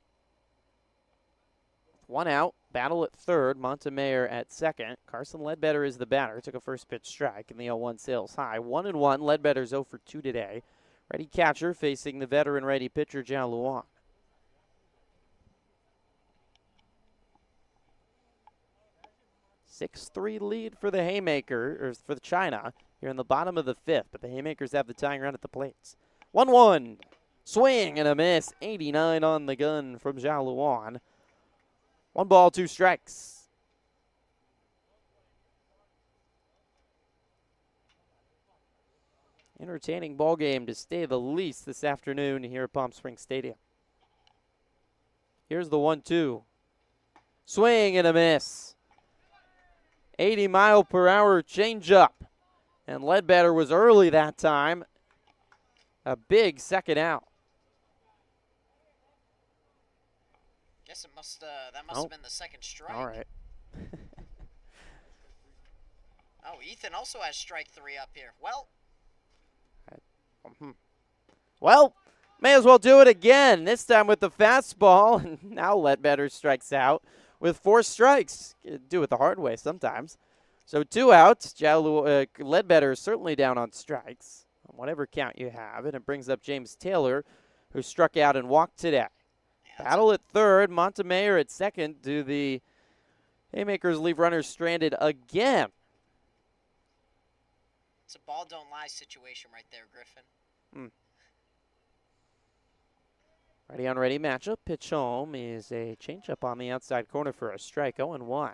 one out, battle at third, Montemayor at second. Carson Ledbetter is the batter, took a first pitch strike, and the 0-1 sails high. 1-1, Ledbetter's 0 for 2 today. Ready catcher facing the veteran righty pitcher, Zhao Luan. Six-3 lead for the Haymaker, or for the China, here in the bottom of the fifth, but the Haymakers have the tying run at the plates. 1-1, swing and a miss, 89 on the gun from Zhao Luan. 1 ball, 2 strikes. Entertaining ball game to say the least this afternoon here at Palm Springs Stadium. Here's the 1-2. Swing and a miss. 80-mile-per-hour changeup. And Ledbetter was early that time. A big second out. Guess it must that must have been the second strike. All right. Oh, Ethan also has strike 3 up here. Well, may as well do it again. This time with the fastball. And now Ledbetter strikes out with 4 strikes. Do it the hard way sometimes. So 2 outs. Ledbetter is certainly down on strikes, on whatever count you have. And it brings up James Taylor, who struck out and walked today. Battle at third, Montemayor at second. Do the Haymakers leave runners stranded again? It's a ball don't lie situation right there, Griffin. Ready on ready matchup. Pitch home is a changeup on the outside corner for a strike. 0-1.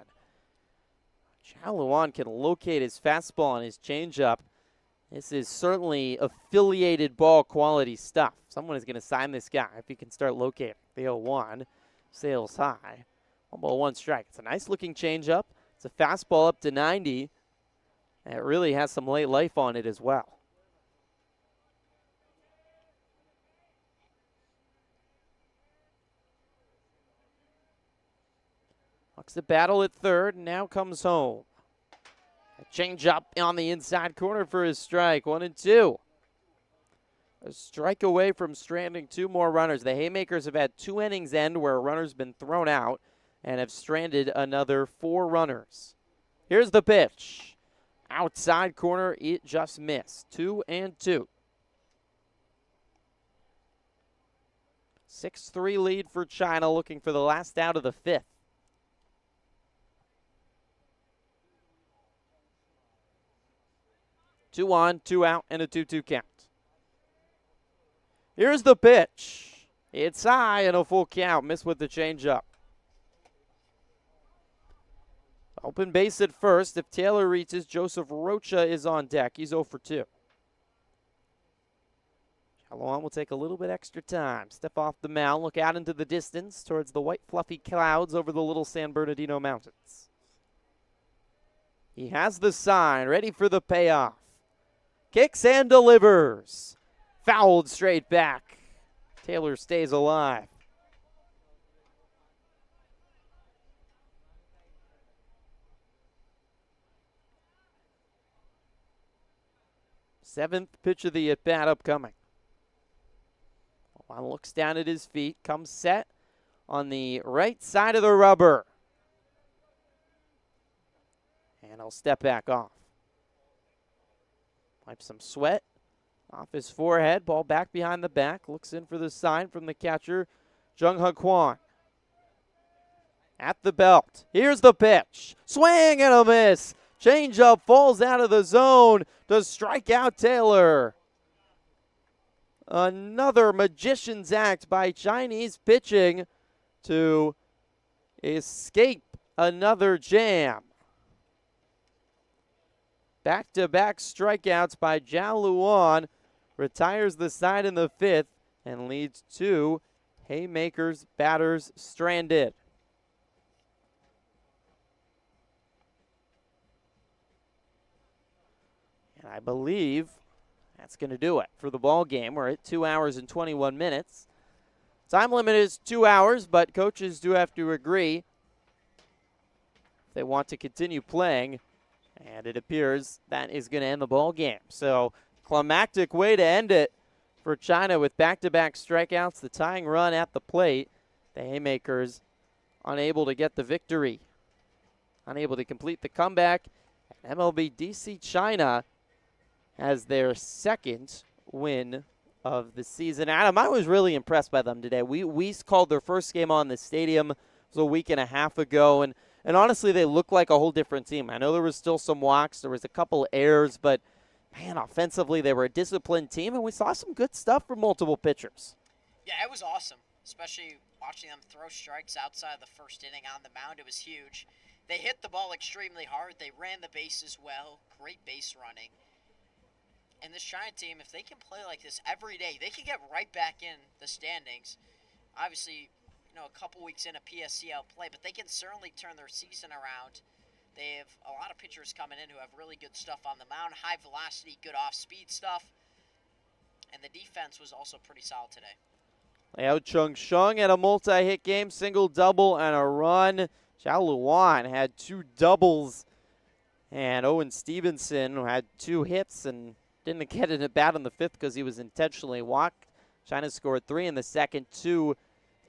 Zhao Luan can locate his fastball and his changeup. This is certainly affiliated ball quality stuff. Someone is going to sign this guy if he can start locating. The 0-1 sails high. 1 ball, 1 strike. It's a nice looking changeup. It's a fastball up to 90. And it really has some late life on it as well. Looks to battle at third, and now comes home. A change up on the inside corner for his strike. 1-2. A strike away from stranding 2 more runners. The Haymakers have had 2 innings end where a runner's been thrown out and have stranded another 4 runners. Here's the pitch. Outside corner, it just missed. 2-2. 6-3 lead for China, looking for the last out of the 5th. 2 on, 2 out, and a 2-2 count. Here's the pitch. It's high and a full count. Missed with the changeup. Open base at first. If Taylor reaches, Joseph Rocha is on deck. He's 0 for 2. Luan will take a little bit extra time. Step off the mound, look out into the distance towards the white fluffy clouds over the little San Bernardino Mountains. He has the sign, ready for the payoff. Kicks and delivers. Fouled straight back. Taylor stays alive. 7th pitch of the at-bat upcoming. Juan looks down at his feet, comes set on the right side of the rubber. And he'll step back off. Wipe some sweat off his forehead. Ball back behind the back. Looks in for the sign from the catcher, Jung-Huk Kwon. At the belt. Here's the pitch. Swing and a miss. Changeup falls out of the zone to strike out Taylor. Another magician's act by Chinese pitching to escape another jam. Back-to-back strikeouts by Zhao Luan. Retires the side in the 5th and leads 2 Haymakers batters stranded. And I believe that's going to do it for the ball game. We're at 2 hours and 21 minutes. Time limit is 2 hours, but coaches do have to agree if they want to continue playing. And it appears that is going to end the ball game. So, climactic way to end it for China with back-to-back strikeouts, the tying run at the plate. The Haymakers unable to get the victory, unable to complete the comeback. MLB DC China has their 2nd win of the season. Adam, I was really impressed by them today. We called their first game on the stadium. It was a week and a half ago, and honestly, they look like a whole different team. I know there was still some walks. There was a couple errors, but, man, offensively, they were a disciplined team, and we saw some good stuff from multiple pitchers. Yeah, it was awesome, especially watching them throw strikes outside the first inning on the mound. It was huge. They hit the ball extremely hard. They ran the bases well. Great base running. And this China team, if they can play like this every day, they can get right back in the standings. Obviously, a couple weeks in a PSCL play, but they can certainly turn their season around. They have a lot of pitchers coming in who have really good stuff on the mound, high velocity, good off-speed stuff. And the defense was also pretty solid today. Liao Chung-Shung had a multi-hit game, single, double, and a run. Zhao Luan had 2 doubles. And Owen Stevenson had 2 hits and didn't get it at bat in the 5th because he was intentionally walked. China scored 3 in the 2nd, 2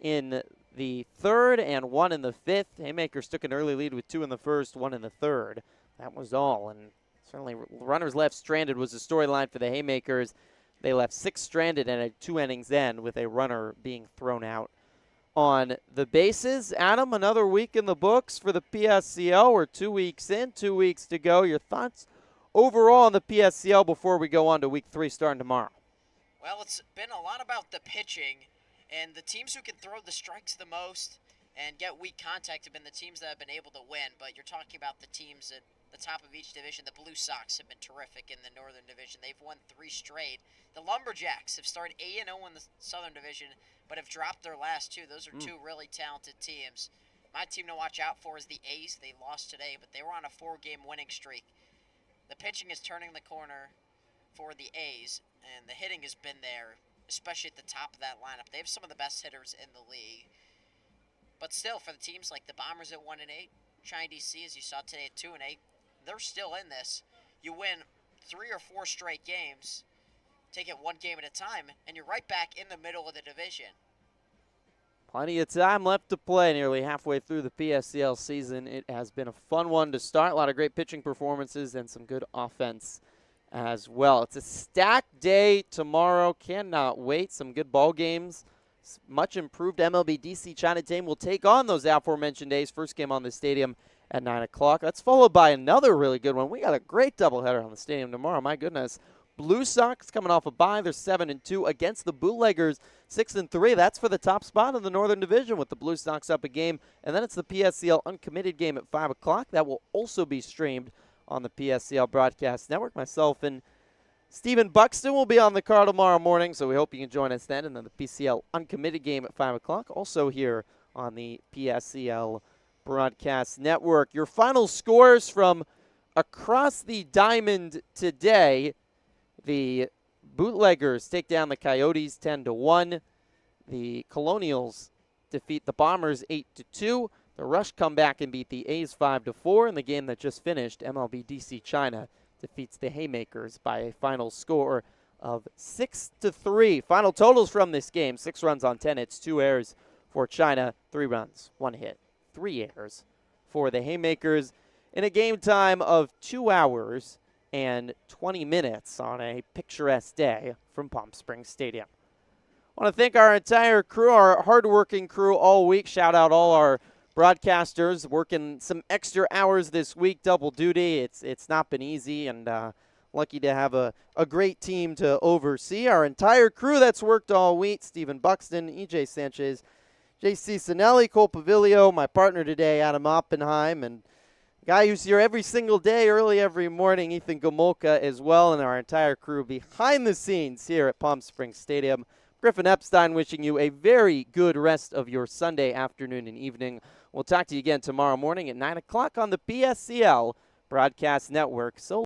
in the 3rd, and 1 in the 5th. Haymakers took an early lead with 2 in the 1st, 1 in the 3rd. That was all, and certainly runners left stranded was the storyline for the Haymakers. They left 6 stranded and a 2 innings end with a runner being thrown out on the bases. Adam, another week in the books for the PSCL. We're 2 weeks in, 2 weeks to go. Your thoughts overall on the PSCL before we go on to week 3 starting tomorrow? Well, it's been a lot about the pitching, and the teams who can throw the strikes the most and get weak contact have been the teams that have been able to win. But you're talking about the teams at the top of each division. The Blue Sox have been terrific in the Northern Division. They've won 3 straight. The Lumberjacks have started 8-0 in the Southern Division, but have dropped their last 2. Those are 2 really talented teams. My team to watch out for is the A's. They lost today, but they were on a 4-game winning streak. The pitching is turning the corner for the A's, and the hitting has been there, especially at the top of that lineup. They have some of the best hitters in the league. But still, for the teams like the Bombers at 1-8, China DC, as you saw today, at 2-8, they're still in this. You win 3 or 4 straight games, take it 1 game at a time, and you're right back in the middle of the division. Plenty of time left to play, nearly halfway through the PSCL season. It has been a fun one to start. A lot of great pitching performances and some good offense as well. It's a stacked day tomorrow. Cannot wait. Some good ball games. Much improved MLB DC China team will take on those aforementioned A's. First game on the stadium at 9 o'clock. That's followed by another really good one. We got a great doubleheader on the stadium tomorrow. My goodness. Blue Sox coming off a bye. They're 7-2 against the Bootleggers, 6-3. That's for the top spot in the Northern Division with the Blue Sox up a game. And then it's the PSCL uncommitted game at 5 o'clock. That will also be streamed on the PSCL Broadcast Network. Myself and Stephen Buxton will be on the car tomorrow morning, so we hope you can join us then. And then the PSCL uncommitted game at 5 o'clock, also here on the PSCL Broadcast Network. Your final scores from across the diamond today. The Bootleggers take down the Coyotes 10-1. The Colonials defeat the Bombers 8-2. The Rush come back and beat the A's 5-4. In the game that just finished, MLB DC China defeats the Haymakers by a final score of 6-3. Final totals from this game: 6 runs on 10 hits, 2 errors for China, 3 runs, 1 hit, 3 errors for the Haymakers in a game time of 2 hours and 20 minutes on a picturesque day from Palm Springs Stadium. I want to thank our entire crew, our hardworking crew all week. Shout out all our broadcasters working some extra hours this week, double duty. It's not been easy, and lucky to have a great team to oversee. Our entire crew that's worked all week: Stephen Buxton, EJ Sanchez, JC Sinelli, Cole Pavilio, my partner today, Adam Oppenheim, and guy who's here every single day, early every morning, Ethan Gomolka as well, and our entire crew behind the scenes here at Palm Springs Stadium. Griffin Epstein wishing you a very good rest of your Sunday afternoon and evening. We'll talk to you again tomorrow morning at 9 o'clock on the PSCL Broadcast Network. So